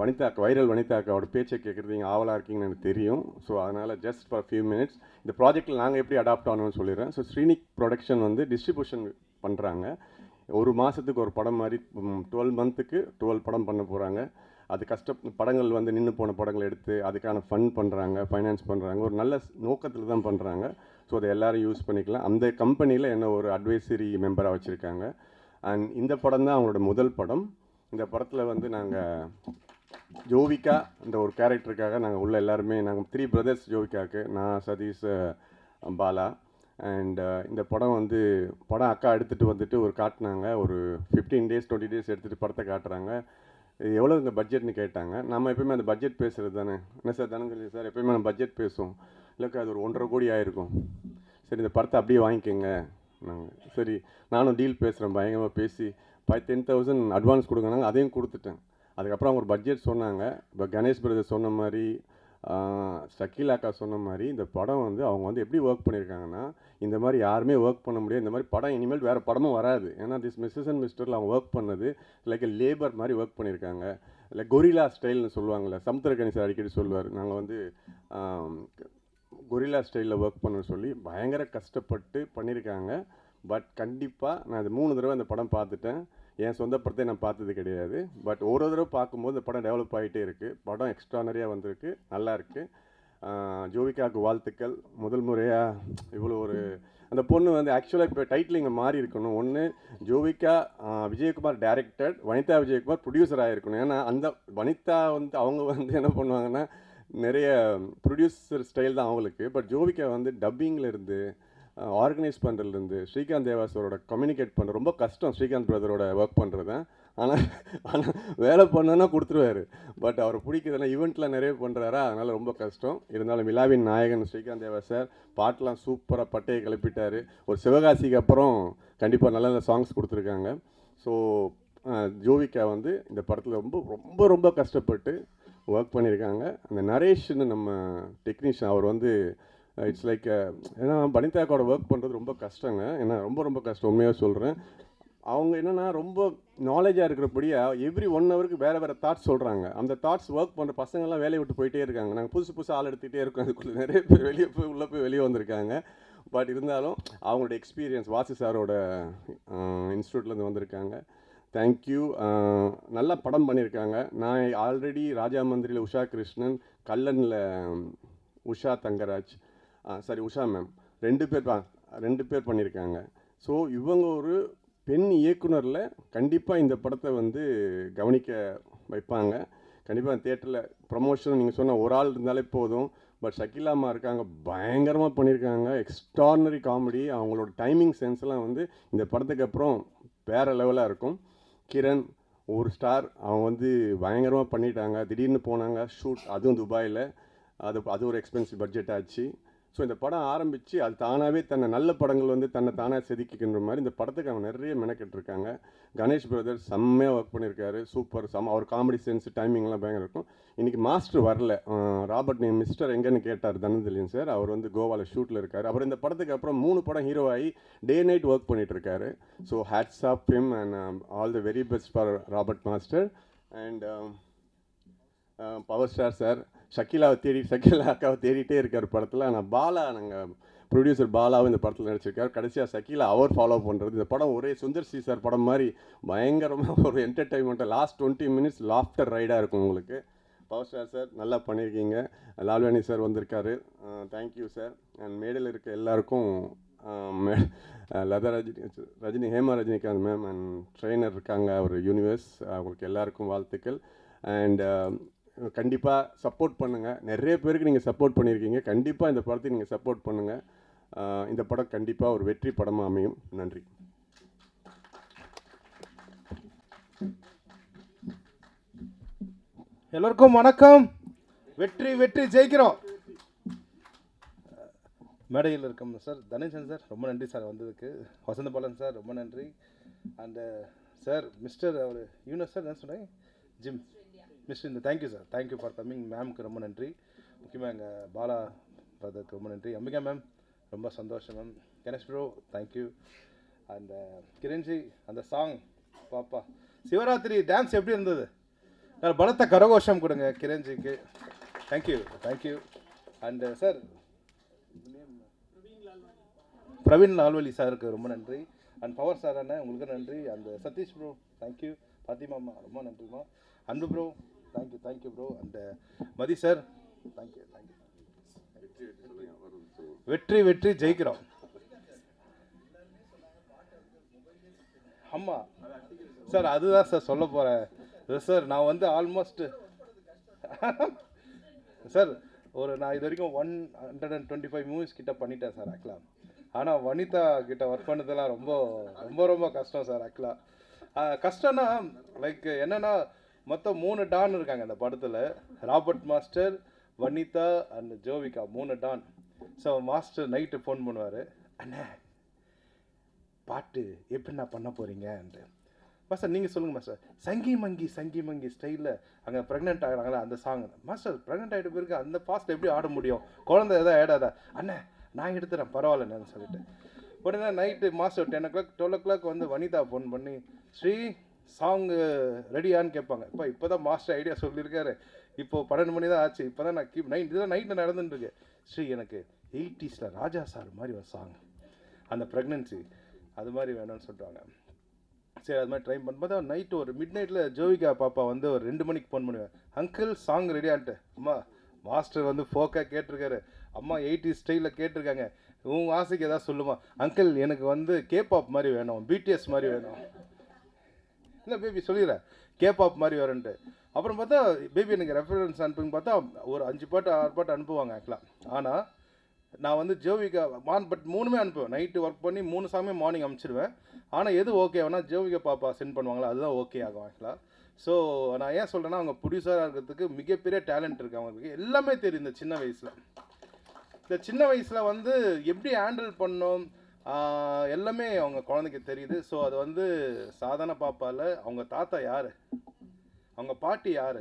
வைரல் வனிதாக்காவோட பேச்சை கேட்குறது நீங்கள் ஆவலாக இருக்கீங்கன்னு எனக்கு தெரியும். ஸோ அதனால் ஜஸ்ட் ஃபார் ஃபியூ மினிட்ஸ் இந்த ப்ராஜெக்டில் நாங்கள் எப்படி அடாப்ட் ஆனோம்னு சொல்லிடுறேன். ஸோ ஸ்ரீனிக் ப்ரொடக்ஷன் வந்து டிஸ்ட்ரிபியூஷன் பண்ணுறாங்க. ஒரு மாதத்துக்கு ஒரு படம் மாதிரி 12 மந்த்துக்கு 12 படம் பண்ண போகிறாங்க. அது படங்கள் வந்து நின்று போன படங்கள் எடுத்து அதுக்கான ஃபண்ட் பண்ணுறாங்க, ஃபைனான்ஸ் பண்ணுறாங்க. ஒரு நல்ல நோக்கத்தில் தான் பண்ணுறாங்க. ஸோ அதை எல்லோரும் யூஸ் பண்ணிக்கலாம். அந்த கம்பெனியில் என்ன ஒரு அட்வைசரி மெம்பராக வச்சுருக்காங்க. அண்ட் இந்த படம் தான் அவங்களோட முதல் படம். இந்த படத்தில் வந்து நாங்கள் ஜோவிகா இந்த ஒரு கேரக்டருக்காக நாங்கள் உள்ள எல்லாருமே நாங்கள் 3 brothers ஜோவிகாவுக்கு, நான் சதீஷ் பாலா. அண்ட் இந்த படம் வந்து அக்கா எடுத்துகிட்டு வந்துட்டு ஒரு காட்டினாங்க. ஒரு 15 days 20 days எடுத்துகிட்டு படத்தை காட்டுறாங்க. எவ்வளோ இந்த பட்ஜெட்னு கேட்டாங்க. நம்ம எப்போயுமே அந்த பட்ஜெட் பேசுகிறது தானே. என்ன சார் தனஞ்சலி சார் எப்போயுமே நம்ம பட்ஜெட் பேசுவோம். இல்லைக்கா அது ஒரு 1.5 கோடி ஆகிருக்கும். சரி இந்த படத்தை அப்படியே வாங்கிக்கோங்க. நாங்கள் சரி நானும் டீல் பேசுகிறேன். பயங்கரமாக பேசி 10,000 அட்வான்ஸ் கொடுங்கனாங்க. அதையும் கொடுத்துட்டேன். அதுக்கப்புறம் அவங்க ஒரு பட்ஜெட் சொன்னாங்க. இப்போ கணேஷ் பிரதர் சொன்ன மாதிரி, ஷக்கீல் அக்கா சொன்ன மாதிரி இந்த படம் வந்து அவங்க வந்து எப்படி ஒர்க் பண்ணியிருக்காங்கன்னா இந்த மாதிரி யாருமே ஒர்க் பண்ண முடியாது. இந்த மாதிரி படம் இனிமேல் வேறு படமும் வராது. ஏன்னா திஸ் மிஸ்ஸஸ் அண்ட் மிஸ்டரில் அவங்க ஒர்க் பண்ணது லைக் லேபர் மாதிரி ஒர்க் பண்ணியிருக்காங்க. லைக் கொரில்லா ஸ்டைல்னு சொல்லுவாங்கள்ல, சமுத்திரக்கணி சார் அடிக்கடி சொல்லுவார். நாங்கள் வந்து கொரில்லா ஸ்டைலில் ஒர்க் பண்ண சொல்லி பயங்கர கஷ்டப்பட்டு பண்ணியிருக்காங்க. பட் கண்டிப்பாக நான் அது 3 தடவை அந்த படம் பார்த்துட்டேன். என் சொந்த படத்தை நான் பார்த்தது கிடையாது. பட் ஒரு தடவை பார்க்கும்போது இந்த படம் டெவலப் ஆகிட்டே இருக்குது. படம் எக்ஸ்ட்ரானரியாக வந்திருக்கு, நல்லா இருக்குது. ஜோவிகாவுக்கு வாழ்த்துக்கள். முதல் முறையாக இவ்வளோ ஒரு அந்த பொண்ணு வந்து ஆக்சுவலாக இப்போ டைட்டில் இங்கே மாறி இருக்கணும். ஒன்று ஜோவிகா விஜயகுமார் டைரக்டர், வனிதா விஜயகுமார் ப்ரொடியூசர் ஆகிருக்கணும். ஏன்னா அந்த வனிதா வந்து அவங்க வந்து என்ன பண்ணுவாங்கன்னா நிறைய ப்ரொடியூசர் ஸ்டைல் தான் அவங்களுக்கு. பட் ஜோவிகா வந்து டப்பிங்கில் இருந்து ஆர்கனைஸ் பண்ணுறதுலேருந்து ஸ்ரீகாந்த் தேவாசரோட கம்யூனிகேட் பண்ணுற ரொம்ப கஷ்டம். ஸ்ரீகாந்த் பிரதரோட ஒர்க் பண்ணுறது தான். ஆனால் வேலை பண்ணோன்னா கொடுத்துருவாரு. பட் அவர் பிடிக்குதுன்னா ஈவெண்ட்டில் நிறைய பண்ணுறாரா, அதனால் ரொம்ப கஷ்டம். இருந்தாலும் விழாவின் நாயகன் ஸ்ரீகாந்த் தேவா சார் பாட்டெலாம் சூப்பராக பட்டையை கிளப்பிட்டார். ஒரு சிவகாசிக்கு அப்புறம் கண்டிப்பாக நல்ல நல்ல சாங்ஸ் கொடுத்துருக்காங்க. ஸோ ஜோவிகா வந்து இந்த படத்தில் ரொம்ப ரொம்ப ரொம்ப கஷ்டப்பட்டு ஒர்க் பண்ணியிருக்காங்க. அந்த நரேஷ்னு நம்ம டெக்னீஷியன் அவர் வந்து இட்ஸ் லைக் ஏன்னா வனிதாக்காவோட ஒர்க் பண்ணுறது ரொம்ப கஷ்டங்க. ஏன்னா ரொம்ப ரொம்ப கஷ்டம், உண்மையாக சொல்கிறேன். அவங்க என்னென்னா ரொம்ப நாலேஜாக இருக்கிறபடியாக எவ்ரி 1 ஹவருக்கு வேறு தாட்ஸ் சொல்கிறாங்க. அந்த தாட்ஸ் ஒர்க் பண்ணுற பசங்கள்லாம் வேலையை விட்டு போயிட்டே இருக்காங்க. நாங்கள் புதுசு ஆள் எடுத்துகிட்டே இருக்கோம். அதுக்குள்ளே நிறைய பேர் வெளியே போய் உள்ளே போய் வெளியே வந்திருக்காங்க. பட் இருந்தாலும் அவங்களோட எக்ஸ்பீரியன்ஸ் வாசி சாரோட இன்ஸ்டியூட்லேருந்து வந்திருக்காங்க. தேங்க்யூ. நல்லா படம் பண்ணியிருக்காங்க. நான் ஆல்ரெடி ராஜா மந்திரியில் உஷா கிருஷ்ணன், கல்லனில் உஷா தங்கராஜ், உஷா மேம் 2 பேர் பண்ணியிருக்காங்க. ஸோ இவங்க ஒரு பெண் இயக்குனரில் கண்டிப்பாக இந்த படத்தை வந்து கவனிக்க வைப்பாங்க. கண்டிப்பாக தியேட்டரில் ப்ரமோஷன் நீங்கள் சொன்ன ஒரு ஆள் இருந்தாலே போதும். பட் ஷக்கீலாமா இருக்காங்க, பயங்கரமாக பண்ணியிருக்காங்க. Extraordinary comedy. அவங்களோட டைமிங் சென்ஸ்லாம் வந்து இந்த படத்துக்கு அப்புறம் வேறு லெவலாக இருக்கும். கிரண் ஒரு ஸ்டார், அவங்க வந்து பயங்கரமாக பண்ணிட்டாங்க. திடீர்னு போனாங்க ஷூட், அதுவும் துபாயில். அது ஒரு எக்ஸ்பென்சிவ் பட்ஜெட் ஆச்சு. ஸோ இந்த படம் ஆரம்பித்து அது தானாகவே தன்னை நல்ல படங்கள் வந்து தன்னை தானாக செதுக்கிக்கின்ற மாதிரி இந்த படத்துக்கு அவங்க நிறைய மெனக்கெட்டுருக்காங்க. கணேஷ் பிரதர் செம்மையாக ஒர்க் பண்ணியிருக்காரு. சூப்பர் அவர் காமெடி சென்ஸ் டைமிங்லாம் பயங்கர இருக்கும். இன்றைக்கி மாஸ்டர் வரல. ராபர்ட் மிஸ்டர் எங்கன்னு கேட்டார் தனஞ்சலியன் சார். அவர் வந்து கோவாவில் ஷூட்டில் இருக்கார். அவர் இந்த படத்துக்கு அப்புறம் 3 படம் ஹீரோ ஆகி டே நைட் ஒர்க் பண்ணிகிட்ருக்காரு. So hats off him and all the very best for Robert master. And power star sir Shakeela அக்காவை தேடிட்டே இருக்கார் படத்தில். ஆனால் நாங்கள் ப்ரொடியூசர் பாலாவும் இந்த படத்தில் நடிச்சிருக்கார். கடைசியாக ஷக்கீலா அவர் ஃபாலோ பண்ணுறது. இந்த படம் ஒரே சுந்தர் சி சார் படம் மாதிரி பயங்கரமாக ஒரு என்டர்டெயின்மெண்ட்டாக லாஸ்ட் 20 minutes லாஃப்டர் ரைடாக இருக்கும் உங்களுக்கு. பவர் ஸ்டார் சார் நல்லா பண்ணியிருக்கீங்க. லால்வாணி சார் வந்திருக்காரு. Thank you sir. அண்ட் மேடையில் இருக்க எல்லாருக்கும் Latha Rajini Hema Rajinikanth ma'am and trainer இருக்காங்க ஒரு யூனிவர்ஸ், அவங்களுக்கு எல்லாருக்கும் வாழ்த்துக்கள். அண்ட் கண்டிப்பாக சப்போர்ட் பண்ணுங்கள். நிறைய பேருக்கு நீங்கள் சப்போர்ட் பண்ணியிருக்கீங்க. கண்டிப்பாக இந்த படத்துக்கு நீங்கள் சப்போர்ட் பண்ணுங்கள். இந்த படம் கண்டிப்பாக ஒரு வெற்றி படமாக அமையும். நன்றி. எல்லோருக்கும் வணக்கம். வெற்றி ஜெயிக்கிறோம். மேடையில் இருக்கோம் சார். தனேசன் சார் ரொம்ப நன்றி சார் வந்ததுக்கு. வசந்த பாலன் சார் ரொம்ப நன்றி. அண்டு சார் மிஸ்டர் அவர் யூனிவர்ஸ் சார் என்ன சொன்னேன் ஜிம் மிஸ்டர் இந்த thank you sir. Thank you for coming. மேம்க்கு ரொம்ப நன்றி. முக்கியமாக எங்கள் பாலா பிரதருக்கு ரொம்ப நன்றி. அம்பிகா மேம் ரொம்ப சந்தோஷம் மேம். Ganesh bro thank you. அந்த கிரண்ஜி அந்த சாங் பாப்பா சிவராத்திரி டான்ஸ் எப்படி இருந்தது? பலத்த கரகோஷம் கொடுங்க கிரண்ஜிக்கு. தேங்க்யூ. அண்டு சார் பிரவீன் லால்வலி சாருக்கு ரொம்ப நன்றி. அண்ட் பவர் சார் அண்ணன் உங்களுக்கு நன்றி. அந்த சதீஷ் ப்ரோ தேங்க்யூ. பாத்திமாம்மா ரொம்ப நன்றிம்மா. அன்பு bro thank you bro. And Mathi sir thank you. வெற்றி ஜெயிக்கிறோம். ஆமாம் சார், அதுதான் சார் சொல்ல போகிறேன் சார். நான் வந்து ஆல்மோஸ்ட் சார் நான் இது வரைக்கும் 125 மூவிஸ் கிட்ட பண்ணிட்டேன் சார் ஆக்சுவலாக. ஆனால் வனிதா கிட்ட ஒர்க் பண்ணதெல்லாம் ரொம்ப கஷ்டம் சார் ஆக்சுவலாக. கஷ்டம்னா லைக் என்னென்னா மொத்தம் 3 டான் இருக்காங்க இந்த படத்தில். Robert master, Vanitha and Jovika 3 don. So master night phone பண்ணுவார், அண்ணே பாட்டு எப்படின்னா பண்ண போகிறீங்கன்ட்டு. மாஸ்டர் நீங்கள் சொல்லுங்கள் மாஸ்டர். சங்கி மங்கி ஸ்டைலில் அங்கே ப்ரெக்னென்ட் ஆகிறாங்களா அந்த சாங். மாஸ்டர் ப்ரெக்னென்ட் ஆகிட்ட பிறகு அந்த ஃபாஸ்ட் எப்படி ஆட முடியும்? குழந்தை எதாவது ஆடாதா? அண்ணே நான் எடுத்துகிறேன் பரவாயில்லன்னு சொல்லிட்டு உடனே நைட்டு மாஸ்டர் 10 o'clock 12 o'clock வந்து வனிதா ஃபோன் பண்ணி ஸ்ரீ சாங்கு ரெடியான்னு கேட்பாங்க. இப்போ தான் மாஸ்டர் ஐடியா சொல்லியிருக்காரு. இப்போது 12 மணி தான் ஆச்சு. இப்போ தான் நான் இதெல்லாம் நைட்டில் நடந்துட்டுருக்கு. ஸ்ரீ எனக்கு 80s ராஜா சார் மாதிரி ஒரு சாங், அந்த ப்ரெக்னென்சி அது மாதிரி வேணும்னு சொல்லிட்டாங்க. சரி அது மாதிரி ட்ரை பண்ணும்போது நைட்டு ஒரு மிட் நைட்டில் ஜோவிகா பாப்பா வந்து ஒரு 2 மணிக்கு ஃபோன் பண்ணுவேன். அங்கிள் சாங் ரெடியான்ட்டு. அம்மா மாஸ்டர் வந்து ஃபோக்காக கேட்டிருக்காரு, அம்மா 80s ஸ்டைலில் கேட்டிருக்காங்க, உங்கள் ஆசைக்கு எதாவது சொல்லுமா? அங்கிள் எனக்கு வந்து கேபாப் மாதிரி வேணும், பிடிஎஸ் மாதிரி வேணும். இல்லை பேபி சொல்லிடுறேன் கேபாப் மாதிரி வரேன்ட்டு. அப்புறம் பார்த்தா பேபி எனக்கு ரெஃபரன்ஸ் அனுப்புன்னு பார்த்தா ஒரு 5 பாட்டு 6 பாட்டு அனுப்புவாங்க ஆக்சுவலாக. ஆனால் நான் வந்து ஜோவிகா பட் 3மே அனுப்புவேன். நைட்டு ஒர்க் பண்ணி 3 சாங்குமே மார்னிங் அனுப்பிச்சிடுவேன். ஆனால் எது ஓகேனா ஜோவிகா பாப்பா சென்ட் பண்ணுவாங்களா அதுதான் ஓகே ஆகும் ஆக்சுவலாக. ஸோ நான் ஏன் சொல்கிறேன்னா அவங்க ப்ரொடியூசராக இருக்கிறதுக்கு மிகப்பெரிய டேலண்ட் இருக்குது அவங்களுக்கு. எல்லாமே தெரியும் இந்த சின்ன வயசில். இந்த சின்ன வயசில் வந்து எப்படி ஹேண்டில் பண்ணோம் எல்லாமே அவங்க குழந்தைக்கு தெரியுது. ஸோ அது வந்து சாதாரண பாப்பாவில் அவங்க தாத்தா யார், அவங்க பாட்டி யார்,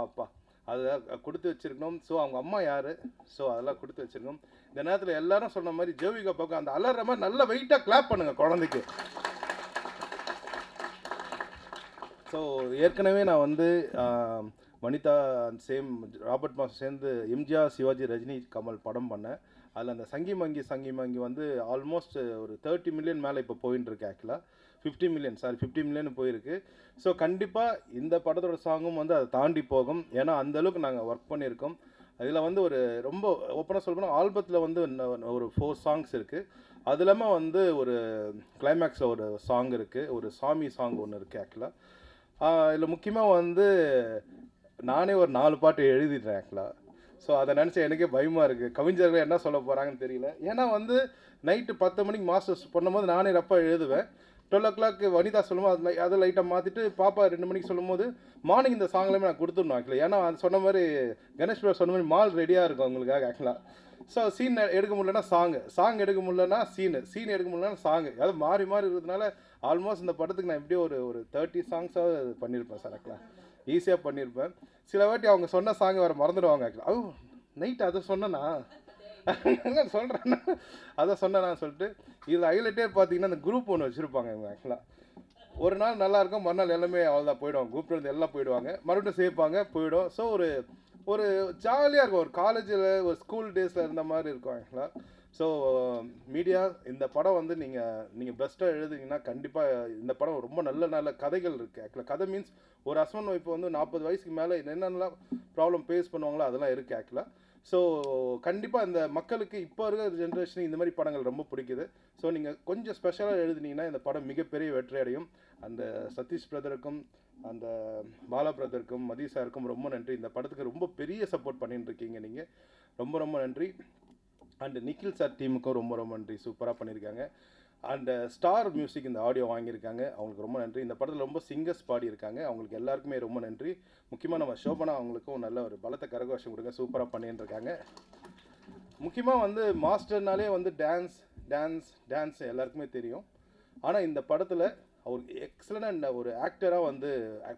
அப்பா அதை கொடுத்து வச்சுருக்கணும். ஸோ அவங்க அம்மா யார், ஸோ அதெல்லாம் கொடுத்து வச்சுருக்கணும். இந்த நேரத்தில் எல்லாரும் சொன்ன மாதிரி ஜோவிகா பார்க்க அந்த அலற மாதிரி நல்ல வெயிட்டாக கிளாப் பண்ணுங்கள் குழந்தைக்கு. ஸோ ஏற்கனவே நான் வந்து வனிதா சேம் ராபர்ட் மாஸ்டர் சேர்ந்து எம்ஜிஆர், சிவாஜி, ரஜினி, கமல் படம் பண்ணேன். அதில் அந்த சங்கி மங்கி வந்து ஆல்மோஸ்ட் ஒரு 30 மில்லியன் மேலே இப்போ போயின்னு இருக்கு. ஆக்சுவலாக 50 மில்லியன் போயிருக்கு. ஸோ கண்டிப்பாக இந்த படத்தோட சாங்கும் வந்து அதை தாண்டி போகும். ஏன்னா அந்தளவுக்கு நாங்கள் ஒர்க் பண்ணியிருக்கோம். இதில் வந்து ஒரு ரொம்ப ஓப்பனாக சொல்லப்போனால் ஆல்பத்தில் வந்து ஒரு 4 சாங்ஸ் இருக்குது. அது இல்லாமல் வந்து ஒரு கிளைமேக்ஸில் ஒரு சாங் இருக்குது, ஒரு சாமி சாங் ஒன்று இருக்குது. ஆக்சுவலாக இதில் முக்கியமாக வந்து நானே ஒரு 4 பாட்டு எழுதிட்டேன் ஆக்சுவலாக. ஸோ அதை நினச்சி எனக்கே பயமாக இருக்குது, கவிஞர்கள் என்ன சொல்ல போகிறாங்கன்னு தெரியல. ஏன்னா வந்து நைட்டு 10 மணிக்கு மாஸ்டர்ஸ் பண்ணும்போது நானே ரப்பாக எழுதுவேன். 12 o'clock வனிதா சொல்லும்போது அதை லைட்டாக மாற்றிட்டு பாப்பா 2 மணிக்கு சொல்லும்போது மார்னிங் இந்த சாங்லேயுமே நான் கொடுத்துடணும் ஆக்சுவலாக. ஏன்னா அது சொன்ன மாதிரி கணேஷ் பிரா சொன்ன மாதிரி மால் ரெடியாக இருக்கும் அவங்களுக்காக ஆக்சுவலாக. ஸோ சீன் எடுக்க முடியலன்னா சாங் எடுக்க முடியலன்னா சீன் எடுக்க முடியலன்னா சாங்கு, அதாவது மாறி இருக்கிறதுனால ஆல்மோஸ்ட் இந்த படத்துக்கு நான் எப்படியும் ஒரு 30 சாங்ஸாவது பண்ணியிருப்பேன் சார். ஆக்சுவலாக ஈஸியாக பண்ணியிருப்பேன். சில வாட்டி அவங்க சொன்ன சாங்கை வேறு மறந்துடுவாங்க ஆக்சுவலாக. நைட் அதை சொன்னேன்னா சொல்கிறேன்னா அதை சொன்னேன்னு சொல்லிட்டு இதில் ஹைலைட்டே பார்த்தீங்கன்னா அந்த குரூப் ஒன்று வச்சுருப்பாங்க இவங்க. ஆக்சுவலாக ஒரு நாள் நல்லாயிருக்கும், மறுநாள் எல்லாமே அவ்வளோதான் போயிடுவாங்க, குரூப்லேருந்து எல்லாம் போயிடுவாங்க, மறுபடியும் சேர்ப்பாங்க போயிடும். ஸோ ஒரு ஜாலியாக இருக்கும், ஒரு காலேஜில் ஒரு ஸ்கூல் டேஸில் இருந்த மாதிரி இருக்கும் ஆக்சுவலாக. ஸோ மீடியா இந்த படம் வந்து நீங்கள் பெஸ்ட்டாக எழுதுனீங்கன்னா கண்டிப்பாக இந்த படம் ரொம்ப நல்ல கதைகள் இருக்குது. ஆக்சுவலாக கதை மீன்ஸ் ஒரு ஹஸ்பண்ட் ஒய்ஃப் வந்து 40 வயசுக்கு மேலே என்னென்னலாம் ப்ராப்ளம் ஃபேஸ் பண்ணுவாங்களோ அதெல்லாம் இருக்குது ஆக்சுவலாக. ஸோ கண்டிப்பாக இந்த மக்களுக்கு இப்போ இருக்கிற ஜென்ரேஷனுக்கு இந்த மாதிரி படங்கள் ரொம்ப பிடிக்குது. ஸோ நீங்கள் கொஞ்சம் ஸ்பெஷலாக எழுதுனீங்கன்னா இந்த படம் மிகப்பெரிய வெற்றி அடையும். அந்த சதீஷ் பிரதருக்கும் அந்த பாலா பிரதருக்கும் மதி சாருக்கும் ரொம்ப நன்றி. இந்த படத்துக்கு ரொம்ப பெரிய சப்போர்ட் பண்ணிட்டு இருக்கீங்க நீங்கள், ரொம்ப நன்றி. அண்டு நிக்கில் சார் டீமுக்கும் ரொம்ப நன்றி, சூப்பராக பண்ணியிருக்காங்க. அண்டு ஸ்டார் மியூசிக் இந்த ஆடியோ வாங்கியிருக்காங்க, அவங்களுக்கு ரொம்ப நன்றி. இந்த படத்தில் ரொம்ப சிங்கர்ஸ் பாடியிருக்காங்க, அவங்களுக்கு எல்லாருக்குமே ரொம்ப நன்றி. முக்கியமாக நம்ம சோபனா அவங்களுக்கும் நல்ல ஒரு பலத்த கரகோஷம் கொடுங்க, சூப்பராக பண்ணிட்டு இருக்காங்க. முக்கியமாக வந்து மாஸ்டர்னாலே வந்து டான்ஸ் எல்லாருக்குமே தெரியும். ஆனால் இந்த படத்தில் அவர் எக்ஸலண்ட் ஒரு ஆக்டராக வந்து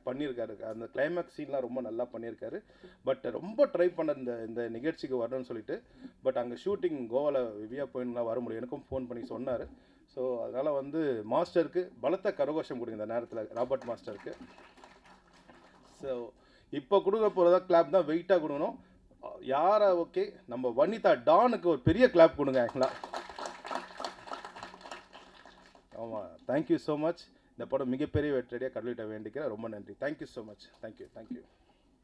பண்ணியிருக்காரு. அந்த கிளைமேக்ஸ் சீன்லாம் ரொம்ப நல்லா பண்ணியிருக்காரு. பட் ரொம்ப ட்ரை பண்ண இந்த நிகழ்ச்சிக்கு வரணும்னு சொல்லிட்டு, பட் அங்கே ஷூட்டிங் கோவாவில் விவியா போயின்னா வர முடியும், எனக்கும் ஃபோன் பண்ணி சொன்னார். ஸோ அதனால் வந்து மாஸ்டருக்கு பலத்த கரகோஷம் கொடுங்க இந்த நேரத்தில், ராபர்ட் மாஸ்டருக்கு. ஸோ இப்போ கொடுக்க போகிறதா கிளாப் தான் வெயிட்டாக கொடுக்கணும். யாரை ஓகே நம்ம வனிதா டானுக்கு ஒரு பெரிய கிளாப் கொடுங்க ஆக்சுவலாக. ஆமாம், தேங்க்யூ ஸோ மச். இந்த படம் மிகப்பெரிய வெற்றியடியாக கடலிட்ட வேண்டிக்கிறேன். ரொம்ப நன்றி. Thank you so much. தேங்க்யூ.